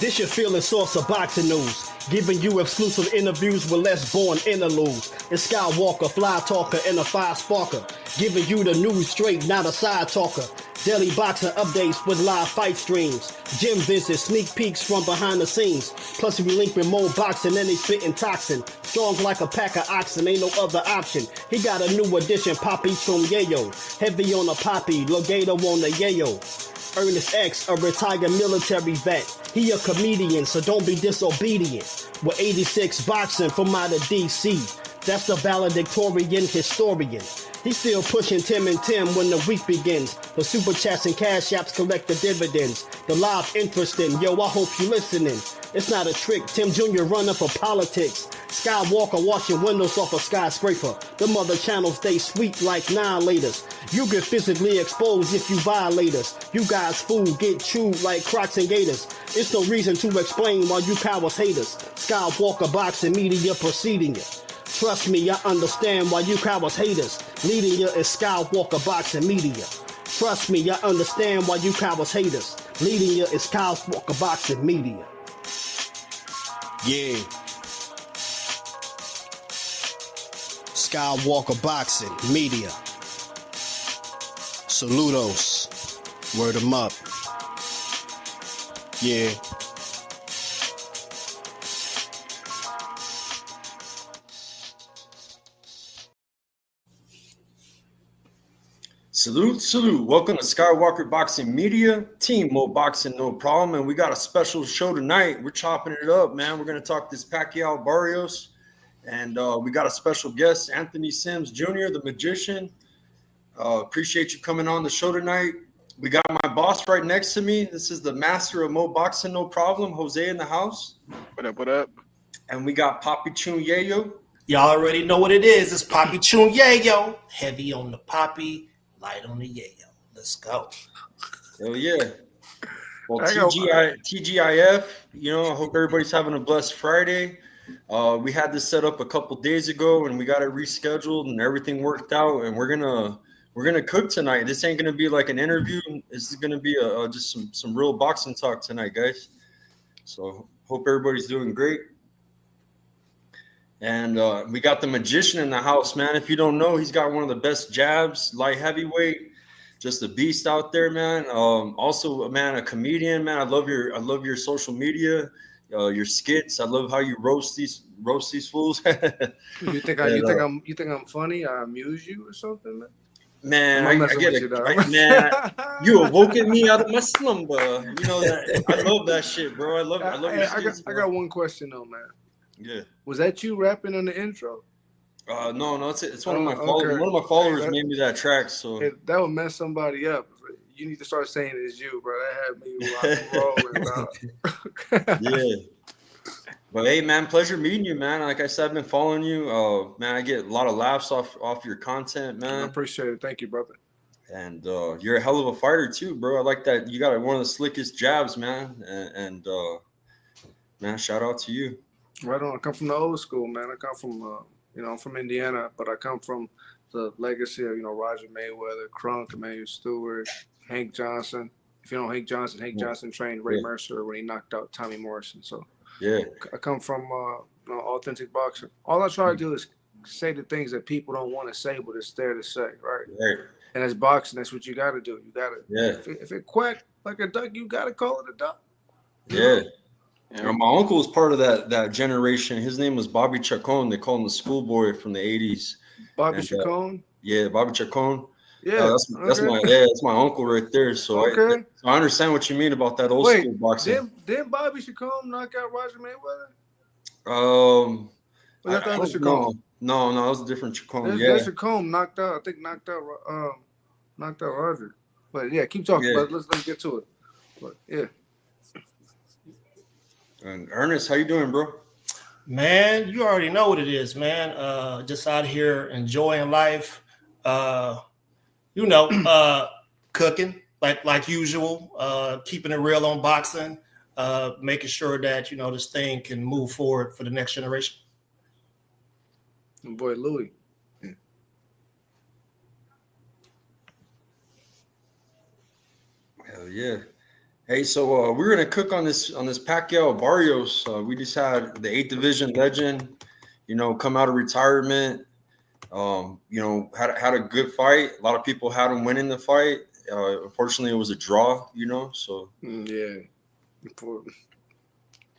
This your fearless source of boxing news, giving you exclusive interviews with less born interludes. It's Skywalker, fly talker, and a fire sparker, giving you the news straight, not a side talker. Daily boxing updates with live fight streams, gym visits, sneak peeks from behind the scenes. Plus we link with more boxing and they spitting toxin. Strong like a pack of oxen, ain't no other option. He got a new addition, Poppy from Yayo. Heavy on the Poppy, Legato on the Yayo. Ernest X, a retired military vet. He a comedian, so don't be disobedient. With 86 boxing from out of DC. That's the valedictorian historian. He's still pushing Tim and Tim when the week begins. The super chats and cash apps collect the dividends. The live interesting, yo, I hope you listening. It's not a trick, Tim Jr. running for politics. Skywalker washing windows off a skyscraper. The mother channels stay sweet like annihilators. You get physically exposed if you violate us. You guys fool get chewed like Crocs and Gators. It's no reason to explain why you cowards hate us. Skywalker boxing media proceeding it. Trust me, I understand why you cowards hate us. Leading you is Skywalker boxing media. Trust me, I understand why you cowards hate us. Leading you is Skywalker boxing media. Yeah. Skywalker boxing media. Saludos. Word 'em up. Yeah. Salute, salute. Welcome to Skywalker Boxing Media, Team Mo Boxing, no problem. And we got a special show tonight. We're chopping it up, man. We're going to talk this Pacquiao Barios. And we got a special guest, Anthony Sims Jr., the magician. Appreciate you coming on the show tonight. We got my boss right next to me. This is the master of Mo Boxing, no problem, Jose in the house. What up, what up? And we got Poppy Chun Yayo. Y'all already know what it is. It's Poppy Chun Yayo. Heavy on the Poppy, light on the Yayo. Let's go. Hell yeah. Well, TGIF, you know, I hope everybody's having a blessed Friday. We had this set up a couple days ago and we got it rescheduled and everything worked out, and we're gonna cook tonight. This ain't gonna be like an interview. This is gonna be just some real boxing talk tonight, guys. So hope everybody's doing great. And we got the magician in the house, man. If you don't know, he's got one of the best jabs, light heavyweight, just a beast out there, man. Also, man, a comedian, man. I love your social media, your skits. I love how you roast these fools. You think I'm funny? I amuse you or something, man? Man, I get it. Man, you awoken me out of my slumber. You know that. I love that shit, bro. I love your skits, I got one question though, man. Yeah. Was that you rapping on the intro? No, it's one of my followers. Okay. One of my followers made me that track, so that would mess somebody up. You need to start saying it's you, bro. That had me rolling. Yeah. But hey, man, pleasure meeting you, man. Like I said, I've been following you. Man, I get a lot of laughs off your content, man. I appreciate it. Thank you, brother. And you're a hell of a fighter too, bro. I like that. You got one of the slickest jabs, man. And man, shout out to you. Right on. I come from the old school, man. I come from, I'm from Indiana, but I come from the legacy of, Roger Mayweather, Crunk, Emmanuel Stewart, Hank Johnson. If you know Hank Johnson trained Ray Mercer when he knocked out Tommy Morrison. So yeah, I come from authentic boxing. All I try to do is say the things that people don't want to say, but it's there to say, right? Right. And as boxing, that's what you got to do. You got to. Yeah. If it quack like a duck, you got to call it a duck. Yeah. And my uncle was part of that generation. His name was Bobby Chacon. They called him the schoolboy from the 80s. Bobby Chacon? Yeah, Bobby Chacon. Yeah, that's my uncle right there. So I understand what you mean about that old school boxing. Didn't Bobby Chacon knock out Roger Mayweather? Was that the other Chacon? No, that was a different Chacon. There's Chacon knocked out Roger. But yeah, keep talking. Yeah. But let's get to it. But yeah. And Ernest, how you doing, bro? Man, you already know what it is, man. Just out here enjoying life. Cooking like usual. Keeping it real on boxing. Making sure that this thing can move forward for the next generation. And boy, Louis. Hell yeah. Hey, so we're gonna cook on this Pacquiao Barrios. We just had the 8th division legend, come out of retirement. Had a good fight. A lot of people had him winning the fight. Unfortunately, it was a draw. So Yeah. We're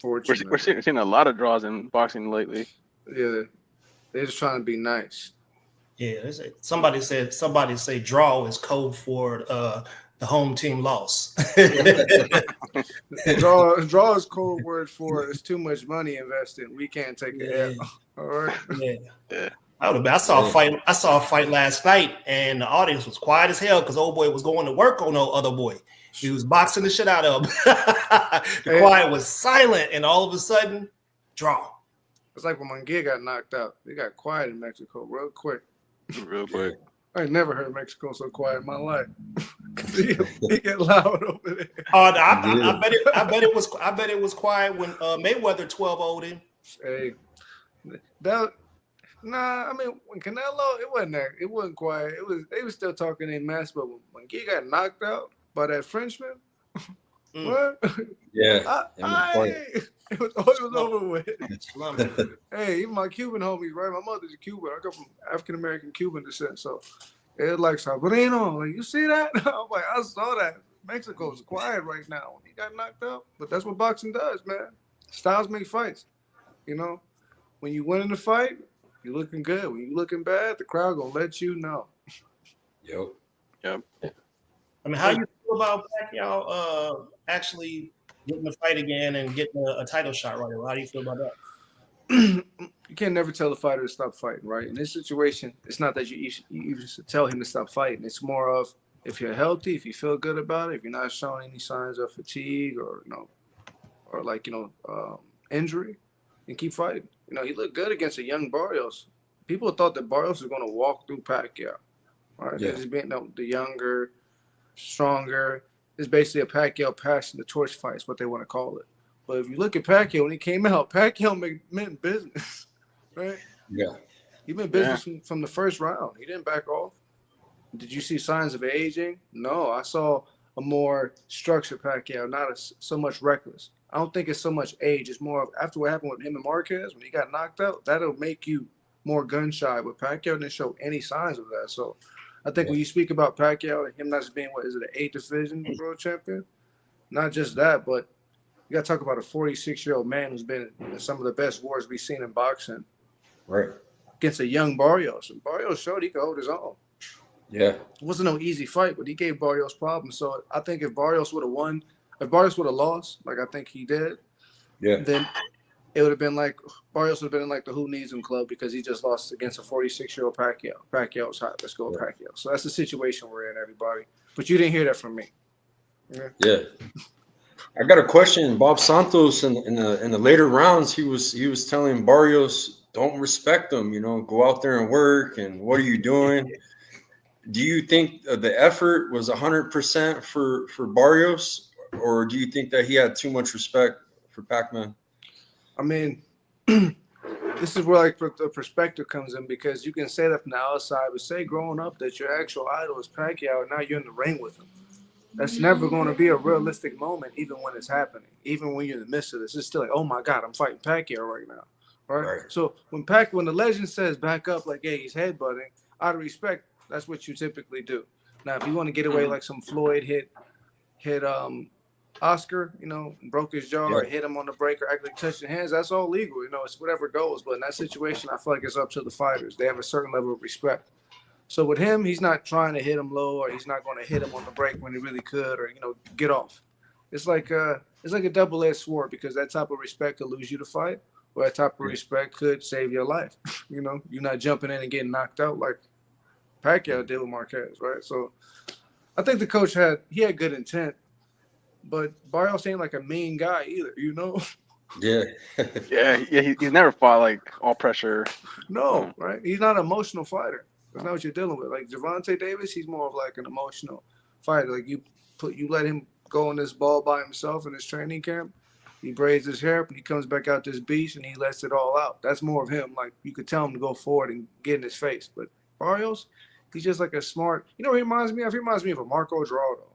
Fortunate. seeing a lot of draws in boxing lately. Yeah, they're just trying to be nice. Yeah, somebody say draw is code for the home team loss. Draw is code word for it's too much money invested. We can't take it out. All right. Yeah. I saw a fight last night, and the audience was quiet as hell because old boy was going to work on no other boy. He was boxing the shit out of him. The quiet was silent, and all of a sudden, draw. It's like when Munguia got knocked out. They got quiet in Mexico real quick. Real quick. I ain't never heard Mexico so quiet in my life. he get loud over there. I bet it was quiet when Mayweather 12-0'd him. Hey, I mean when Canelo, it wasn't quiet. They was still talking in mess, but when he got knocked out by that Frenchman, what? Yeah, it was over with. Hey, even my Cuban homies, right? My mother's a Cuban. I come from African American Cuban descent, so it's like Sabrino. Like, you see that? I'm like, I saw that. Mexico's quiet right now when he got knocked out, but that's what boxing does, man. Styles make fights. When you win in the fight, you're looking good. When you're looking bad, the crowd gonna let you know. Yep. I mean, how you feel about Pacquiao actually getting the fight again and getting a title shot right away? How do you feel about that? You can never tell a fighter to stop fighting, right? In this situation, it's not that you should tell him to stop fighting. It's more of if you're healthy, if you feel good about it, if you're not showing any signs of fatigue or injury, then keep fighting. He looked good against a young Barios. People thought that Barios was going to walk through Pacquiao. All right, just being the younger, stronger. It's basically a Pacquiao passing the torch fight is what they want to call it. But if you look at Pacquiao when he came out, Pacquiao meant business, right? Yeah. He meant business from the first round. He didn't back off. Did you see signs of aging? No, I saw a more structured Pacquiao, not so much reckless. I don't think it's so much age. It's more of after what happened with him and Marquez when he got knocked out, that'll make you more gun shy. But Pacquiao didn't show any signs of that. So I think when you speak about Pacquiao and him not just being, an 8th division world champion, not just that, but you got to talk about a 46-year-old man who's been in some of the best wars we've seen in boxing. Right. Against a young Barios. And Barios showed he could hold his own. Yeah. It wasn't no easy fight, but he gave Barrios problems. So I think if Barrios would have won, if Barrios would have lost, like I think he did, then it would have been like Barrios would have been in like the Who Needs Him club because he just lost against a 46-year-old Pacquiao. Pacquiao's hot. Let's go Pacquiao. So that's the situation we're in, everybody. But you didn't hear that from me. Yeah. I got a question. Bob Santos in the later rounds, he was telling Barrios, don't respect him, go out there and work. And what are you doing? Do you think the effort was 100% for Barrios, or do you think that he had too much respect for Pac-Man? I mean, this is where the perspective comes in because you can say that from the outside, but say growing up that your actual idol is Pacquiao, and now you're in the ring with him. That's never going to be a realistic moment, even when it's happening. Even when you're in the midst of this, it's still like, oh my God, I'm fighting Pacquiao right now, right? So when the legend says back up, like, hey, he's headbutting, out of respect, that's what you typically do. Now, if you want to get away like some Floyd hit Oscar, broke his jaw or hit him on the break or actually touched his hands, that's all legal. It's whatever goes. But in that situation, I feel like it's up to the fighters. They have a certain level of respect. So with him, he's not trying to hit him low or he's not going to hit him on the break when he really could or, get off. It's like a double-edged sword because that type of respect could lose you the fight or that type of respect could save your life. You're not jumping in and getting knocked out like Pacquiao did with Marquez, right? So I think the coach had good intent, but Barrios ain't like a mean guy either, Yeah. He's never fought like all pressure. No, right? He's not an emotional fighter. That's not what you're dealing with. Like Gervonta Davis, he's more of like an emotional fighter. Like you let him go on this ball by himself in his training camp. He braids his hair up and he comes back out this beach and he lets it all out. That's more of him. Like you could tell him to go forward and get in his face. But Barrios, he's just like a smart. He reminds me of? He reminds me of a Marco Geraldo.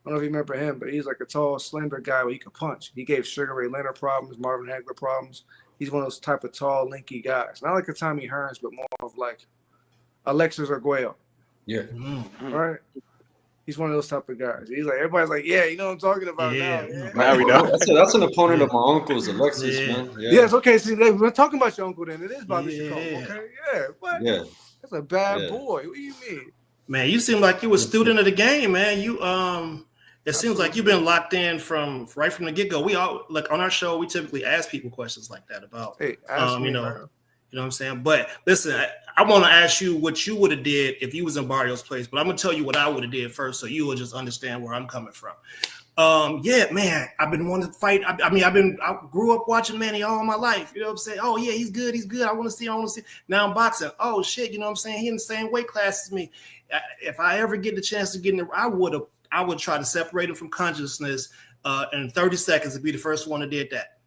don't know if you remember him, but he's like a tall, slender guy where he could punch. He gave Sugar Ray Leonard problems, Marvin Hagler problems. He's one of those type of tall, lanky guys. Not like a Tommy Hearns, but more of like Alexis Arguello. Yeah. Right? He's one of those type of guys. He's like, everybody's like, yeah, you know what I'm talking about now. Yeah. Now we know. That's an opponent of my uncle's, Alexis, man. Yeah. Yes, okay. See, we're talking about your uncle then. It is Bobby Chacon, okay? Yeah. What? Yeah. That's a bad boy. What do you mean? Man, you seem like you were a student of the game, man. You it seems like you've been locked in from right from the get-go. We all like on our show, we typically ask people questions like that about you know what I'm saying? But listen, I want to ask you what you would have did if you was in Barrios' place, but I'm gonna tell you what I would have did first, so you will just understand where I'm coming from. Yeah, man, I've been wanting to fight. I grew up watching Manny all my life. You know what I'm saying? Oh yeah, he's good. I want to see. Now I'm boxing. Oh shit, you know what I'm saying? He in the same weight class as me. If I ever get the chance to get in there, I would try to separate him from consciousness in 30 seconds to be the first one that did that.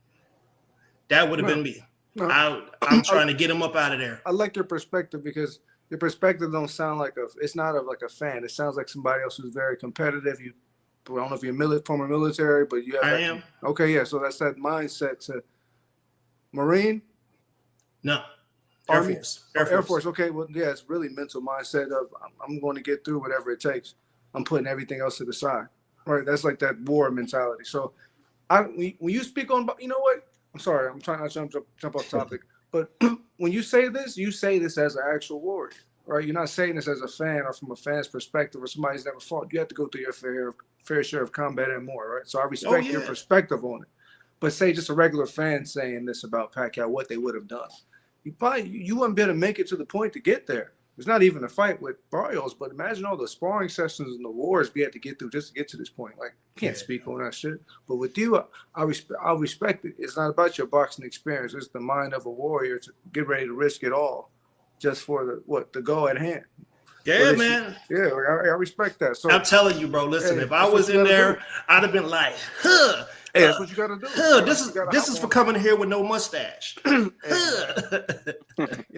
That would have been me. No. I'm trying to get him up out of there. I like your perspective because your perspective don't sound like it's not like a fan. It sounds like somebody else who's very competitive. I don't know if you're former military, but you have. I am. Okay, yeah. So that's that mindset to Marine. No. Army? Air Force. Okay, well, yeah, it's really mental mindset of I'm going to get through whatever it takes. I'm putting everything else to the side. Right? That's like that war mentality. So, when you speak on, you know what? I'm sorry, I'm trying not to jump off topic, but when you say this as an actual warrior, right? You're not saying this as a fan or from a fan's perspective or somebody who's never fought. You have to go through your fair share of combat and more, right? So I respect your perspective on it. But say just a regular fan saying this about Pacquiao, what they would have done. You wouldn't be able to make it to the point to get there. It's not even a fight with Barios, but imagine all the sparring sessions and the wars we had to get through just to get to this point. Like, you can't speak on that shit. But with you, I respect it. It's not about your boxing experience. It's the mind of a warrior to get ready to risk it all just for the goal at hand. Yeah, man. Yeah, I respect that. So I'm telling you, bro. Listen, if I was in there, I'd have been like, huh. Hey, that's what you got to do. This is for coming here with no mustache. You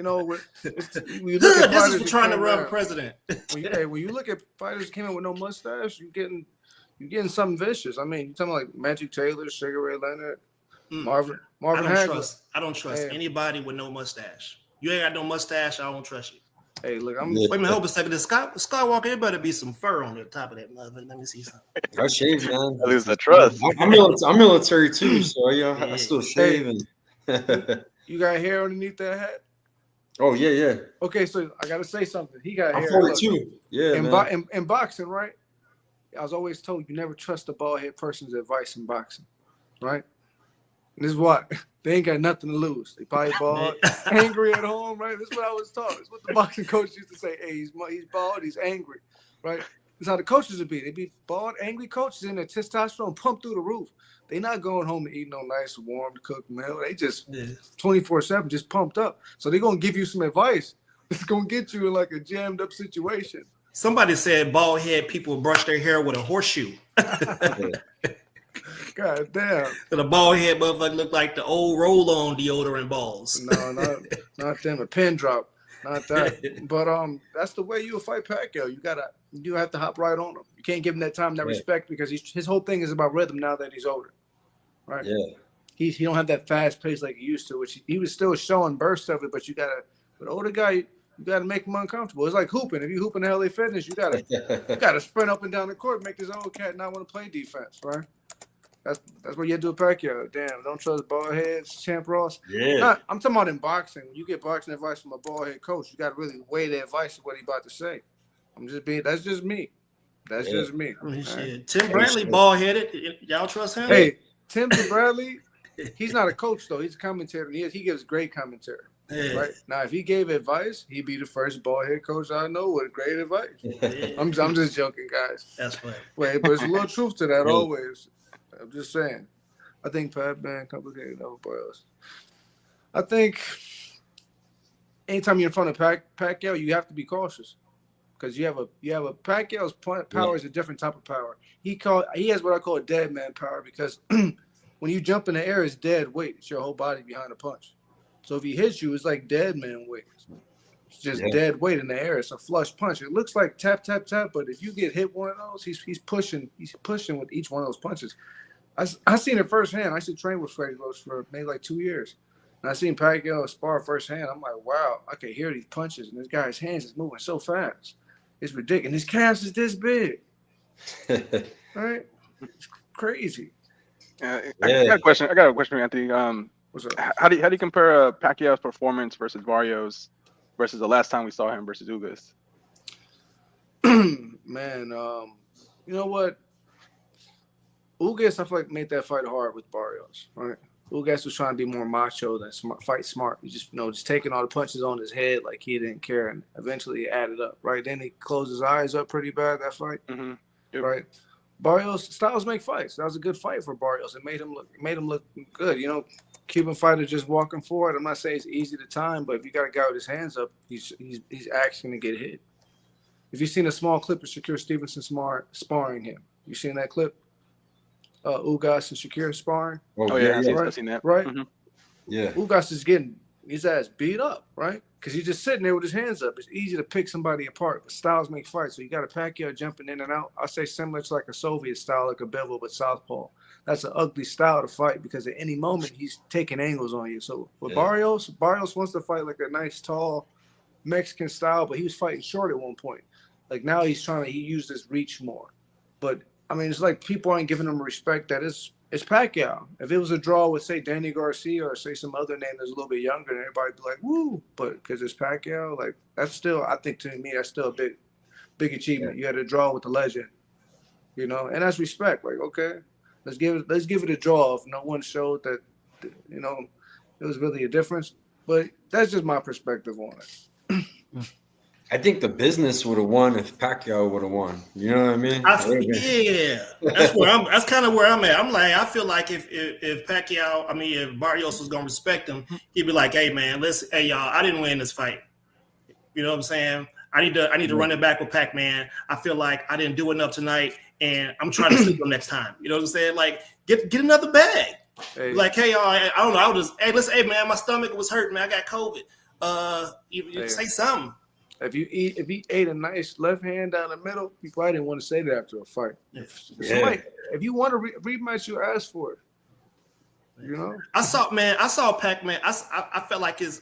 know, this is for trying to run for president. When you look at fighters who came in with no mustache, you're getting something vicious. I mean, you're talking like Magic Taylor, Sugar Ray Leonard, Marvin Hagler. I don't trust anybody with no mustache. You ain't got no mustache, I don't trust you. Hey, look, wait a minute, hold a second. Skywalker, there better be some fur on the top of that mother. Let me see something. I shave, man. I lose the trust. I'm military too, so I still shave. And you got hair underneath that hat? Oh yeah. Okay, so I gotta say something. He got hair. I fought it too. Yeah, in boxing, right? I was always told you never trust a bald head person's advice in boxing, right? And this is what they ain't got nothing to lose. They probably bald, angry at home, right? This is what I was taught. It's what the boxing coach used to say. Hey, he's bald, he's angry, right? That's how the coaches would be. They'd be bald, angry coaches, and their testosterone pumped through the roof. They're not going home to eat no nice, warm, cooked meal. They just 24/7, just pumped up. So they're gonna give you some advice. It's gonna get you in like a jammed up situation. Somebody said bald head people brush their hair with a horseshoe. God damn. So the bald head motherfucker look like the old roll-on deodorant balls. No, not them. A pin drop. Not that. But that's the way you will fight Pacquiao. You have to hop right on him. You can't give him that time, that respect, because his whole thing is about rhythm now that he's older. Right? Yeah. He don't have that fast pace like he used to, which he was still showing bursts of it, but but older guy, you gotta make him uncomfortable. It's like hooping. If you hoop in LA Fitness, you gotta sprint up and down the court, make his old cat not want to play defense, right? That's what you have to do with Pacquiao. Damn, don't trust bald heads, Champ Ross. Yeah. I'm talking about in boxing. When you get boxing advice from a bald head coach, you got to really weigh the advice of what he's about to say. That's just me. That's just me. Right? Tim Bradley, bald headed. Y'all trust him? Hey, Tim Bradley, he's not a coach though. He's a commentator. He gives great commentary. Yeah. Right now, if he gave advice, he'd be the first bald head coach I know with great advice. Yeah. I'm just joking, guys. That's funny. But there's a little truth to that always. I'm just saying. I think Pat been complicated over Barios. I think anytime you're in front of Pacquiao, you have to be cautious because you have a Pacquiao's power is a different type of power. He has what I call a dead man power because when you jump in the air, it's dead weight. It's your whole body behind the punch. So if he hits you, it's like dead man weight. It's just dead weight in the air. It's a flush punch. It looks like tap, tap, tap, but if you get hit one of those, he's pushing with each one of those punches. I seen it firsthand. I used to train with Freddie Roach for maybe like 2 years. And I seen Pacquiao spar firsthand. I'm like, wow, I can hear these punches, and this guy's hands is moving so fast. It's ridiculous. And his calves is this big. Right? It's crazy. I got a question. I got a question, Anthony. What's up? How do you compare Pacquiao's performance versus Barios versus the last time we saw him versus Ugas? Man, you know what? Ugas, I feel like made that fight hard with Barios, right? Ugas was trying to be more macho than fight smart. He just taking all the punches on his head like he didn't care, and eventually he added up, right? Then he closed his eyes up pretty bad that fight, Yep. right? Barrios styles make fights. That was a good fight for Barrios. It made him look good. You know, Cuban fighter just walking forward. I'm not saying it's easy to time, but if you got a guy with his hands up, he's actually gonna get hit. If you've seen a small clip of Shakur Stevenson sparring him, you seen that clip? Ugas and Shakir sparring. Oh yeah, right? I've seen that. Right? Yeah. Ugas is getting his ass beat up, right? Because he's just sitting there with his hands up. It's easy to pick somebody apart, but styles make fights. So you got a Pacquiao jumping in and out. I say similar to like a Soviet style, like a bevel, but southpaw. That's an ugly style to fight because at any moment he's taking angles on you. So with Barrios wants to fight like a nice, tall Mexican style, but he was fighting short at one point. Like now he used his reach more. But I mean, it's like people aren't giving him respect that it's Pacquiao. If it was a draw with, say, Danny Garcia or, say, some other name that's a little bit younger, then everybody'd be like, woo. But because it's Pacquiao, like, that's still, I think to me, that's still a big achievement. You had a draw with the legend, you know, and that's respect. Like, okay, let's give it a draw if no one showed that, you know, it was really a difference. But that's just my perspective on it. I think the business would have won if Pacquiao would have won. You know what I mean? That's kind of where I'm at. I'm like, I feel like if Pacquiao, if Barios was gonna respect him, he'd be like, hey man, hey y'all, I didn't win this fight. You know what I'm saying? I need to run it back with Pac-Man. I feel like I didn't do enough tonight, and I'm trying to sleep them next time. You know what I'm saying? Like, get another bag. Hey. Like, hey y'all, I don't know. Hey man, my stomach was hurting, man. I got COVID. You say something. If he ate a nice left hand down the middle, he probably didn't want to say that after a fight. If you want to rematch, you ask for it. You know. I saw Pac-Man. I felt like his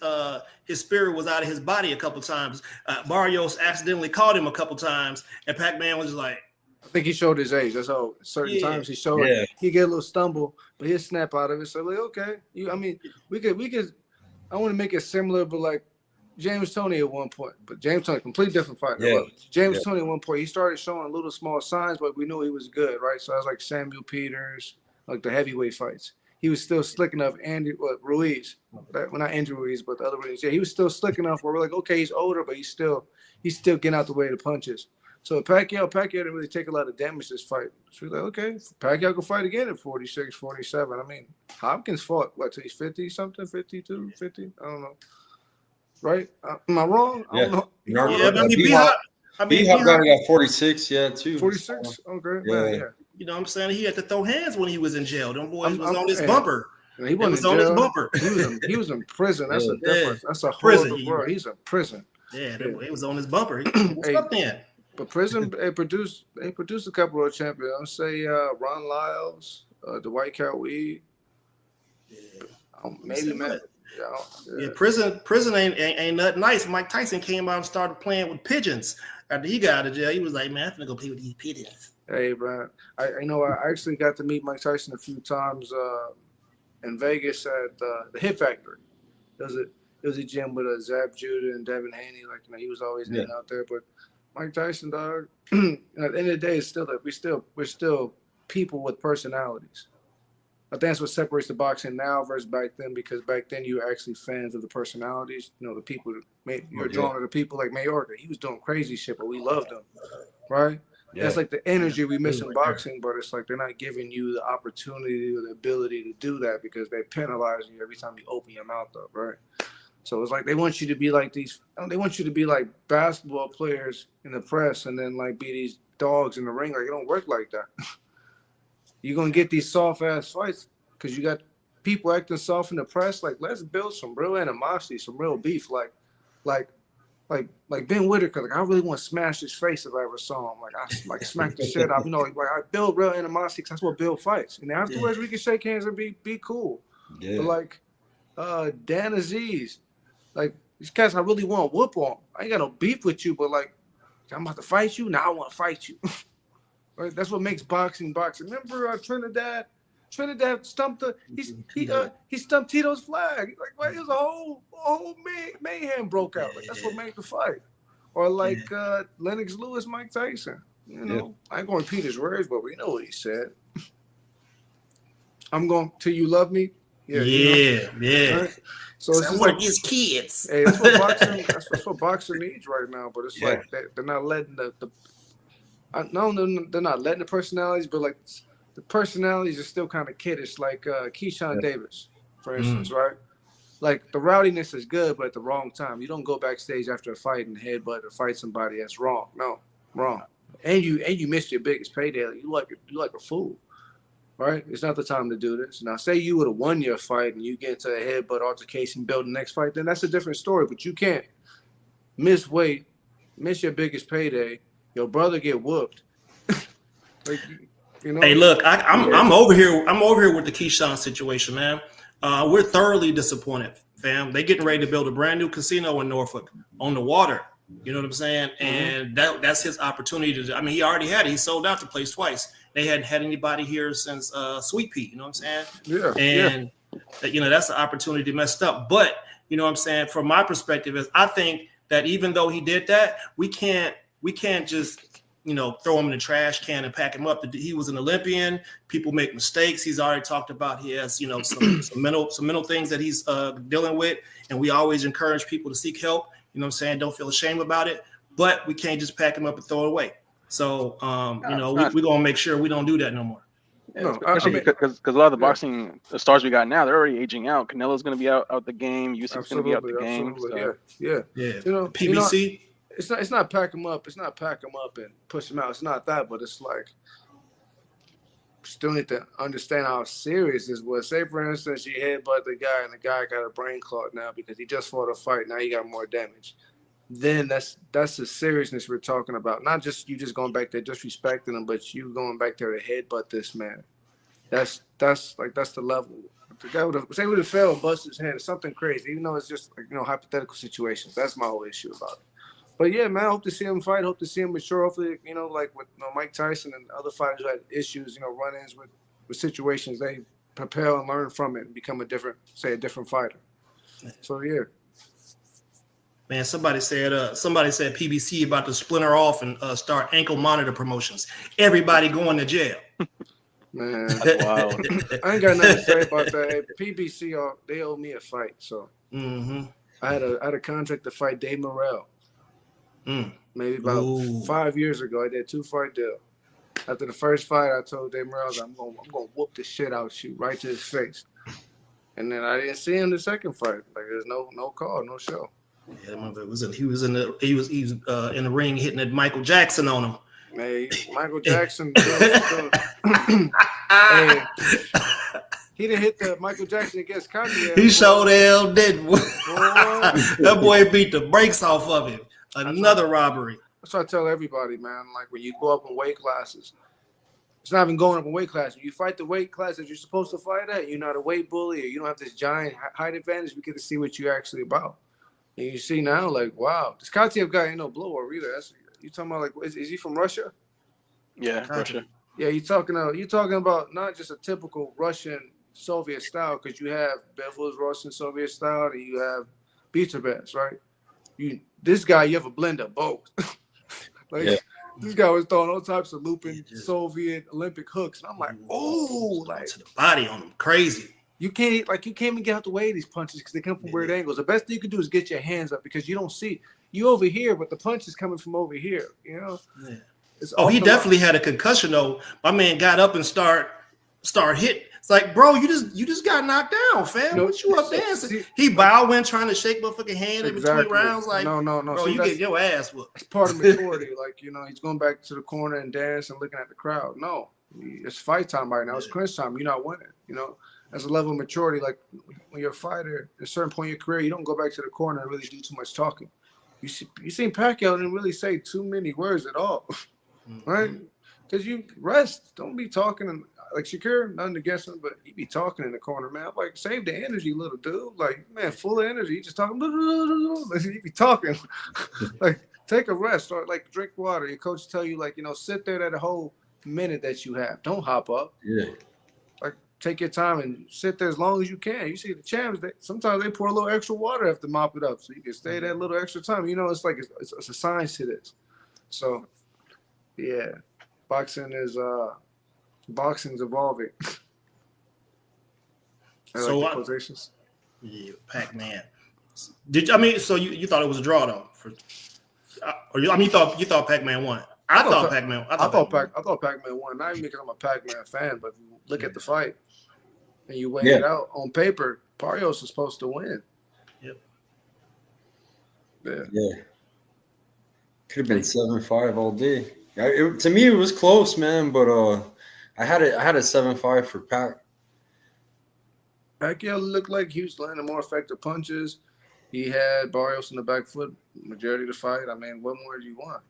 spirit was out of his body a couple times. Barrios accidentally caught him a couple times, and Pac-Man was just like. I think he showed his age. That's all. Certain times he showed. He get a little stumble, but he'll snap out of it. So like, okay, we could. I want to make it similar, but like. James Toney at one point, but James Toney, completely different fighter. Yeah. James Toney at one point, he started showing little small signs, but we knew he was good, right? So I was like Samuel Peters, like the heavyweight fights. He was still slick enough. Ruiz, well, not Andrew Ruiz, but the other Ruiz. Yeah, he was still slick enough where we're like, okay, he's older, but he's still getting out the way of the punches. So Pacquiao didn't really take a lot of damage this fight. So we're like, okay, Pacquiao can fight again at 46, 47. I mean, Hopkins fought, till he's 50 something, 52, 50? I don't know. Right? Am I wrong? I don't know. B-Hop got it at 46, too. 46? Okay. Yeah. You know what I'm saying? He had to throw hands when he was in jail. Them boys was on his bumper. He was on his bumper. He was in prison. That's a difference. That's a whole other world. He's in prison. Yeah, he was on his bumper. What's up then? But prison, they produced a couple of champions. I'll say Ron Lyles, Dwight Cowee. Maybe Matt. Yeah, prison ain't nothing nice. Mike Tyson came out and started playing with pigeons after he got out of jail. He was like, man, I'm finna go play with these pigeons. Hey, man, I actually got to meet Mike Tyson a few times in Vegas at the Hit Factory. It was a gym with Zab Judah and Devin Haney. Like, he was always in out there. But Mike Tyson, dog. At the end of the day, it's still like we're still people with personalities. I think that's what separates the boxing now versus back then, because back then you were actually fans of the personalities. The people you were drawn to the people like Mayorga. He was doing crazy shit, but we loved him, right? Yeah. That's like the energy we miss in boxing, but it's like they're not giving you the opportunity or the ability to do that because they penalize you every time you open your mouth up, right? So it's like they want you to be like they want you to be like basketball players in the press and then like be these dogs in the ring. Like, it don't work like that. You're going to get these soft-ass fights because you got people acting soft in the press. Like, let's build some real animosity, some real beef. Like like Ben Whitaker. Like I really want to smash his face if I ever saw him. Like I like smack the shit out. Like I build real animosity because that's what Bill fights. And afterwards we can shake hands and be cool. Yeah. But like Dan Aziz, like these cats, I really want to whoop on. I ain't got no beef with you, but like I'm about to fight you. Now I want to fight you. Right? That's what makes boxing. Remember Trinidad? Trinidad stumped he stumped Tito's flag. Like, right, it was a whole mayhem broke out. Like, that's what made the fight. Or like Lennox Lewis, Mike Tyson. You know, I ain't gonna repeat his words, but we know what he said. I'm going till you love me. Yeah. Right? So it's just like his kids. Hey, that's what boxing. That's what boxing needs right now. But it's like they're not letting they're not letting the personalities, but like. The personalities are still kind of kiddish, like Keyshawn Davis, for instance, right? Like the rowdiness is good, but at the wrong time. You don't go backstage after a fight and headbutt or fight somebody. That's wrong. No, wrong. And you missed your biggest payday. You like a fool, right? It's not the time to do this. Now, say you would have won your fight and you get into a headbutt altercation, build the next fight, then that's a different story. But you can't miss weight, miss your biggest payday, your brother get whooped. Like. You know? Hey, look, I'm over here. I'm over here with the Keyshawn situation, man. We're thoroughly disappointed, fam. They getting ready to build a brand new casino in Norfolk on the water. You know what I'm saying? And that's his opportunity to. I mean, he already had it. He sold out the place twice. They hadn't had anybody here since Sweet Pea. You know what I'm saying? Yeah. And you know that's the opportunity messed up. But you know what I'm saying? From my perspective, is I think that even though he did that, we can't just. You know, throw him in the trash can and pack him up. He was an Olympian. People make mistakes. He's already talked about he has, you know, some mental things that he's dealing with. And we always encourage people to seek help. You know what I'm saying? Don't feel ashamed about it. But we can't just pack him up and throw it away. So, you know, we're going to make sure we don't do that no more. Yeah, no, especially because a lot of the boxing stars we got now, they're already aging out. Canelo's going to be out the game. Usyk's going to be out the game. So. Yeah. You know, PBC. It's not pack them up. It's not pack them up and push them out. It's not that, but it's like still need to understand how serious this was. Say, for instance, you headbutt the guy and the guy got a brain clot now because he just fought a fight. Now he got more damage. Then that's the seriousness we're talking about. Not just you just going back there disrespecting him, but you going back there to headbutt this man. That's the level. The guy would have fell and busted his hand. It's something crazy, even though it's just like, you know, hypothetical situations. That's my whole issue about it. But yeah, man, I hope to see him fight. Hope to see him mature. Hopefully, you know, like with Mike Tyson and other fighters who had issues, you know, run-ins with situations, they propel and learn from it and become a different fighter. So yeah. Man, somebody said PBC about to splinter off and start ankle monitor promotions. Everybody going to jail. Man, wow. I ain't got nothing to say about that. Hey, PBC, they owe me a fight. So I had a contract to fight Dave Morrell. Maybe about 5 years ago, I did a 2-fight deal. After the first fight, I told Dave Morrell, I'm gonna whoop the shit out you right to his face. And then I didn't see him the second fight. Like there's no call, no show. Yeah, he was in the ring hitting at Michael Jackson on him. Hey, Michael Jackson. Hey, he didn't hit the Michael Jackson against Kanye. He showed hell didn't. That boy beat the brakes off of him. Another robbery. That's what I tell everybody, man. Like when you go up in weight classes, it's not even going up in weight class. When you fight the weight class that you're supposed to fight at, you're not a weight bully or you don't have this giant height advantage. We get to see what you're actually about. And you see now, like, wow, this Katiev guy ain't no blower either. You talking about, like, is he from Russia? Yeah, Russia. Yeah, you're talking about not just a typical Russian Soviet style, because you have Bevel's Russian Soviet style and you have Beterbev's, right? This guy, you have a blend of both. This guy was throwing all types of looping Soviet Olympic hooks, and I'm like, oh, like to the body on him, crazy. You can't even get out the way of these punches because they come from weird angles. The best thing you can do is get your hands up because you don't see you over here, but the punch is coming from over here. You know. Yeah. He definitely had a concussion though. My man got up and start hitting. It's like, bro, you just got knocked down, fam. What you up dancing? He went trying to shake motherfucking hand in between rounds. Like, no. Bro, you get your ass whooped. It's part of maturity. Like, you know, he's going back to the corner and dance and looking at the crowd. No, it's fight time right now. It's crunch time. You're not winning. You know, as a level of maturity, like when you're a fighter, at a certain point in your career, you don't go back to the corner and really do too much talking. you seen Pacquiao didn't really say too many words at all, right? Because you rest, don't be talking like Shakur, nothing against him, but he be talking in the corner, man. I'm like, save the energy, little dude. Like, man, full of energy. He just talking. Like, he be talking. Like, take a rest or like drink water. Your coach tell you, like, sit there that whole minute that you have. Don't hop up. Yeah. Like, take your time and sit there as long as you can. You see the champs, sometimes they pour a little extra water after mop it up so you can stay that little extra time. It's like it's a science to this. So, yeah, boxing's evolving. So like quotations. Yeah, Pac-Man. So you thought it was a draw though? You thought Pac-Man won? I thought Pac-Man won. Not even because I'm a Pac-Man fan, but look at the fight and you weigh it out on paper. Barios is supposed to win. Yep. Yeah. Could have been 7-5 all day. To me, it was close, man. But I had a 7-5 for Pac. Pacquiao looked like he was landing more effective punches. He had Barios in the back foot majority of the fight. I mean, what more do you want?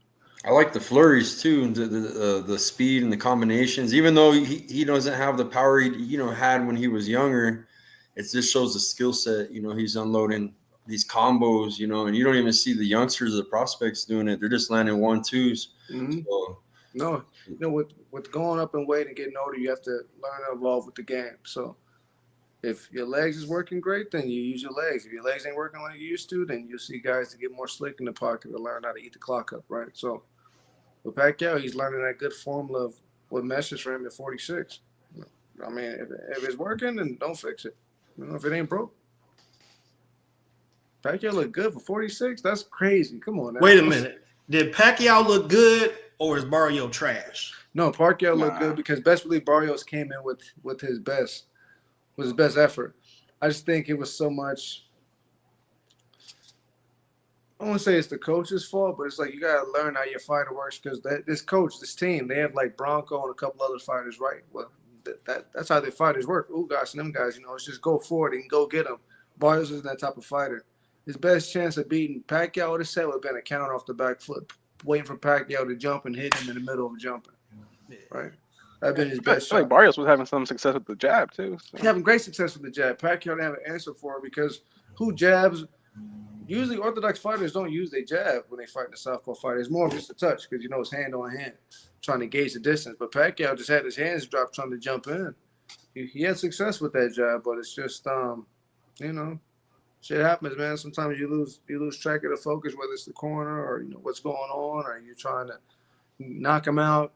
I like the flurries too, the speed and the combinations. Even though he doesn't have the power he had when he was younger, it just shows the skill set. He's unloading these combos. And you don't even see the youngsters, the prospects doing it. They're just landing 1-2s. Mm-hmm. So, no, with going up in weight and getting older, you have to learn to evolve with the game. So if your legs is working great, then you use your legs. If your legs ain't working like you used to, then you'll see guys that get more slick in the pocket to learn how to eat the clock up, right? So with Pacquiao, he's learning that good formula of what meshes for him at 46. I mean, if it's working, then don't fix it. If it ain't broke. Pacquiao look good for 46? That's crazy. Come on now. Wait a minute. Did Pacquiao look good or is Barrio trash? No, Pacquiao looked good because best believe Barios came in with his best. Was his best effort. I just think it was so much. I don't want to say it's the coach's fault, but it's like you gotta learn how your fighter works because this team, they have like Bronco and a couple other fighters, right? Well, that's how their fighters work. Oh gosh, and them guys, it's just go forward and go get them. Barrios isn't that type of fighter. His best chance of beating Pacquiao would have been a counter off the back foot, waiting for Pacquiao to jump and hit him in the middle of jumping, right? That'd been his best shot. I feel like Barios was having some success with the jab too. So. He's having great success with the jab. Pacquiao didn't have an answer for it because who jabs? Usually orthodox fighters don't use their jab when they fight the southpaw fighter. It's more of just a touch because it's hand on hand, trying to gauge the distance. But Pacquiao just had his hands dropped trying to jump in. He had success with that jab, but it's just shit happens, man. Sometimes you lose track of the focus, whether it's the corner or what's going on, or you're trying to knock him out.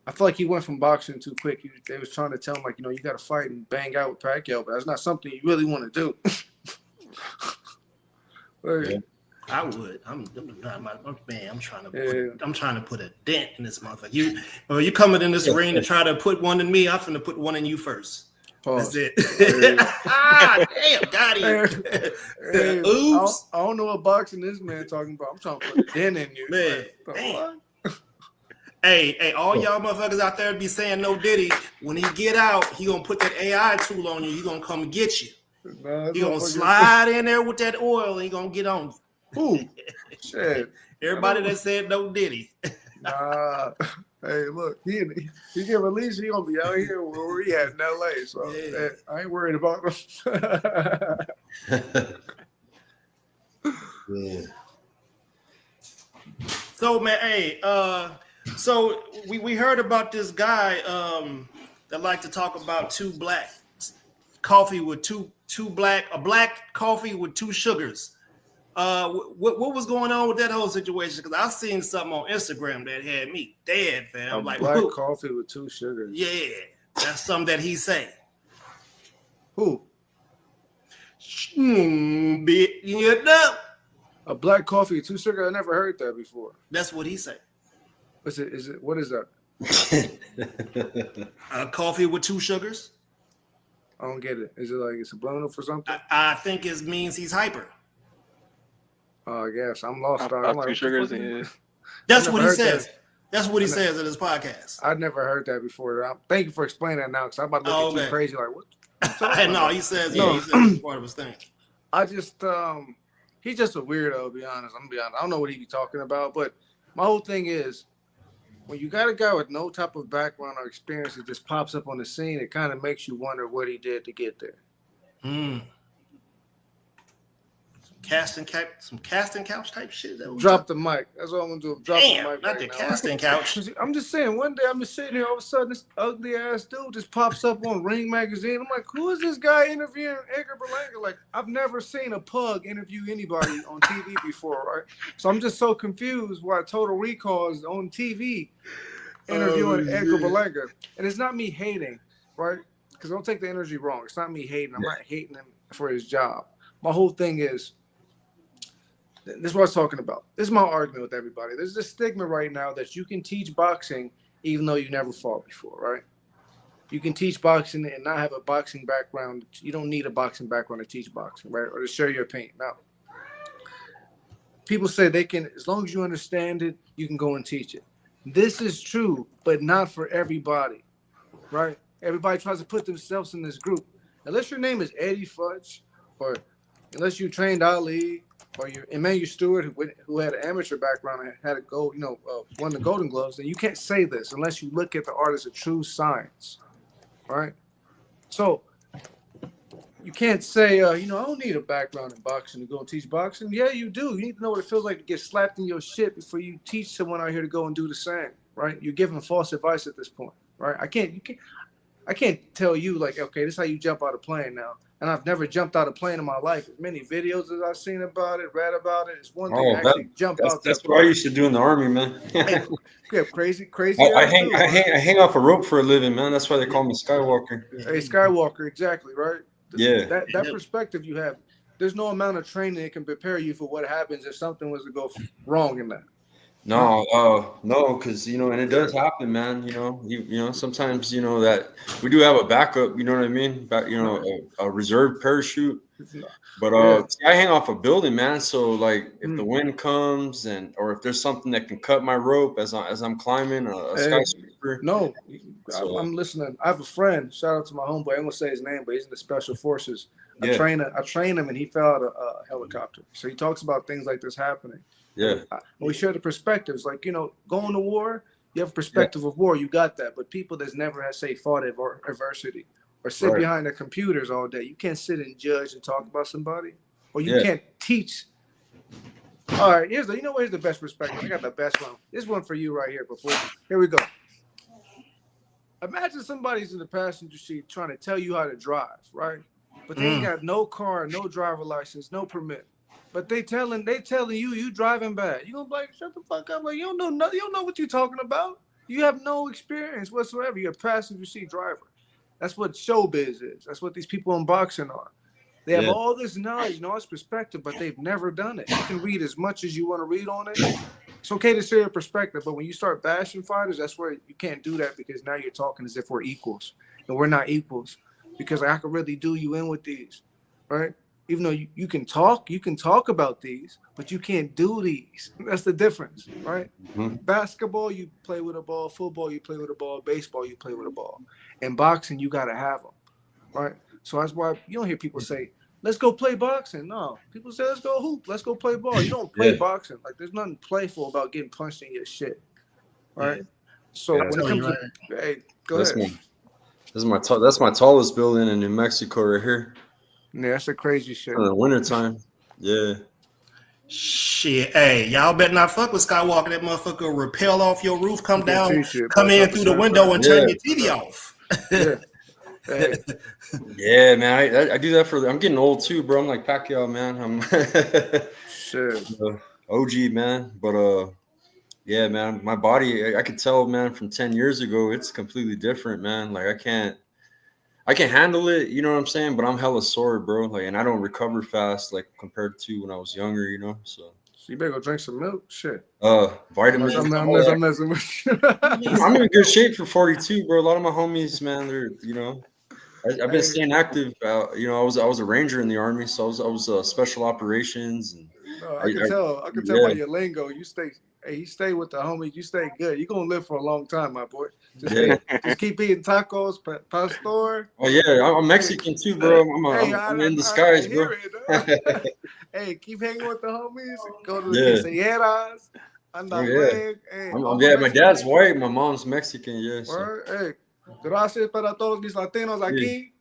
I feel like he went from boxing too quick. They was trying to tell him, you got to fight and bang out with Pacquiao, but that's not something you really want to do. Yeah. I would. I'm trying to put a dent in this motherfucker. You coming in this ring to try to put one in me? I'm finna put one in you first. Pause. That's it. Damn, got him. Oops. I don't know what boxing this man talking about. I'm trying to put a dent in you, man. Damn. Hey, all y'all motherfuckers out there be saying no Diddy. When he get out, he gonna put that AI tool on you. He gonna come and get you. He gonna slide in there with that oil and he gonna get on you. Ooh, shit. Everybody that said no Diddy. Nah. Hey, look, he get released, he gonna be out here where we at in LA. So I ain't worried about him. Yeah. So man, so we heard about this guy that like to talk about two black coffee with a black coffee with two sugars. What was going on with that whole situation? Because I seen something on Instagram that had me dead, fam. I'm like, black coffee with two sugars. Yeah, that's something that he say. Who? A black coffee with two sugars? I never heard that before. That's what he say. What is that? A coffee with two sugars? I don't get it. Is it like it's a blown up for something? I think it means he's hyper. I guess I'm lost. I'm like, two sugars. Yeah. That's what he says. That's what he says in his podcast. I'd never heard that before. Thank you for explaining that now, because I'm about to look at you crazy. Like what? No, he says. Yeah, he says it's part of his thing. I just he's just a weirdo, to be honest. I'm gonna be honest. I don't know what he be talking about, but my whole thing is when you got a guy with no type of background or experience that just pops up on the scene, it kind of makes you wonder what he did to get there. Some casting couch type shit. Drop the mic. That's all I'm gonna do. Drop the mic. Not the casting couch. I'm just saying. One day I'm just sitting here. All of a sudden, this ugly ass dude just pops up on Ring magazine. I'm like, who is this guy interviewing Edgar Berlanga? Like, I've never seen a pug interview anybody on TV before, right? So I'm just so confused why Total Recall is on TV interviewing Edgar Berlanga, and it's not me hating, right? Because don't take the energy wrong. It's not me hating. I'm not hating him for his job. My whole thing is. This is what I was talking about. This is my argument with everybody. There's this stigma right now that you can teach boxing even though you never fought before, right? You can teach boxing and not have a boxing background. You don't need a boxing background to teach boxing, right? Or to share your opinion. Now, people say they can, as long as you understand it, you can go and teach it. This is true, but not for everybody, right? Everybody tries to put themselves in this group. Unless your name is Eddie Fudge, or unless you trained Ali, or you're Emmanuel Stewart, who had an amateur background and had a gold, won the Golden Gloves, then you can't say this unless you look at the art as a true science, right? So you can't say, I don't need a background in boxing to go and teach boxing. Yeah, you do. You need to know what it feels like to get slapped in your shit before you teach someone out here to go and do the same, right? You're giving false advice at this point, right? I can't tell you like, okay, this is how you jump out of plane now. And I've never jumped out of plane in my life. As many videos as I've seen about it, read about it. It's one thing to actually jump out. That's what I used to do in the Army, man. Yeah, crazy. I hang off a rope for a living, man. That's why they call me Skywalker. Hey, Skywalker, exactly, right? Yeah. That perspective you have, there's no amount of training that can prepare you for what happens if something was to go wrong in that. No, because and it does happen, man. Sometimes that we do have a backup. You know what I mean? A reserve parachute. But I hang off a building, man. So like, if the wind comes or if there's something that can cut my rope as I'm climbing a skyscraper. No, I'm listening. I have a friend. Shout out to my homeboy. I'm gonna say his name, but he's in the Special Forces. I train him, and he fell out of a helicopter. So he talks about things like this happening. Yeah, we share the perspectives. Like, going to war, you have a perspective of war. You got that. But people that's never fought adversity or sit behind their computers all day, you can't sit and judge and talk about somebody, or you can't teach. All right, here's the best perspective. I got the best one. This one for you right here. Here we go. Imagine somebody's in the passenger seat trying to tell you how to drive, right? But they ain't got no car, no driver license, no permit. But they telling you driving bad. You gonna be like, shut the fuck up. Like, you don't know nothing. You don't know what you're talking about. You have no experience whatsoever. You're a passenger seat driver. That's what showbiz is. That's what these people in boxing are. They have all this knowledge, all this perspective, but they've never done it. You can read as much as you want to read on it. It's okay to share your perspective, but when you start bashing fighters, that's where you can't do that, because now you're talking as if we're equals. And we're not equals, because I could really do you in with these, right? Even though you can talk about these, but you can't do these. That's the difference, right? Mm-hmm. Basketball, you play with a ball. Football, you play with a ball. Baseball, you play with a ball. In boxing, you got to have them, right? So that's why you don't hear people say, let's go play boxing. No, people say, let's go hoop. Let's go play ball. You don't play boxing. Like, there's nothing playful about getting punched in your shit, right? Yeah. So when it comes to, hey, go ahead. That's my tallest building in New Mexico right here. Yeah, that's a crazy shit. In the wintertime. Yeah. Shit. Hey, y'all better not fuck with Skywalker. That motherfucker will rappel off your roof, come down, come in through the window and turn your TV off. Yeah. Hey. Yeah, man. I do that I'm getting old too, bro. I'm like Pacquiao, man. I'm OG, man. But yeah, man, my body, I could tell, man, from 10 years ago, it's completely different, man. Like, I can't handle it, you know what I'm saying? But I'm hella sore, bro. Like, and I don't recover fast, like, compared to when I was younger, So you better go drink some milk, shit. Vitamins. I'm messing with you. I'm in good shape for 42, bro. A lot of my homies, man, they're, I've been staying active. I was a ranger in the Army, so I was special operations. And I can tell by your lingo. You stay with the homies. You stay good. You're gonna live for a long time, my boy. Just keep eating tacos, pastor. Oh yeah, I'm Mexican too, bro. I'm in disguise, bro. Hey, keep hanging with the homies. Go to the quinceañeras. Hey, my dad's white. My mom's Mexican. Yes. Hey, gracias para todos mis latinos aquí.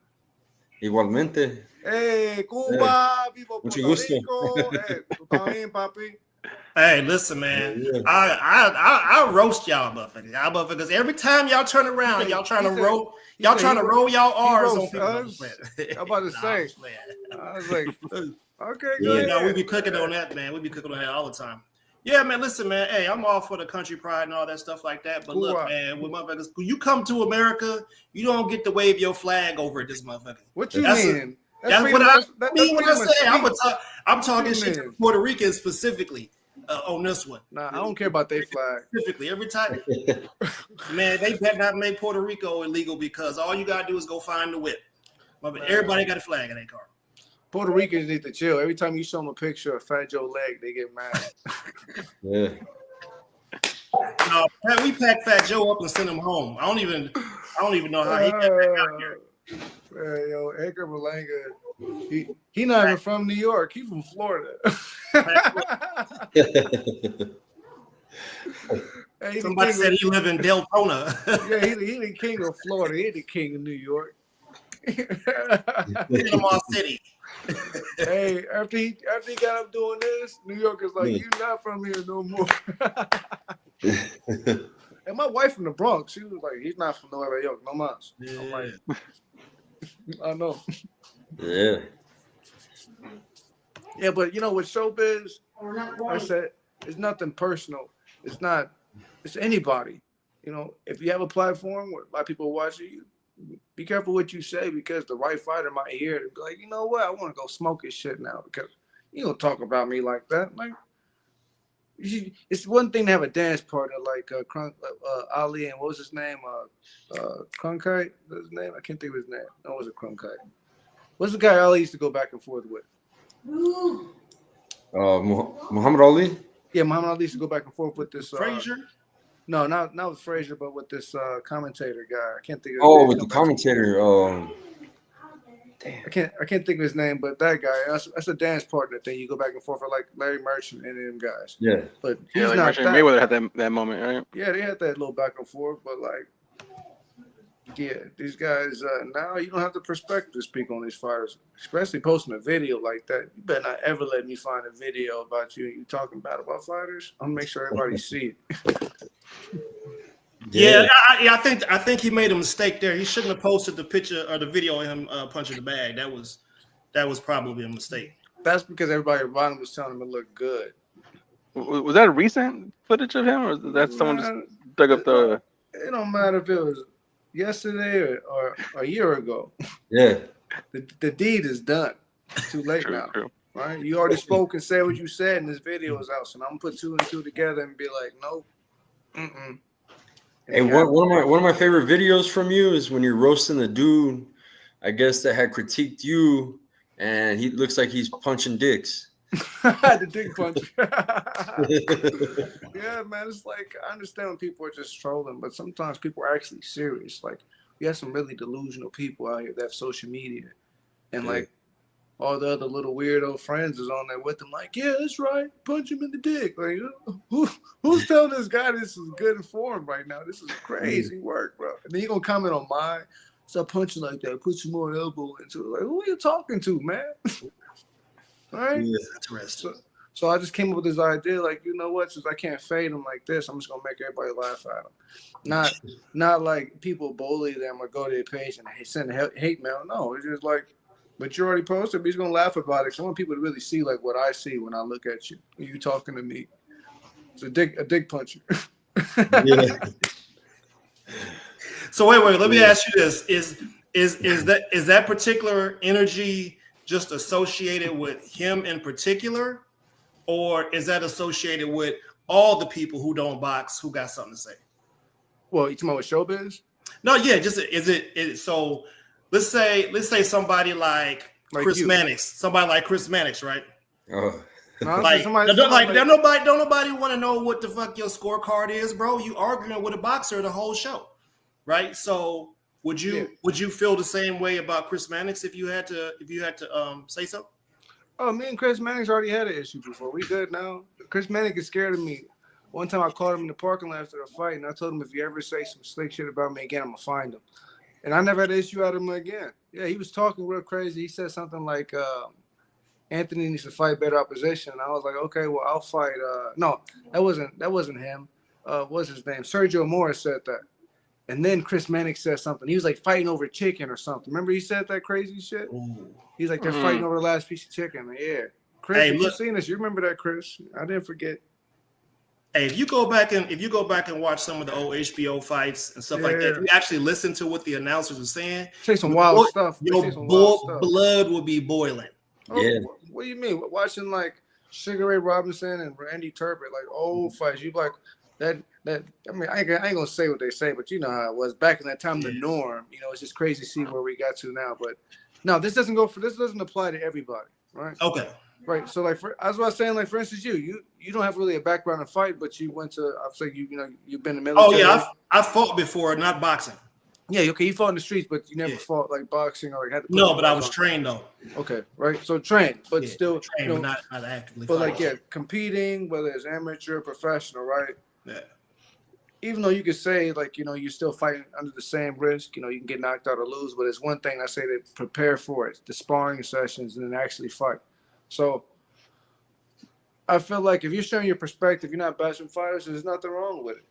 Igualmente. Hey, Cuba, vivo Puerto Rico. Hey, tú también, papi. Hey, listen, man. I roast y'all motherfuckers. Every time y'all turn around, y'all trying to roll y'all R's on people. I'm about to say. I was like, okay, good. No, we be cooking on that, man. We be cooking on that all the time. Yeah, man. Listen, man. Hey, I'm all for the country pride and all that stuff like that. But look, man, with motherfuckers, when you come to America, you don't get to wave your flag over at this motherfucker. What you mean? That's what I mean when I say I'm talking shit to Puerto Ricans specifically on this one. Nah, I don't care about their flag. Specifically, every time, man, they better not make Puerto Rico illegal because all you gotta do is go find the whip. Everybody got a flag in their car. Puerto Ricans need to chill. Every time you show them a picture of Fat Joe leg, they get mad. Yeah. No, we pack Fat Joe up and send him home. I don't even know how he got back out here. Yo, Edgar Malanga, he not even from New York. He's from Florida. Somebody said he live in Deltona. Yeah, he the king of Florida. He the king of New York. Panama City. Hey, after he got up doing this, New York is like, you're not from here no more. And my wife from the Bronx, she was like, he's not from New York no more. Yeah. I'm like, I know. Yeah. Yeah, but you know, with showbiz, I said it's nothing personal. It's anybody. You know, if you have a platform where a lot of people watching you, be careful what you say because the right fighter might hear it and be like, you know what, I want to go smoke his shit now because you don't talk about me like that. Like, it's one thing to have a dance partner like Ali and what was his name? Cronkite? What's his name? I can't think of his name. No, it wasn't Cronkite. What's the guy Ali used to go back and forth with? Muhammad Ali? Yeah, Muhammad Ali used to go back and forth with this. Frazier? No, not with Frazier, but with this commentator guy. I can't think of his name. With the commentator. I can't think of his name, but that guy. That's a dance partner thing. You go back and forth for like Larry Merchant and them guys. Yeah. But he's like not Merchant that. and Mayweather had that moment, right? Yeah, they had that little back and forth, but like, yeah, these guys now you don't have the perspective to speak on these fighters, especially posting a video like that. You better not ever let me find a video about you talking bad about fighters. I'm gonna make sure everybody see it. Yeah, I think he made a mistake there. He shouldn't have posted the picture or the video of him punching the bag. That was probably a mistake. That's because everybody around him was telling him it looked good. Was that recent footage of him, or is that someone just dug up the? It don't matter if it was yesterday or a year ago. Yeah. The deed is done. It's too late now. True. Right? You already spoke and said what you said, and this video is out. So now I'm gonna put two and two together and be like, nope. Hey, one of my favorite videos from you is when you're roasting the dude, I guess that had critiqued you, and he looks like he's punching dicks. The dick punch. Yeah, man. It's like I understand when people are just trolling, but sometimes people are actually serious. Like we have some really delusional people out here that have social media, and like all the other little weirdo friends is on there with them. Like, yeah, that's right. Punch him in the dick. Like, who's telling this guy this is good form right now? This is crazy work, bro. And then you gonna comment on mine. Stop punching like that. Put some more elbow into it. Like, who are you talking to, man? Right? Yeah, interesting. So I just came up with this idea, like, you know what? Since I can't fade them like this, I'm just gonna make everybody laugh at them. Not like people bully them or go to their page and send hate mail. No, it's just like, but you already posted. But he's gonna laugh about it. So I want people to really see like what I see when I look at you. You talking to me? It's a dick puncher. Yeah. So wait. Let me ask you this: is that particular energy just associated with him in particular, or is that associated with all the people who don't box who got something to say? Well, you talking about showbiz? No, yeah. Just is it so? Let's say somebody like Chris Mannix, somebody like Chris Mannix, right? Oh. Like, don't nobody want to know what the fuck your scorecard is, bro. You arguing with a boxer the whole show, right? So would you feel the same way about Chris Mannix if you had to say so? Oh, me and Chris Mannix already had an issue before. We good now. Chris Mannix is scared of me. One time I called him in the parking lot after the fight, and I told him if you ever say some slick shit about me again, I'm gonna find him. And I never had an issue out of him again. Yeah, he was talking real crazy. He said something like Anthony needs to fight better opposition. And I was like, okay, well, I'll fight. No, that wasn't him. What's his name? Sergio Morris said that. And then Chris Mannix said something. He was like fighting over chicken or something. Remember he said that crazy shit? Ooh. He's like, they're fighting over the last piece of chicken. Yeah. Chris, Hey, if you've seen this, you remember that, Chris. I didn't forget. Hey, if you go back and watch some of the old HBO fights and stuff like that, you actually listen to what the announcers are saying. Say some wild stuff. Your blood will be boiling. Oh, yeah. What do you mean? Watching like Sugar Ray Robinson and Randy Turpin, like old fights, you like that. I mean, I ain't gonna say what they say, but you know how it was back in that time. The norm, you know, it's just crazy to see where we got to now. But no, this doesn't apply to everybody, right? Okay. Right. So like, as I was saying, like for instance, you don't have really a background in fight, but you went to, I'll say you've been in the military. Oh yeah, I fought before, not boxing. Yeah, okay, you fought in the streets, but you never fought like boxing or like had to. No, but I was trained though. Okay, right. So trained, but still trained, but not actively. But like competing, whether it's amateur, professional, right? Yeah. Even though you could say like you're still fighting under the same risk, you can get knocked out or lose, but it's one thing I say to prepare for it, the sparring sessions, and then actually fight. So I feel like if you're sharing your perspective, you're not bashing fighters, there's nothing wrong with it.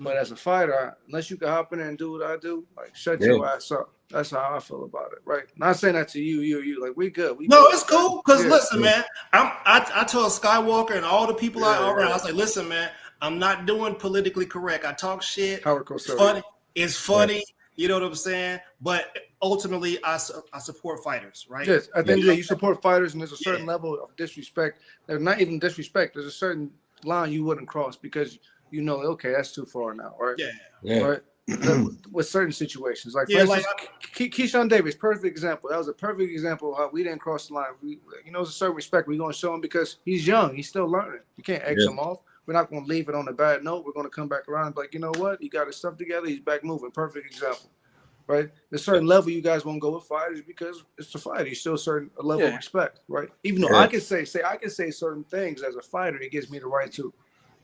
But as a fighter, unless you can hop in there and do what I do, like shut your ass up. That's how I feel about it, right? Not saying that to you. Like we good. It's cool. Because listen, man, I told Skywalker and all the people around, I was like, listen, man, I'm not doing politically correct. I talk shit. It's funny. It's funny. Right. You know what I'm saying? But ultimately, I support fighters, right? Yes. At the end of the day, you support fighters, and there's a certain level of disrespect. There's not even disrespect. There's a certain line you wouldn't cross because okay, that's too far now, right? Yeah. Right. With certain situations, like for instance, Keyshawn Davis, perfect example. That was a perfect example of how we didn't cross the line. There's a certain respect we're going to show him because he's young. He's still learning. You can't X him off. We're not going to leave it on a bad note. We're going to come back around and be like, you know what? He got his stuff together. He's back moving. Perfect example, right? There's a certain level you guys won't go with fighters because it's a fighter. You still a certain level of respect, right? Even though I can say certain things as a fighter, it gives me the right to,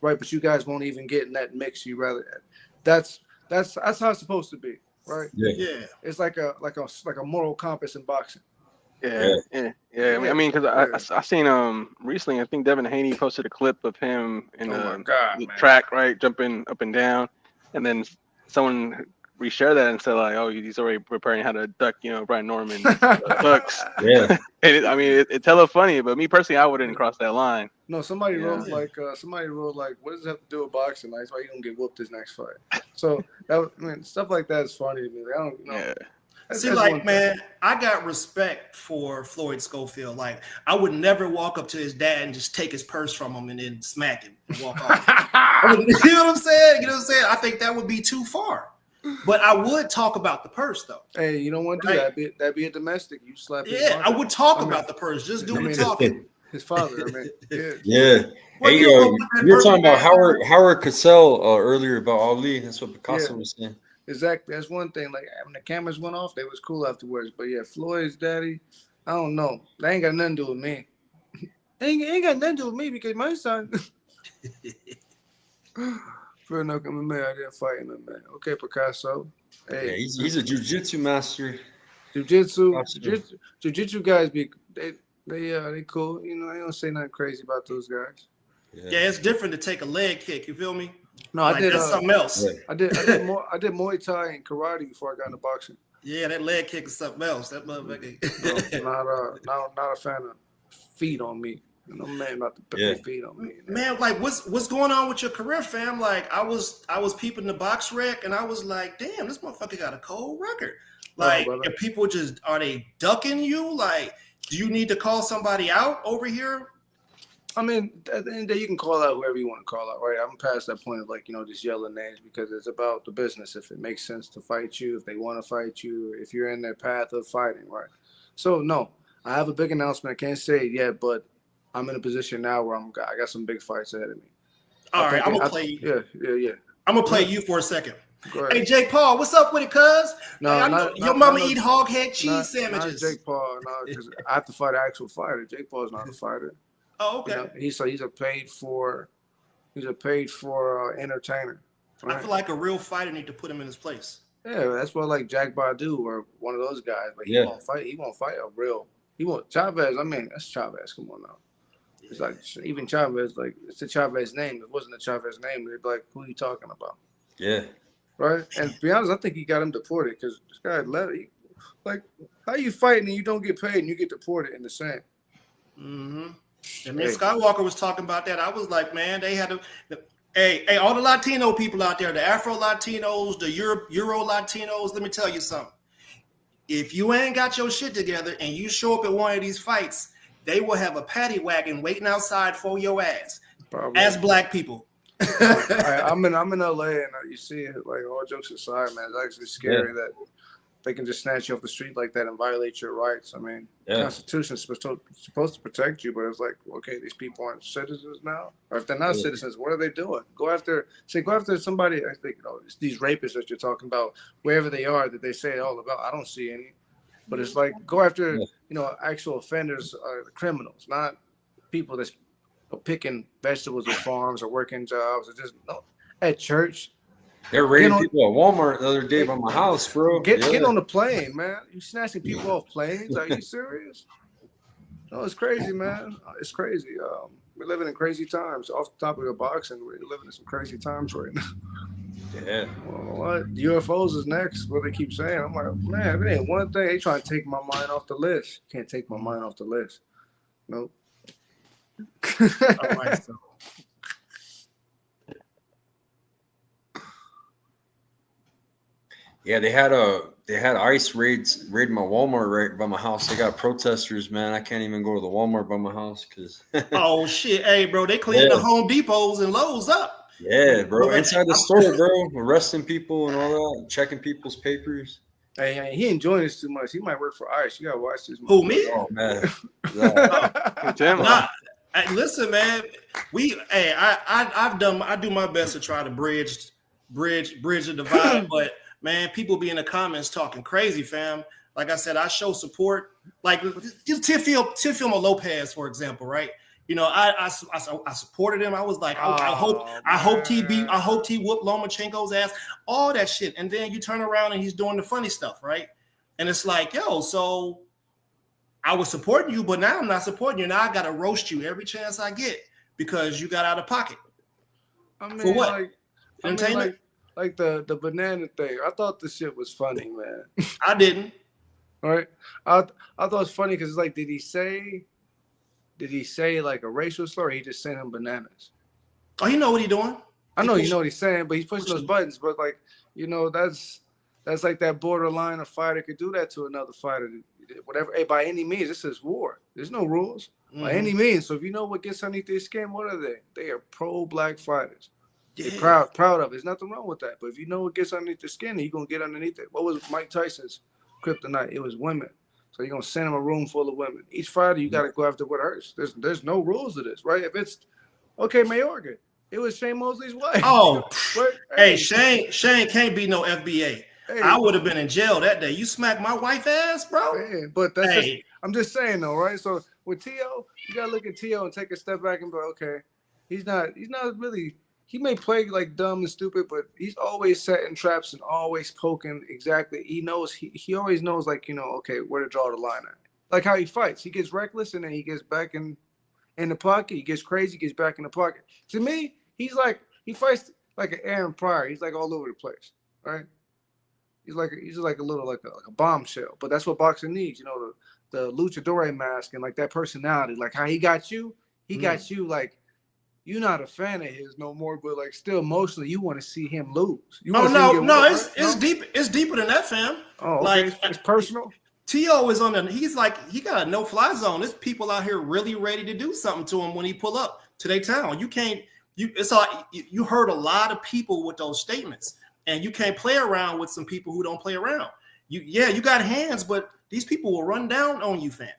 right? But you guys won't even get in that mix. You rather that's how it's supposed to be, right? Yeah. It's like a moral compass in boxing. Yeah. I mean, because I seen recently, I think Devin Haney posted a clip of him in the track, right, jumping up and down, and then someone reshared that and said like, oh, he's already preparing how to duck, Brian Norman ducks. Yeah. And it's hella funny, but me personally, I wouldn't cross that line. No, somebody wrote like, what does it have to do with boxing? Like, why you gonna get whooped this next fight? So stuff like that is funny to me. I don't know. Yeah. See, like, man, I got respect for Floyd Schofield. Like, I would never walk up to his dad and just take his purse from him and then smack him and walk off. You know what I'm saying? I think that would be too far. But I would talk about the purse, though. Hey, you don't want to do that. That'd be a domestic. You slap his I would talk about the purse. Just do the talking. His father, Yeah. Hey, you were talking about Howard Cosell earlier about Ali. That's what Picasso was saying. Exactly. That's one thing. Like when the cameras went off, they was cool afterwards. But yeah, Floyd's daddy, I don't know. That ain't got nothing to do with me. ain't got nothing to do with me because my son. For no MMA, I didn't fight him, man. Okay, Picasso. Hey, yeah, he's a jiu-jitsu master. Jiu-jitsu guys they cool. I don't say nothing crazy about those guys. Yeah, it's different to take a leg kick. You feel me? No, I did something else. Yeah. I did Muay Thai and karate before I got into boxing. Yeah, that leg kick is something else. That motherfucker. Not a fan of feet on me. No man about to put their feet on me. Man, like what's going on with your career, fam? Like I was peeping the box rec and I was like, damn, this motherfucker got a cold record. Like, if people are they ducking you? Like, do you need to call somebody out over here? I mean, at the end of the day, you can call out whoever you want to call out, right? I'm past that point of just yelling names because it's about the business. If it makes sense to fight you, if they want to fight you, if you're in their path of fighting, right? So, no, I have a big announcement. I can't say it yet, but I'm in a position now where I got some big fights ahead of me. All right, I'm going to play you. Yeah. I'm going to play you for a second. Hey, Jake Paul, what's up with it, cuz? No, hey, your mama eat hog head cheese sandwiches. Not Jake Paul, no, because I have to fight an actual fighter. Jake Paul's not a fighter. Oh, okay. You know, he's a paid for entertainer. Right? I feel like a real fighter need to put him in his place. Yeah, that's what like Jack Badu or one of those guys. But he won't fight. He won't fight a real. He won't Chavez. I mean, that's Chavez. Come on now. It's like even Chavez. Like it's the Chavez name. It wasn't the Chavez name. They'd be like, who are you talking about? Yeah. Right. And to be honest, I think he got him deported because this guy like how you fighting and you don't get paid and you get deported in the same. Mm-hmm. And me and Skywalker was talking about that. I was like, man, they had to. Hey, all the Latino people out there, the Afro Latinos, the Euro Latinos, let me tell you something. If you ain't got your shit together and you show up at one of these fights, they will have a paddy wagon waiting outside for your ass. Probably. As black people. I'm in LA and you see it, like all jokes aside, man, it's actually scary that they can just snatch you off the street like that and violate your rights. I mean, the Constitution is supposed to protect you, but it's like, okay, these people aren't citizens now. Or if they're not citizens, what are they doing? Go after somebody. I think it's these rapists that you're talking about, wherever they are, that they say it all about. I don't see any, but it's like go after actual offenders, criminals, not people that's picking vegetables at farms or working jobs or just at church. They're raiding people at Walmart the other day by my house, bro. Get on the plane, man. You snatching people off planes? Are you serious? No, it's crazy, man. It's crazy. We're living in crazy times. Off the topic of boxing, we're living in some crazy times right now. Yeah. Well, what? UFOs is next. What they keep saying. I'm like, man, if it ain't one thing, they trying to take my mind off the list. You can't take my mind off the list. Nope. All right, so. Yeah, they had ICE raid my Walmart right by my house. They got protesters, man. I can't even go to the Walmart by my house because. Oh shit! Hey, bro, they cleaning the Home Depots and Lowe's up. Yeah, bro. Inside the store, bro, arresting people and all that, checking people's papers. Hey, he enjoying this too much. He might work for ICE. You gotta watch this movie. Who, me? Oh man. Listen, man. I do my best to try to bridge the divide, but. Man, people be in the comments talking crazy, fam. Like I said, I show support. Like Teofimo Lopez, for example, right? I supported him. I was like, I hope he whooped Lomachenko's ass, all that shit. And then you turn around and he's doing the funny stuff, right? And it's like, yo, so I was supporting you, but now I'm not supporting you. Now I gotta roast you every chance I get because you got out of pocket. I mean, for what? Entertainment. Like the banana thing. I thought the shit was funny, man. I didn't. All right. I thought it was funny because it's like, did he say like a racial slur or he just sent him bananas? Oh, you know what he's doing? I know you know what he's saying, but he's pushing those buttons. But like, that's like that borderline. A fighter could do that to another fighter. Whatever. Hey, by any means, this is war. There's no rules. By any means. So if you know what gets underneath their skin, what are they? They are pro-black fighters. Yeah. They're proud of it. There's nothing wrong with that. But if you know what gets underneath the skin, you're going to get underneath it. What was Mike Tyson's kryptonite? It was women. So you're going to send him a room full of women. Each fighter, you got to go after what hurts. There's no rules to this, right? If it's, okay, Mayorga, it was Shane Mosley's wife. Oh, hey, Shane can't be no FBA. Hey, I would have been in jail that day. You smacked my wife ass, bro. Man, but that's I'm just saying, though, right? So with Tio, you got to look at Tio and take a step back and be like, okay, he's not really – he may play like dumb and stupid, but he's always setting traps and always poking exactly. He knows he always knows, like, okay, where to draw the line at. Like how he fights. He gets reckless and then he gets back in the pocket. He gets crazy, gets back in the pocket. To me, he fights like an Aaron Pryor. He's like all over the place, right? He's like a little like a bombshell. But that's what boxing needs, the luchador mask and like that personality. Like how he got you like. You're not a fan of his no more, but like still emotionally, you want to see him lose. It's deep. It's deeper than that, fam. Oh, okay. Like it's personal. T.O. is he's like, he got a no-fly zone. There's people out here really ready to do something to him when he pull up to their town. You heard a lot of people with those statements, and you can't play around with some people who don't play around. You got hands, but these people will run down on you, fam.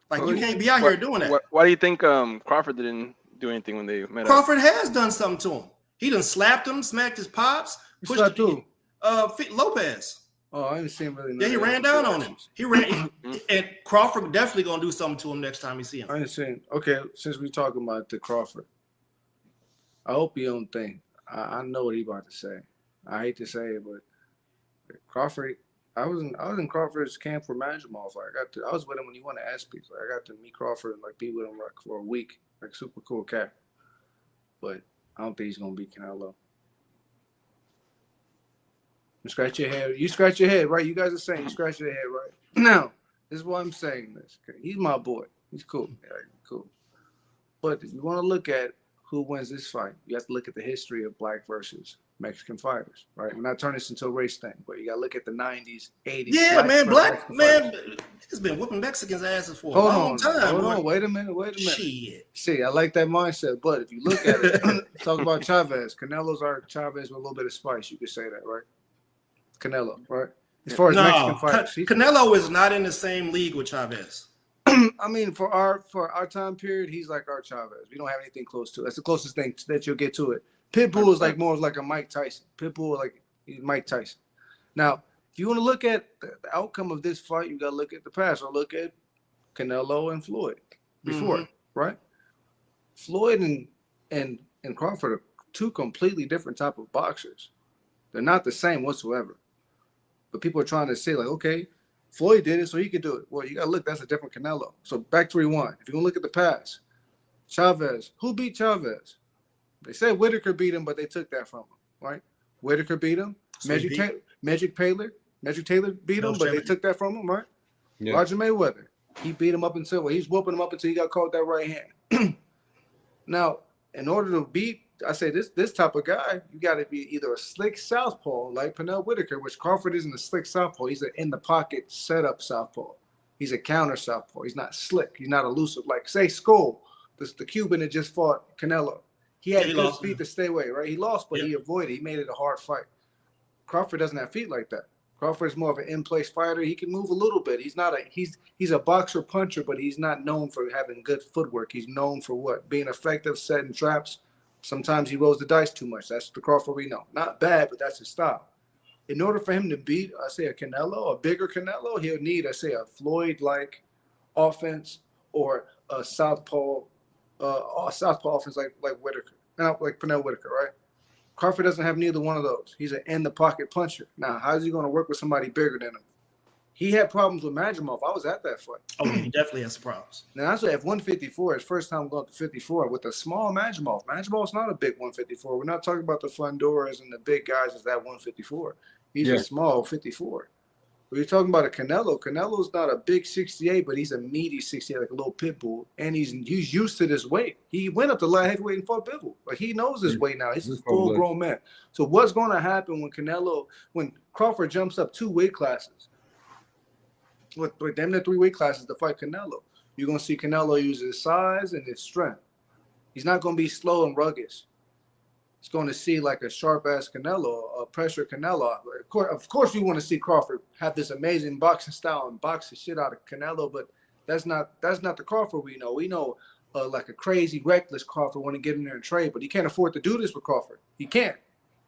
Like you can't be out here doing that. Why do you think Crawford didn't do anything when they met Crawford has done something to him. He done slapped him, smacked his pops. Slapped who? Lopez. Oh, I didn't see him really. Yeah, he ran down on him. He ran, and Crawford definitely gonna do something to him next time you see him. I didn't see him. Okay, since we're talking about the Crawford, I hope you don't think. I know what he about to say. I hate to say it, but Crawford. I was in Crawford's camp for Manjimov. Like I was with him when he won the ESPYs. Like I got to meet Crawford and like be with him like for a week. Like super cool cat. But I don't think he's gonna beat Canelo. You scratch your head. You scratch your head, right? You guys are saying you scratch your head, right? Now, this is why I'm saying this. Okay? He's my boy. He's cool. Yeah, cool. But if you want to look at who wins this fight, you have to look at the history of black versus Mexican fighters, right? We're not turning this into a race thing, but you got to look at the 90s, 80s. Yeah, black man, he's been whooping Mexicans' asses for a long time. Hold on, wait a minute. Shit. See, I like that mindset, but if you look at it, talk about Chavez. Canelo's our Chavez with a little bit of spice. You could say that, right? Canelo, right? As far as Mexican fighters, Canelo is not in the same league with Chavez. I mean, for our time period, he's like our Chavez. We don't have anything close to it. That's the closest thing that you'll get to it. Pitbull is like more of like a Mike Tyson. Pitbull, like he's Mike Tyson. Now, if you want to look at the outcome of this fight, you got to look at the past or look at Canelo and Floyd before, right? Floyd and Crawford are two completely different type of boxers. They're not the same whatsoever. But people are trying to say like, okay, Floyd did it, so he could do it. Well, you got to look. That's a different Canelo. So back to rewind. If you want to look at the past, Chavez. Who beat Chavez? They say Whitaker beat him, but they took that from him, right? Whitaker beat him. Magic Taylor beat him, but they took that from him, right? Yeah. Roger Mayweather. He beat him up until he's whooping him up until he got caught that right hand. Now, in order to beat, I say this type of guy, you got to be either a slick southpaw like Pernell Whitaker, which Crawford isn't a slick southpaw. He's an in the pocket setup southpaw. He's a counter southpaw. He's not slick. He's not elusive. Like say Skull, the Cuban that just fought Canelo. He had good feet to stay away, right? He lost, but he avoided. He made it a hard fight. Crawford doesn't have feet like that. Crawford is more of an in-place fighter. He can move a little bit. He's a boxer puncher, but he's not known for having good footwork. He's known for what? Being effective, setting traps. Sometimes he rolls the dice too much. That's the Crawford we know. Not bad, but that's his style. In order for him to beat, I say, a Canelo, a bigger Canelo, he'll need, I say, a Floyd-like offense or a southpaw offense like Whitaker. Now, like Pernell Whitaker, right? Crawford doesn't have neither one of those. He's an in-the-pocket puncher. Now, how's he going to work with somebody bigger than him? He had problems with Manjimov. I was at that fight. Oh, he definitely has some problems. Now, that's what at 154, his first time going to 54 with a small Manjimov. Manjimov's not a big 154. We're not talking about the Fundoras and the big guys as that 154. He's a small 54. When you're talking about a Canelo, Canelo's not a big 68, but he's a meaty 68, like a little pit bull, and he's used to this weight. He went up to light heavyweight and fought Bivol. Like he knows his weight now. He's a full-grown man. So what's going to happen when Crawford jumps up 2 weight classes? With them the 3 weight classes to fight Canelo, you're going to see Canelo use his size and his strength. He's not going to be slow and rugged. He's going to see like a sharp-ass Canelo, a pressure Canelo. Of course, we want to see Crawford have this amazing boxing style and box the shit out of Canelo, but that's not the Crawford we know. We know like a crazy, reckless Crawford want to get in there and trade, but he can't afford to do this with Crawford. He can't.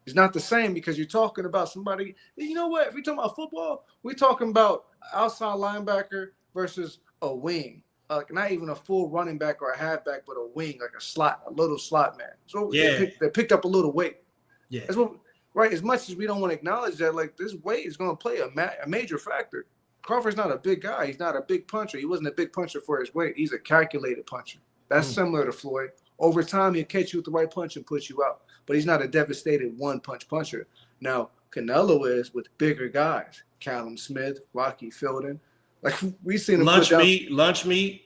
It's not the same because you're talking about somebody. You know what? If we're talking about football, we're talking about outside linebacker versus a wing. Not even a full running back or a halfback, but a wing, like a little slot man. So they picked up a little weight. Yeah, that's what. Right. As much as we don't want to acknowledge that, like this weight is going to play a major factor. Crawford's not a big guy. He's not a big puncher. He wasn't a big puncher for his weight. He's a calculated puncher. That's similar to Floyd. Over time, he'll catch you with the right punch and put you out. But he's not a devastated one-punch puncher. Now, Canelo is with bigger guys. Callum Smith, Rocky Fielding. Like, we've seen him lunch meat.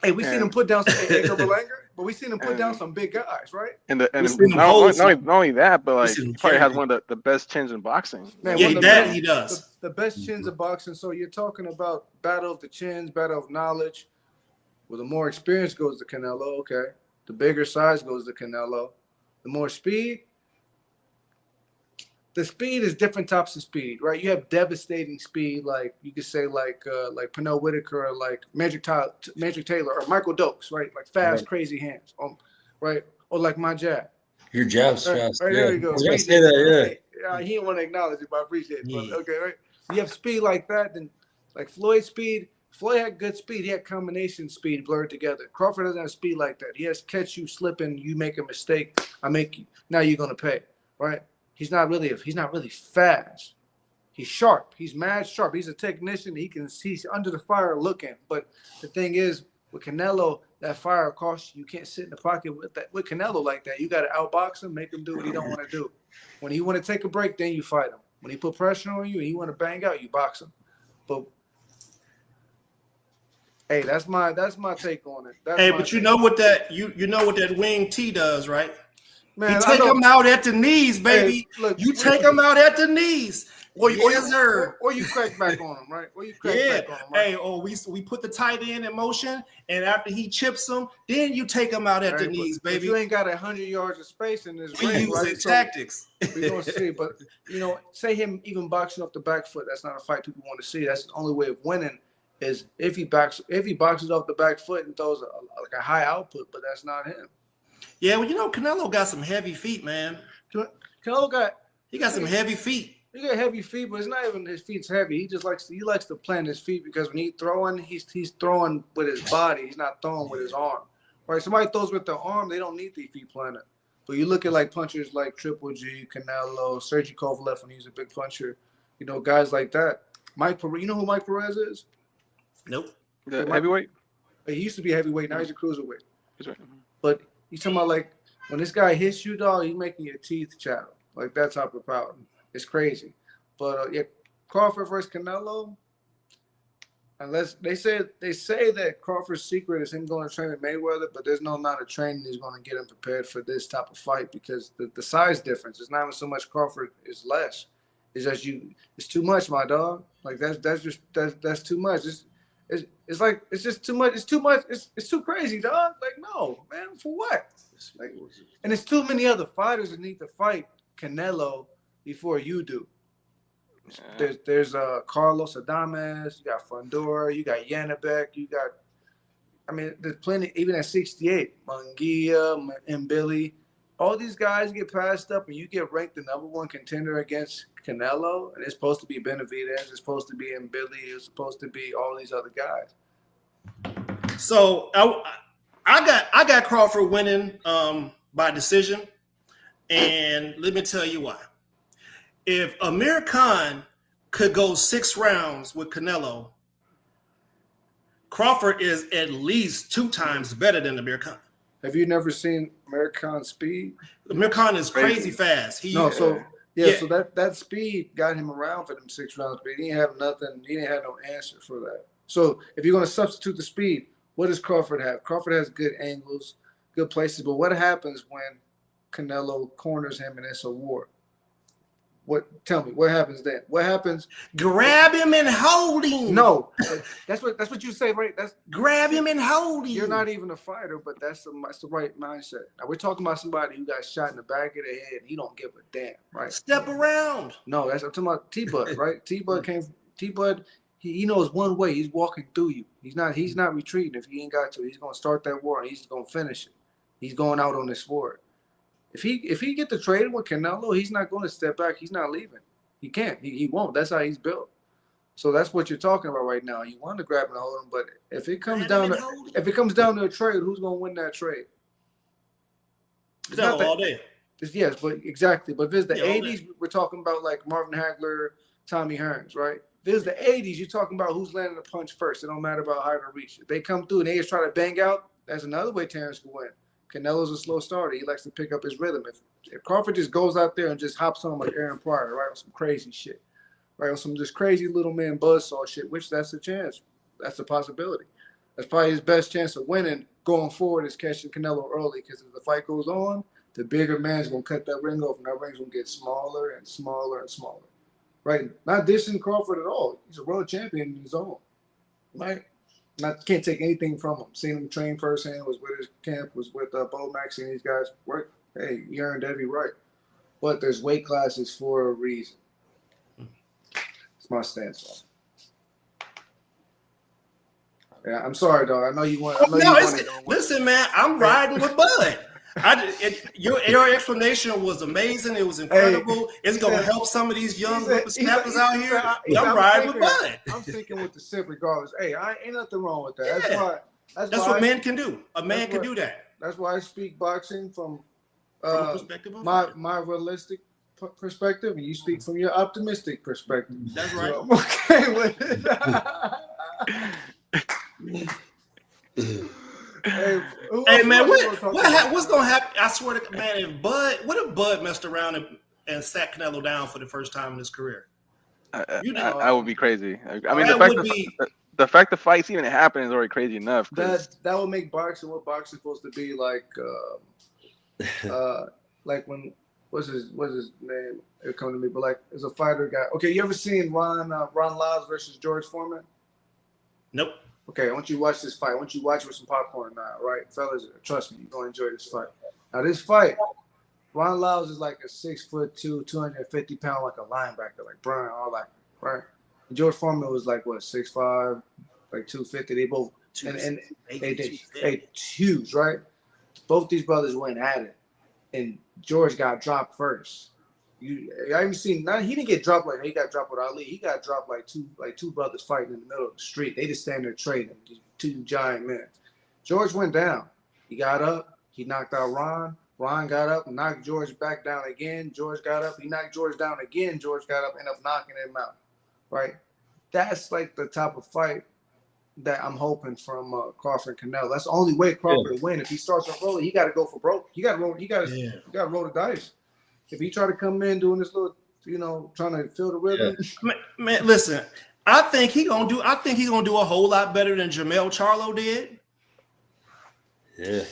Hey, we've seen him put down some Edgar Berlanga, but we've seen him put down some big guys, right? And not only that, but like he probably has one of the best chins in boxing. Man, he does. The best chins in boxing. So you're talking about battle of the chins, battle of knowledge. Well, the more experience goes to Canelo, okay. The bigger size goes to Canelo. The more speed. The speed is different types of speed, right? You have devastating speed, like you could say, like Pernell Whitaker, or like Magic Taylor, or Michael Dokes, right? Like fast, crazy hands, right? Or like my jab. Your jab's fast. Right, yeah. there you go. I was gonna say that, He didn't want to acknowledge it, but I appreciate it. Yeah. But okay, right. You have speed like that, then like Floyd's speed. Floyd had good speed. He had combination speed blurred together. Crawford doesn't have speed like that. He has catch you slipping. You make a mistake. I make you. Now you're gonna pay, right? He's not really fast. He's sharp. He's mad sharp. He's a technician. He's under the fire looking. But the thing is, with Canelo, that fire costs you. You can't sit in the pocket with Canelo like that. You got to outbox him, make him do what he don't want to do. When he want to take a break, then you fight him. When he put pressure on you and he want to bang out, you box him. But hey, that's my take on it. But you know what that wing T does, right? Man, you take them out at the knees, baby. Hey, look, you take them out at the knees. Or you crack back on him, right? Or you crack back on him, right? We put the tight end in motion, and after he chips them, then you take them out at the knees, baby. But you ain't got 100 yards of space in this ring, right? Using tactics. We're gonna see, but say him even boxing off the back foot. That's not a fight people want to see. That's the only way of winning is if he boxes off the back foot and throws a high output, but that's not him. Yeah, well, Canelo got some heavy feet, man. Canelo got some heavy feet. He got heavy feet, but it's not even his feet's heavy. He just likes to plant his feet because when he's throwing, he's throwing with his body. He's not throwing with his arm. Right? Somebody throws with their arm, they don't need their feet planted. But you look at like punchers like Triple G, Canelo, Sergey Kovalev when he's a big puncher. Guys like that. Mike Perez. You know who Mike Perez is? Nope. The heavyweight? He used to be a heavyweight. Now he's a cruiserweight. That's right. But you talking about like when this guy hits you, dog, he's making your teeth chatter. Like that type of power. It's crazy. But Crawford versus Canelo. Unless they say that Crawford's secret is him going to train with Mayweather, but there's no amount of training he's going to get him prepared for this type of fight because the size difference is not even so much Crawford is less. It's just it's too much, my dog. Like that's too much. It's like it's just too much. It's too much. It's too crazy, dog. Like no, man, for what? Like, and there's too many other fighters that need to fight Canelo before you do. There's Carlos Adames, you got Fundora, you got Yanabek, there's plenty, even at 68, Munguia and Billy. All these guys get passed up and you get ranked the number one contender against Canelo, and it's supposed to be Benavidez, it's supposed to be Billy, it's supposed to be all these other guys. So I got Crawford winning by decision, and let me tell you why. If Amir Khan could go 6 rounds with Canelo, Crawford is at least 2 times better than Amir Khan. Have you never seen Amir Khan's speed? Amir Khan is crazy fast. So that speed got him around for them 6 rounds, but he didn't have nothing. He didn't have no answer for that. So if you're going to substitute the speed, what does Crawford have? Crawford has good angles, good places, but what happens when Canelo corners him and it's a war? Tell me what happens then? What happens? Grab him and hold him. No, that's what you say, right? That's grab him and hold him. You're not even a fighter, but that's the right mindset. Now we're talking about somebody who got shot in the back of the head. And he don't give a damn, right? Step around. No, I'm talking about T-Bud, right? T-Bud. He knows one way. He's walking through you. He's not retreating if he ain't got to. He's gonna start that war and he's gonna finish it. He's going out on this sword. If he get to trade with Canelo, he's not going to step back. He's not leaving. He can't. He won't. That's how he's built. So that's what you're talking about right now. You want to grab and hold him, but if it comes down to a trade, who's going to win that trade? Canelo all day. Yes, but exactly. But if it's the 80s, we're talking about like Marvin Hagler, Tommy Hearns, right? If it's the 80s, you're talking about who's landing the punch first. It don't matter about height or reach. If they come through and they just try to bang out, that's another way Terrence can win. Canelo's a slow starter. He likes to pick up his rhythm. If Crawford just goes out there and just hops on like Aaron Pryor, right, on some crazy shit, right, on some just crazy little man buzzsaw shit, which that's a chance. That's a possibility. That's probably his best chance of winning going forward is catching Canelo early because if the fight goes on, the bigger man's going to cut that ring off and that ring's going to get smaller and smaller and smaller, right? Not dissing Crawford at all. He's a world champion in his own, right? Can't take anything from him. Seen him train firsthand, was with his camp, was with Bo Max and these guys work. Hey, you earned every right. But there's weight classes for a reason. It's my stance on it. Yeah, I'm sorry, dog. I know you want. Listen, man, I'm riding with Bud. Your explanation was amazing. It was incredible. It's going to help some of these young whippersnappers out here. I'm riding with Bud. I'm sticking with the sip regardless. Hey, ain't nothing wrong with that. Yeah. That's what men can do. A man can do that. That's why I speak boxing from my realistic perspective, and you speak from your optimistic perspective. That's right. So I'm okay with it. Hey man, what's gonna happen? I swear to man, what if Bud messed around and sat Canelo down for the first time in his career? I would be crazy. I mean, the fact the fight's even happening is already crazy enough. That would make boxing what boxing's supposed to be like. Like when what's his name? It come to me, but like as a fighter guy. Okay, you ever seen Ron Lyles versus George Foreman? Nope. Okay, I want you to watch this fight. I want you to watch it with some popcorn now, right? Fellas, trust me, you're going to enjoy this fight. Now, this fight, Ron Lyles is like a 6'2", 250-pound, like a linebacker, like Brian, all that, right? And George Foreman was like, what, 6'5", like 250. They both, and they huge, right? Both these brothers went at it, and George got dropped first. I haven't seen. He didn't get dropped like he got dropped with Ali. He got dropped like two brothers fighting in the middle of the street. They just stand there trading. Two giant men. George went down. He got up. He knocked out Ron. Ron got up and knocked George back down again. George got up. He knocked George down again. George got up, ended up knocking him out. Right. That's like the type of fight that I'm hoping from Crawford and Canelo. That's the only way Crawford will win. If he starts off rolling, he got to go for broke. You got to roll. You got to roll the dice. If he try to come in doing this little, trying to feel the rhythm. Man, listen, I think he gonna do a whole lot better than Jamel Charlo did. Yeah.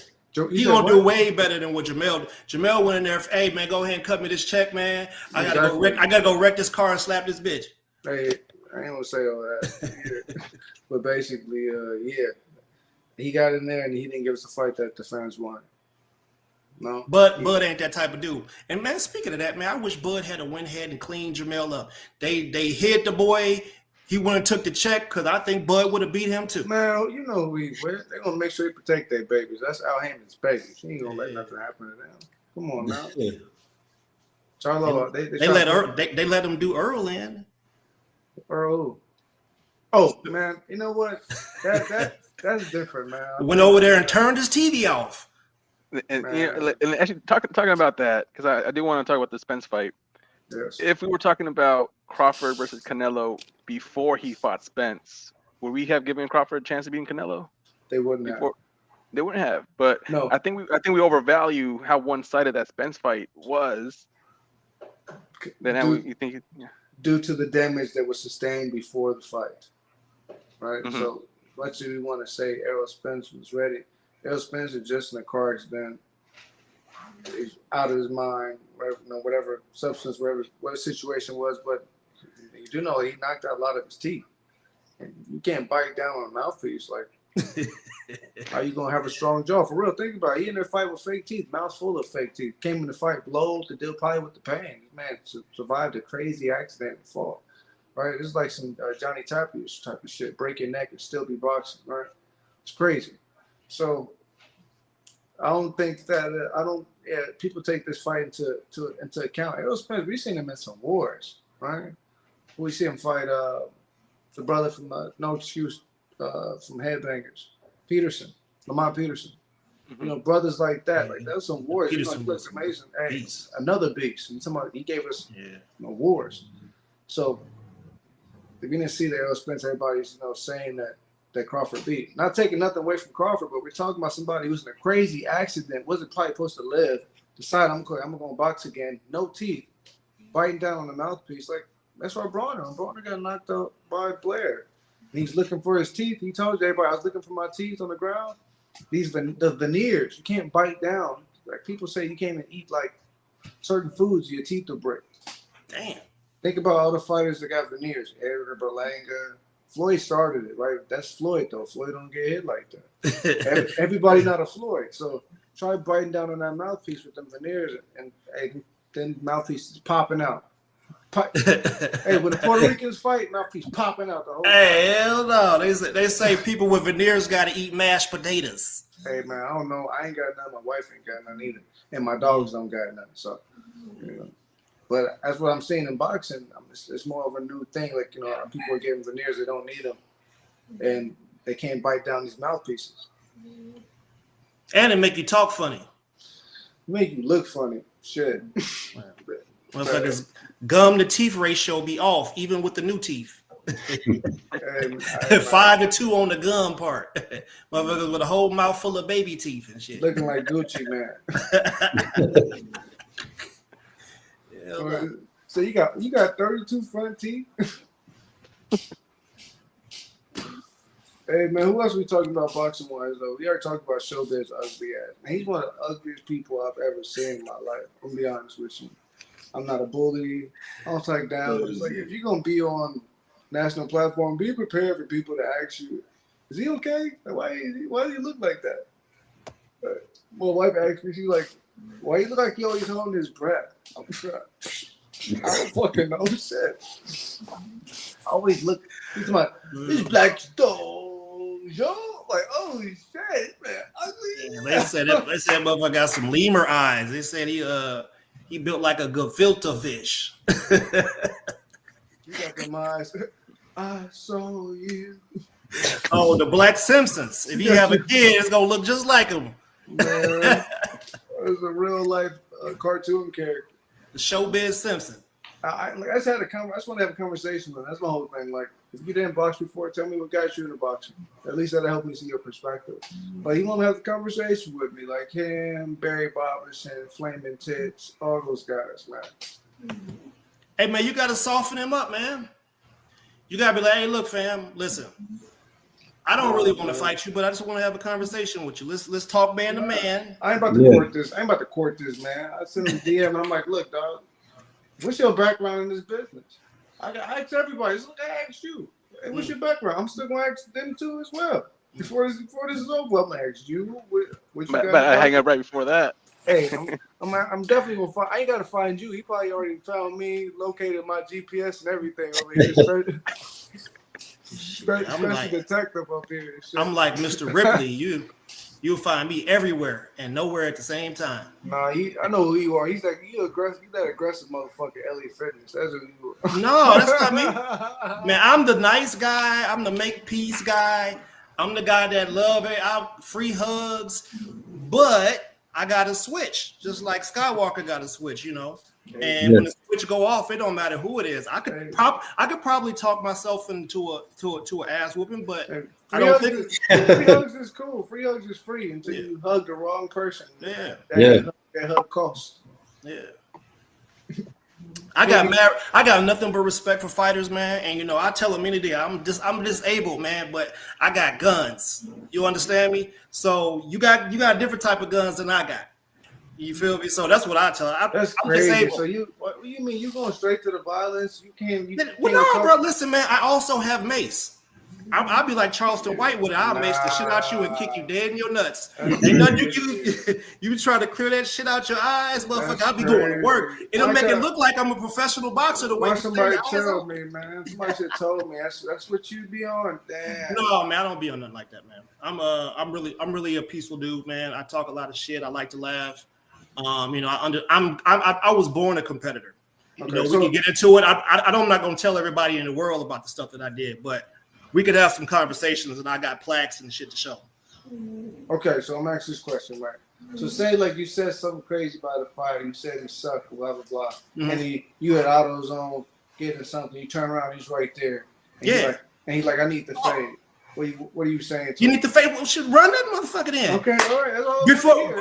He gonna do way better than what Jamel went in there. Hey man, go ahead and cut me this check, man. I gotta go wreck this car and slap this bitch. Hey, I ain't gonna say all that. But basically, he got in there and he didn't give us a fight that the fans wanted. No, Bud ain't that type of dude. And man, speaking of that, man, I wish Bud had went ahead and cleaned Jamel up. They hit the boy. He went and took the check because I think Bud would have beat him too. Man, you know they're gonna make sure they protect their babies. That's Al Heyman's babies. He ain't gonna let nothing happen to them. Come on now. Charlo, they let him do Earl in. Earl. Oh man, you know what? That's different, man. Went over there and turned his TV off. And actually talking about that, because I do want to talk about the Spence fight. Yes. If we were talking about Crawford versus Canelo before he fought Spence, would we have given Crawford a chance of beating Canelo? They wouldn't have. They wouldn't have. But no. I think we overvalue how one-sided that Spence fight was. Due to the damage that was sustained before the fight, right? Mm-hmm. So much as we want to say Errol Spence was ready. Errol Spence is just in a car accident. He's out of his mind, whatever substance, whatever what the situation was. But you do know he knocked out a lot of his teeth. And you can't bite down on a mouthpiece. Like, how you gonna have a strong jaw? For real, think about it. He in there fight with fake teeth, mouth full of fake teeth. Came in the fight, blow to deal probably with the pain. Man survived a crazy accident and fall. Right? It's like some Johnny Tapia type of shit. Break your neck and still be boxing. Right? It's crazy. So I don't think that people take this fight into account. Errol Spence, we've seen him in some wars, right? We see him fight the brother from No Excuse from Headbangers, Lamont Peterson. Mm-hmm. Brothers like that. Like that was some wars. Peterson was amazing. Hey, another beast. He gave us wars. So if you didn't see the Errol Spence, everybody's saying that Crawford beat. Not taking nothing away from Crawford, but we're talking about somebody who's in a crazy accident, wasn't probably supposed to live, decide I'm going to box again, no teeth, biting down on the mouthpiece. Like, that's why Bronner got knocked out by Blair. And he's looking for his teeth. He told everybody, I was looking for my teeth on the ground. The veneers, you can't bite down. Like people say you can't even eat like certain foods, your teeth will break. Damn. Think about all the fighters that got veneers. Edgar Berlanga. Floyd started it, right? That's Floyd, though. Floyd don't get hit like that. Everybody not a Floyd. So try biting down on that mouthpiece with them veneers, and then mouthpiece is popping out. Hey, when the Puerto Ricans fight, mouthpiece popping out the whole. Hey, hell no. They say people with veneers got to eat mashed potatoes. Hey man, I don't know. I ain't got none. My wife ain't got none either, and my dogs don't got none. So, you know. But that's what I'm seeing in boxing. It's more of a new thing. Like, you know, people are getting veneers, they don't need them, and they can't bite down these mouthpieces. And it make you talk funny. Make you look funny. Shit. Motherfuckers, gum to teeth ratio be off, even with the new teeth. 5-2 on the gum part. Motherfuckers with a whole mouth full of baby teeth and shit. Looking like Gucci, man. Yeah, so you got 32 front teeth. Hey man, who else we talking about boxing wise though? We already talked about Showbiz ugly ass. Man, he's one of the ugliest people I've ever seen in my life. I'm gonna be honest with you. I'm not a bully. I don't take down, but it's like if you're gonna be on national platform, be prepared for people to ask you, "Is he okay? Why do you look like that?" My wife asked me, she's like, "Why you look like you always holding his breath?" I'm sure. I don't fucking know shit. I always look. He's like, "This black stone, yo." Like, oh shit, man, ugly. Yeah, they said motherfucker got some lemur eyes. They said he built like a gefilte fish. You got them eyes. I saw you. Oh, the Black Simpsons. If you have a kid, it's gonna look just like him. Man, it's a real life cartoon character. The Showbiz Simpson. I just want to have a conversation with him. That's my whole thing. Like, if you didn't box before, tell me what got you into boxing. At least that'll help me see your perspective. But he won't have the conversation with me, like him, Barry Bobberson, Flaming Tits, all those guys, man. Hey man, you gotta soften him up, man. You gotta be like, hey, look, fam, listen. I don't really want to fight you, but I just want to have a conversation with you. Let's talk man to man. I ain't about to court this. I ain't about to court this, man. I send him a DM and I'm like, look, dog, what's your background in this business? I ask everybody. Look, I asked you. Hey, what's your background? I'm still gonna ask them too as well. Before this is over, I'm gonna ask you. What you but I hang up right before that. Hey, I'm definitely gonna find. I ain't gotta find you. He probably already found me, located my GPS and everything over here. Special detective up here. I'm like Mr. Ripley. You'll find me everywhere and nowhere at the same time. Nah, I know who you are. He's like you aggressive. You that aggressive motherfucker, Elliot Fitness. That's who you are. No, that's not me. Man, I'm the nice guy. I'm the make peace guy. I'm the guy that love it. Out free hugs, but I got to switch, just like Skywalker got to switch, you know. And when the switch go off, it don't matter who it is. I could probably talk myself into an ass whooping, but I don't think free hugs is cool. Free hugs is free until you hug the wrong person. Yeah, that hug costs. Yeah. I got nothing but respect for fighters, man. And you know, I tell them any day, I'm disabled, man, but I got guns. You understand me? So you got a different type of guns than I got. You feel me? So that's what I tell them. That's crazy. Disabled. So what do you mean? You going straight to the violence? You can't. No, bro. Listen, man. I also have mace. I'll be like Charleston White with it. I'll mace the shit out you and kick you dead in your nuts. Ain't nothing you try to clear that shit out your eyes, motherfucker. I'll be going to work. It'll make it look like I'm a professional boxer. The way somebody told me, man. Somebody should told me that's what you be on. Damn. No, man. I don't be on nothing like that, man. I'm really a peaceful dude, man. I talk a lot of shit. I like to laugh. You know, I was born a competitor. Okay, you know, we can get into it. I'm not going to tell everybody in the world about the stuff that I did, but we could have some conversations, and I got plaques and shit to show. Okay, so I'm asking this question, right? So say like you said something crazy about the fighter. You said he sucked, blah blah blah, and you had AutoZone getting something. You turn around, he's right there. And he's like, I need the fade. What are you saying? You need the fade. Well, should run that motherfucker in. Okay, all right. That's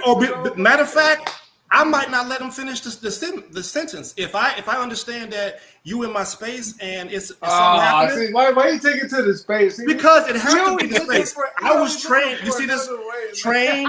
all Matter of fact, I might not let him finish the sentence if I understand that you in my space and it's something happening. See, why you take it to the space? See, because it has to be the space. I was trained. You see this? Train,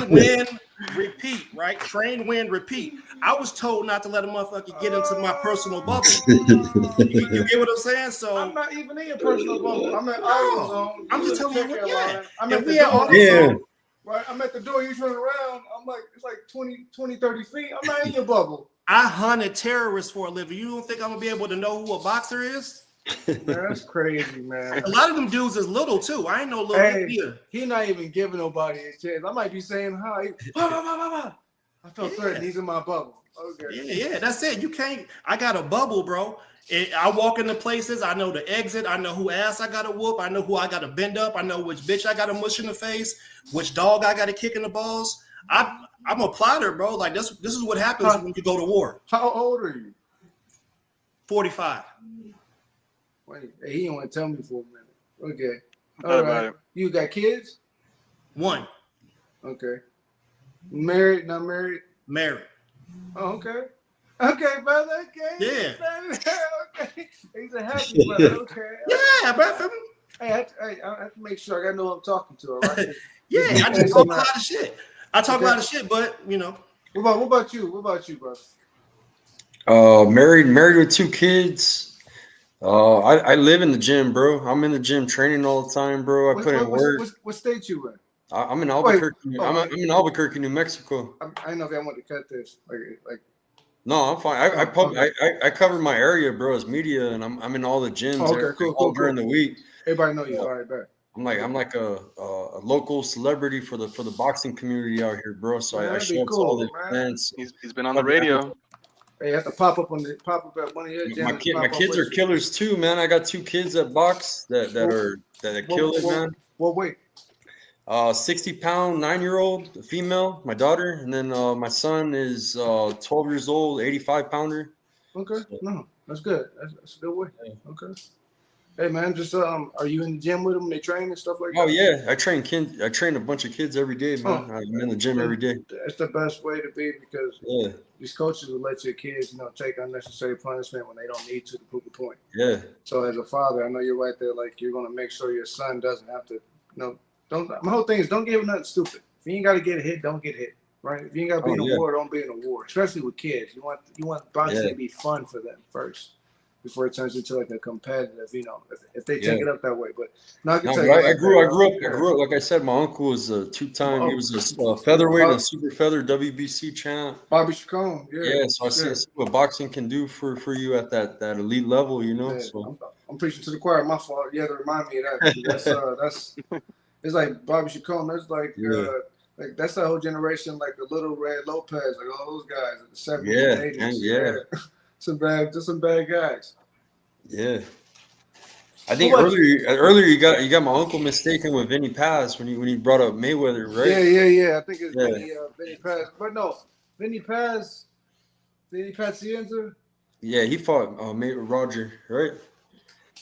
win, repeat. Right? Train, win, repeat. I was told not to let a motherfucker get into my personal bubble. You get what I'm saying? So I'm not even in your personal bubble. I'm at AutoZone. I'm just telling you. Yeah. I'm at the AutoZone. Right, I'm at the door, you turn around, I'm like, it's like 20, 30 feet. I'm not in your bubble. I hunted terrorists for a living. You don't think I'm gonna be able to know who a boxer is? Man, that's crazy, man. A lot of them dudes is little too. I ain't no little either. He not even giving nobody a chance. I might be saying hi. I felt threatened. He's in my bubble. Okay. Yeah, that's it. You can't. I got a bubble, bro. I walk into places. I know the exit. I know who ass I got to whoop. I know who I got to bend up. I know which bitch I got to mush in the face. Which dog I got to kick in the balls. I'm a plotter, bro. Like this is what happens when you go to war. How old are you? 45. Wait, he didn't want to tell me for a minute. Okay. All right. You got kids? One. Okay. Married? Not married? Married. Oh, okay. Okay, brother. Okay. Yeah. Okay. He's a happy brother. Okay. Yeah, brother. Hey, I have to make sure I gotta know who I'm talking to. All right. Yeah, I just talk a lot of shit. I talk a lot of shit, but you know. What about you? What about you, bro? Married with 2 kids. I live in the gym, bro. I'm in the gym training all the time, bro. I put in work. What state you in? I'm in Albuquerque. I'm in Albuquerque, New Mexico. I don't know if I want to cut this. Like. No, I'm fine. I cover my area, bro. As media, and I'm in all the gyms. Cool. During the week. Everybody know you. All right, bet. I'm like a local celebrity for the boxing community out here, bro. So I show up to all the events. He's been on the radio. Hey, you have to pop up at one of your gyms. My kids are killers too, man. I got 2 kids that box that kill it, man. What weight? 60-pound 9-year-old female, my daughter, and then my son is 12 years old, 85-pounder. Okay, no, that's good. That's a good weight. Okay. Hey man, just are you in the gym with them? They train and stuff like that? Oh yeah, I train kids. I train a bunch of kids every day, man. I'm in the gym every day. That's the best way to be because these coaches will let your kids, take unnecessary punishment when they don't need to prove a point. Yeah. So as a father, I know you're right there. Like you're gonna make sure your son doesn't have to. Don't. My whole thing is don't give him nothing stupid. If you ain't got to get hit, don't get hit. Right? If you ain't got to be in a war, don't be in a war. Especially with kids, you want boxing to be fun for them first. Before it turns into like a competitive, if they take it up that way. But I grew up. Like I said, my uncle was a 2-time. He was a featherweight, a super feather WBC champ. Bobby Chacon, So I see what boxing can do for you at that elite level, So I'm preaching to the choir. My fault. You have to remind me of that. That's it's like Bobby Chacon. That's like that's the whole generation, like the Little Red Lopez, like all those guys in the 70s and 80s. Some bad guys. Yeah, I think earlier you got my uncle mistaken with Vinny Paz when he brought up Mayweather, right? Yeah. I think it's Vinny Paz, but no, Vinny Pacquiao. Yeah, he fought Roger, right?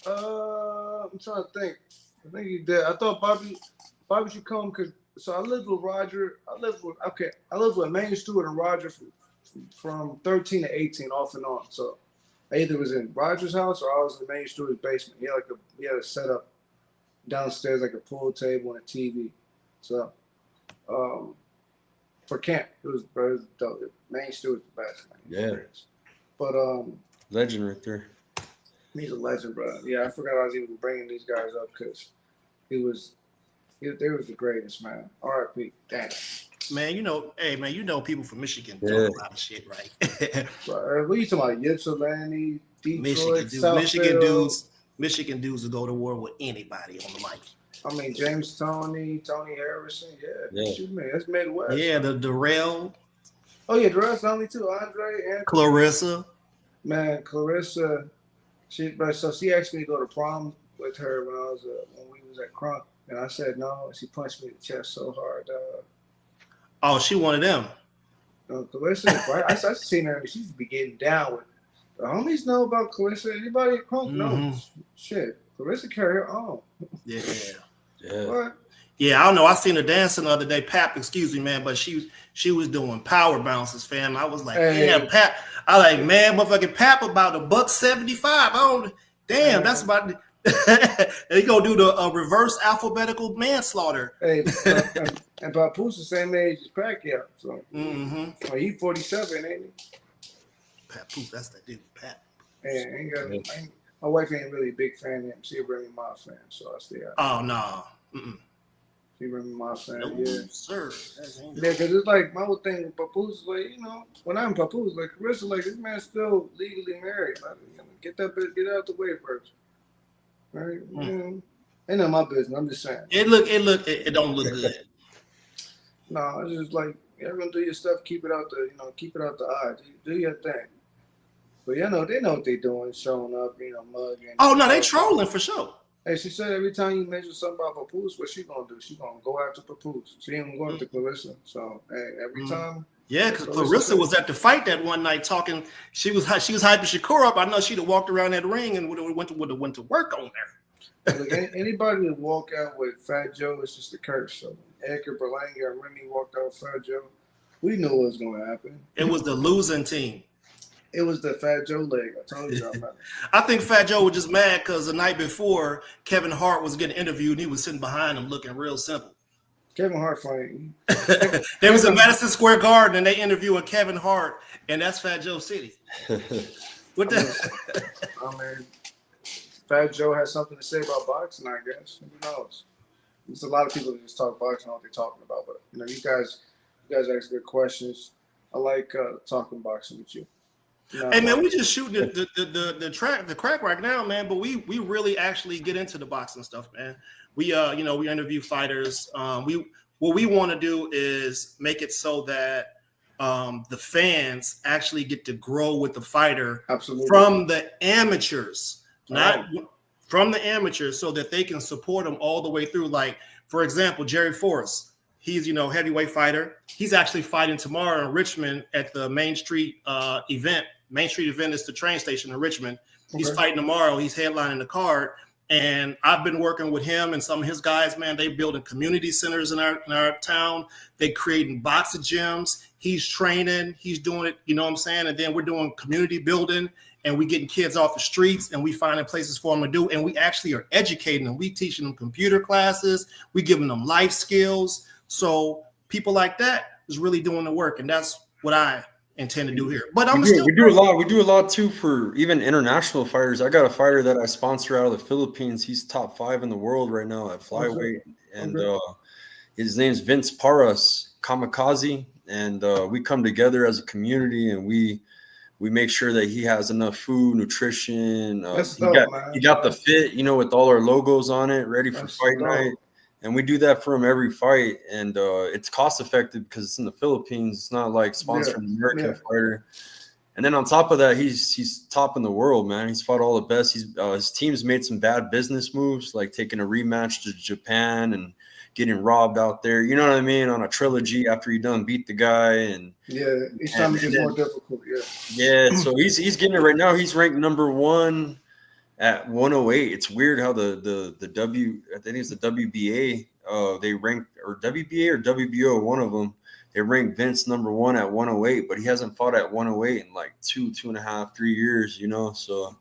I'm trying to think. I think he did. I thought Bobby should come because I lived with Roger. I lived with Manny Stewart and Roger from 13 to 18 off and on. So I either was in Roger's house or I was in Manny Stewart's basement. He had a setup downstairs, like a pool table and a TV. So for camp, it was dope. Manny Stewart's the best, man. Yeah. But legend right there. He's a legend, bro. Yeah, I forgot I was even bringing these guys up because they was the greatest, man. R.I.P. Damn. Man, people from Michigan do a lot of shit, right? What are you talking about? Ypsilanti, Detroit, Michigan dudes will go to war with anybody on the mic. I mean, James Tony Harrison, that's Midwest. Yeah, the Darrell. Oh yeah, Darrell's only too. Andre and Clarissa. Man, Clarissa, she asked me to go to prom with her when we was at Crunk, and I said no. She punched me in the chest so hard. Oh, she one of them. Clarissa, right? I seen her. She used to be getting down with. The homies know about Clarissa. Anybody at Crunk knows. Shit, Clarissa carry her own. Yeah. What? Yeah, I don't know. I seen her dancing the other day. Pap, excuse me, man, but she was doing power bounces, fam. I was like, damn, Pap. I like, man, motherfucking Pap about $175. That's about. They gonna do the reverse alphabetical manslaughter. Hey, and Papoose the same age as Pacquiao, so he 47, ain't he? Papoose, that's that dude, Pat. My wife ain't really a big fan of him. She's a Remy Ma fan, so I stay out. Oh no. You remember my saying? No, yeah, sir. Yeah, because it's like my whole thing with Papoose is like, when I'm Papoose, like Carissa, like this man's still legally married. Like, get that bitch, get it out the way first. Right? Ain't none of my business. I'm just saying. It don't look good. No, it's just like everyone do your stuff, keep it out the, keep it out the eye. Do your thing. But they know what they're doing, showing up, mugging. Oh no, they trolling for sure. Hey, she said every time you mention something about Papoose, what she gonna do? She gonna go after Papoose. She ain't gonna go after Clarissa. So hey, every time. Yeah, because Clarissa was at the fight that one night talking. She was hyping Shakur up. I know she'd have walked around that ring and would have went to work on there. Look, anybody that walk out with Fat Joe is just a curse. So Edgar Berlanga and Remy walked out with Fat Joe. We knew what was gonna happen. It was the losing team. It was the Fat Joe leg. I told you about it. I think Fat Joe was just mad because the night before Kevin Hart was getting interviewed and he was sitting behind him looking real simple. Kevin Hart funny. They was in Madison Square Garden and they interviewing Kevin Hart, and that's Fat Joe City. What the? I mean, Fat Joe has something to say about boxing, I guess. Who knows? There's a lot of people that just talk boxing, what they're talking about. But you guys ask good questions. I like talking boxing with you. Hey man, we just shooting the crack right now, man. But we really actually get into the boxing stuff, man. We we interview fighters. What we want to do is make it so that the fans actually get to grow with the fighter. Absolutely. From the amateurs, not from the amateurs, so that they can support them all the way through. Like, for example, Jerry Forrest. He's, heavyweight fighter. He's actually fighting tomorrow in Richmond at the Main Street event. Main Street event is the train station in Richmond. He's fighting tomorrow. He's headlining the card. And I've been working with him and some of his guys, man. They building community centers in our town. They creating boxing gyms. He's training. He's doing it, you know what I'm saying? And then we're doing community building, and we getting kids off the streets, and we finding places for them to do. And we actually are educating them. We teaching them computer classes. We giving them life skills. So people like that is really doing the work, and that's what I intend to do here. But we do a lot too for even international fighters. I got a fighter that I sponsor out of the Philippines. He's top 5 in the world right now at flyweight, and his name's Vince Paras Kamikaze. And we come together as a community, and we make sure that he has enough food, nutrition. He got the fit, with all our logos on it, ready for fight night. And we do that for him every fight, and it's cost effective because it's in the Philippines. It's not like sponsoring an American fighter. And then on top of that, he's top in the world, man. He's fought all the best. His team's made some bad business moves, like taking a rematch to Japan and getting robbed out there. You know what I mean? On a trilogy after he done beat the guy, and each time it gets more difficult. So he's getting it right now. He's ranked number 1. At 108, it's weird how the I think it's the WBA, they ranked, or WBA or WBO, one of them, they ranked Vince number 1 at 108, but he hasn't fought at 108 in like 2.5, 3 years, so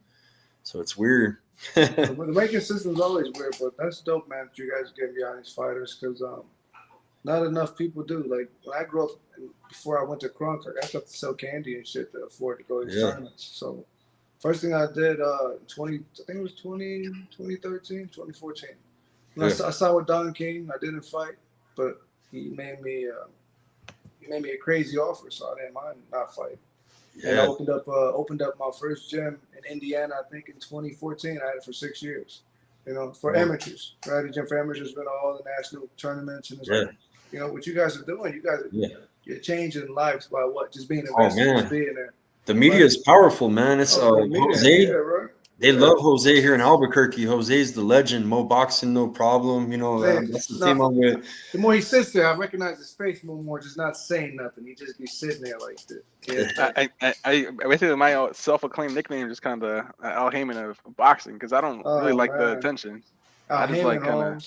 it's weird. The ranking system's always weird, but that's dope, man, that you guys get behind these fighters, because not enough people do. Like, when I grew up, before I went to Crunk, I got to sell candy and shit to afford to go to these tournaments, so first thing I did, 2013, 2014. I saw with Don King. I didn't fight, but he made me a crazy offer, so I didn't mind not fighting. And I opened up my first gym in Indiana, I think in 2014. I had it for 6 years, for amateurs. I had a gym for amateurs, been all the national tournaments, and it's like, what you guys are doing. You're changing lives by what? Just being invested, just being there. The media is powerful, man. It's Jose. They love Jose here in Albuquerque. Jose's the legend. Mo Boxing, no problem. That's the team I'm with. The more he sits there, I recognize his face more, just not saying nothing. He just be sitting there like this. I basically my self-acclaimed nickname is just kind of Al Heyman of boxing, because I don't really like the attention. I just like kind of.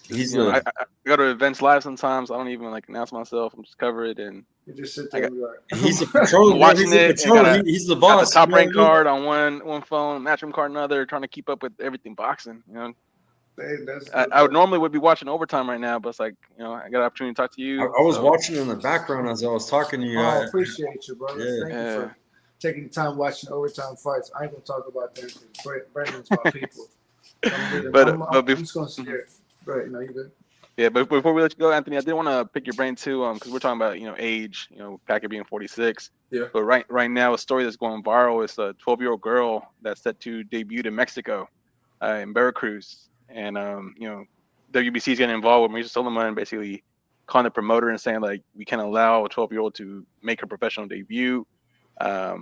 I go to events live sometimes. I don't even announce myself. I'm just cover it, and you just sit there. He's a patrol. Watching it. He's the boss. Got the top rank card on one phone, matchroom card another, trying to keep up with everything boxing. I would be watching overtime right now, but it's like I got an opportunity to talk to you. I was watching in the background as I was talking to you. I appreciate you, brother. Thank you for taking the time watching overtime fights. I ain't gonna talk about that because Brandon's my people. I'm just gonna sit here. Right, no, you good? Yeah, but before we let you go, Anthony, I did want to pick your brain too, because we're talking about age, Pacquiao being 46. Yeah. But right now, a story that's going viral is a 12-year-old girl that's set to debut in Mexico, in Veracruz, and WBC is getting involved with Mauricio Solomon, basically calling the promoter and saying like we can't allow a 12-year-old to make her professional debut. I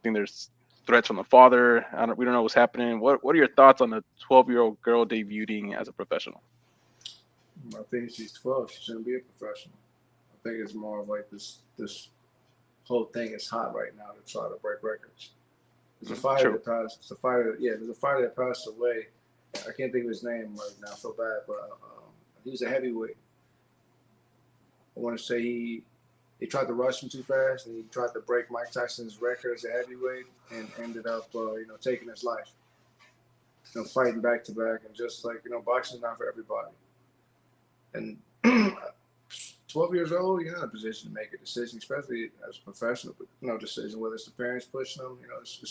think there's threats from the father. We don't know what's happening. What are your thoughts on a 12-year-old girl debuting as a professional? I think she's 12. She shouldn't be a professional. I think it's more of like this whole thing is hot right now to try to break records. There's a fighter that passed. There's a fighter that passed away. I can't think of his name right now. I feel bad, but he was a heavyweight. I want to say he tried to rush him too fast, and he tried to break Mike Tyson's record as a heavyweight, and ended up taking his life. Fighting back to back, and just like boxing's not for everybody. And 12 years old, you're not in a position to make a decision, especially as a professional. But no decision, whether it's the parents pushing them. There's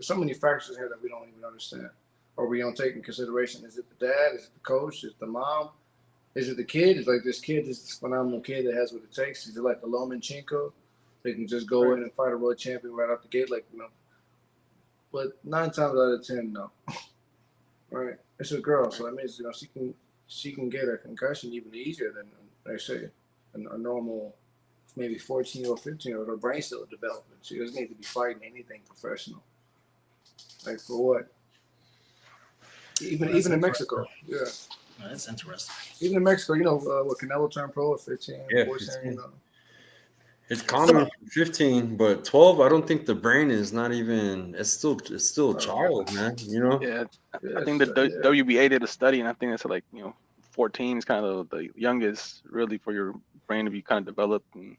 so many factors here that we don't even understand, or we don't take in consideration. Is it the dad? Is it the coach? Is it the mom? Is it the kid? It's like this kid, this phenomenal kid that has what it takes. Is it like a Lomachenko? They can just go in and fight a world champion right out the gate, But 9 times out of 10, no. Right? It's a girl, so that means she can get a concussion even easier than they say a normal, maybe 14-year-old, 15-year-old. Her brain's still developing. She doesn't need to be fighting anything professional. Like for what? Even in Mexico, yeah. That's interesting. Even in Mexico, what Canelo turned pro at 15, 14, 15. It's common for 15, but 12, I don't think the brain is not even. It's still a child, man. Yeah, I think the WBA did a study, and I think it's like 14 is kind of the youngest really for your brain to be kind of developed and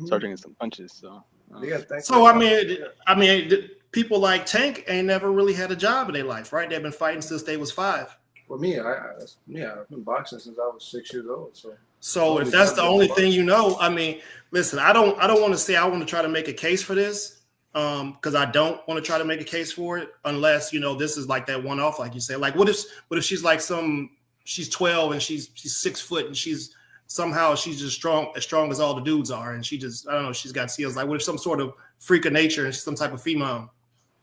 start taking some punches. So. I mean, people like Tank ain't never really had a job in their life, right? They've been fighting since they was 5. For me, I've been boxing since I was 6 years old. So if that's the only thing I mean, listen, I don't want to say I want to try to make a case for this, because I don't want to try to make a case for it unless this is like that one-off, like you said. Like what if she's like she's 12 and she's 6 foot and she's just as strong as all the dudes are, and she just, I don't know, she's got skills. Like what if some sort of freak of nature and she's some type of female?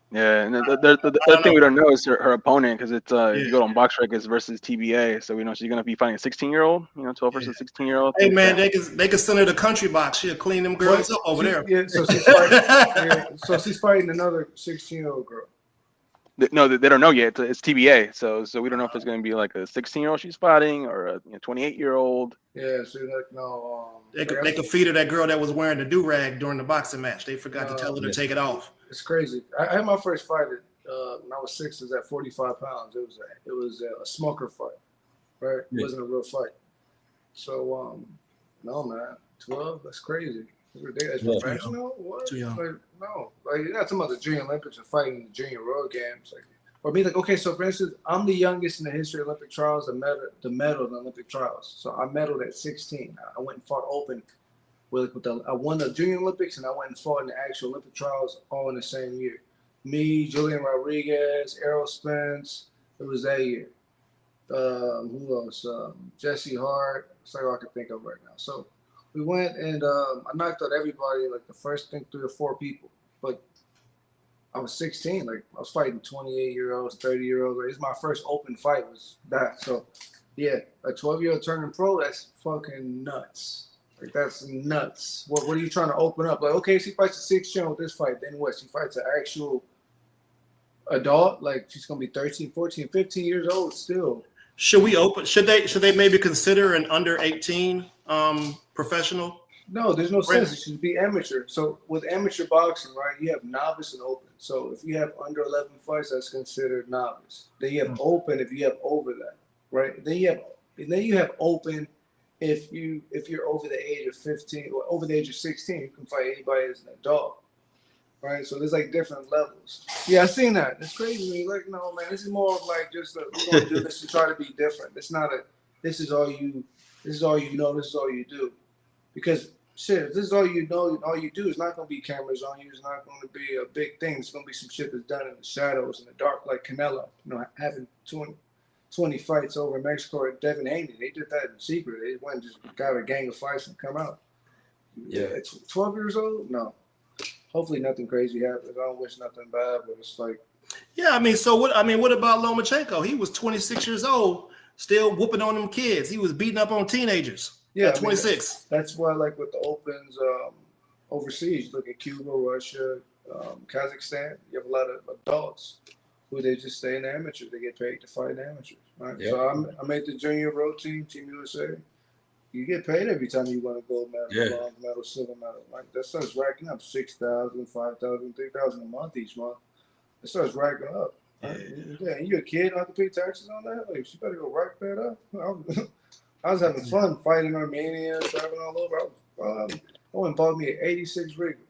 Yeah, and the other thing we don't know is her opponent, because it's you go on Box Records versus TBA, so she's gonna be fighting a 16-year-old, 12 versus 16-year-old. Hey man, they can send her to country box. She'll clean them girls up over there. Yeah, so she's fighting. So she's fighting another 16-year-old girl. No, they don't know yet. It's TBA, so we don't know if it's gonna be like a 16-year-old she's fighting or a 28-year-old. Yeah, so no. They could feed her that girl that was wearing the do-rag during the boxing match. They forgot to tell her to take it off. It's crazy. I had my first fight when I was 6. It was at 45 pounds. It was a smoker fight, right? It wasn't a real fight. So no man, 12. That's crazy. That's professional. What? Too young. No, you're not talking about the Junior Olympics or fighting the Junior World Games. Or me, okay. So for instance, I'm the youngest in the history of Olympic trials to medal in the Olympic trials. So I medaled at 16. I went and fought open. I won the Junior Olympics, and I went and fought in the actual Olympic trials all in the same year. Me, Julian Rodriguez, Errol Spence. It was that year. Who else? Jesse Hart. That's all I can think of right now. So we went and I knocked out everybody, like the first 3 or 4 people. But I was 16. Like I was fighting 28-year-olds, 30-year-olds. It's my first open fight was that. So yeah, a 12-year-old turning pro. That's fucking nuts. Like that's nuts. What are you trying to open up? Like, okay, she fights a 6-year-old with this fight, then what? She fights an actual adult, like she's gonna be 13, 14, 15 years old still. Should they maybe consider an under 18 professional? No, there's no sense. It should be amateur. So with amateur boxing, right, you have novice and open. So if you have under 11 fights, that's considered novice. Then you have open if you have over that, right? Then you have open. If you're over the age of 15 or over the age of 16, you can fight anybody as an adult, right? So there's like different levels. Yeah, I've seen that. It's crazy. Like, no, man, this is more of like just we're gonna do this to try to be different. It's not this is all you know, this is all you do. Because shit, if this is all you know, all you do, it's not gonna be cameras on you. It's not gonna be a big thing. It's gonna be some shit that's done in the shadows, in the dark, like Canelo. Having 20 fights over in Mexico at Devin Haney. They did that in secret. They went and just got a gang of fights and come out. Yeah. It's 12 years old? No. Hopefully nothing crazy happens. I don't wish nothing bad, but it's like. Yeah, I mean, so what? I mean, what about Lomachenko? He was 26 years old, still whooping on them kids. He was beating up on teenagers. Yeah, 26. That's why, like with the opens overseas, look at Cuba, Russia, Kazakhstan. You have a lot of adults who they just stay in the amateurs. They get paid to fight amateurs, right? Yep. So I made the junior road team, Team USA. You get paid every time you win a gold medal, bronze medal, silver medal. Like that starts racking up $6,000, $5,000, $3,000 a month each month. It starts racking up. Right? Yeah, and you're a kid, don't have to pay taxes on that. Like, you better go rack that up. I was having fun fighting Armenia, traveling all over. I went and bought me an 86 Regal.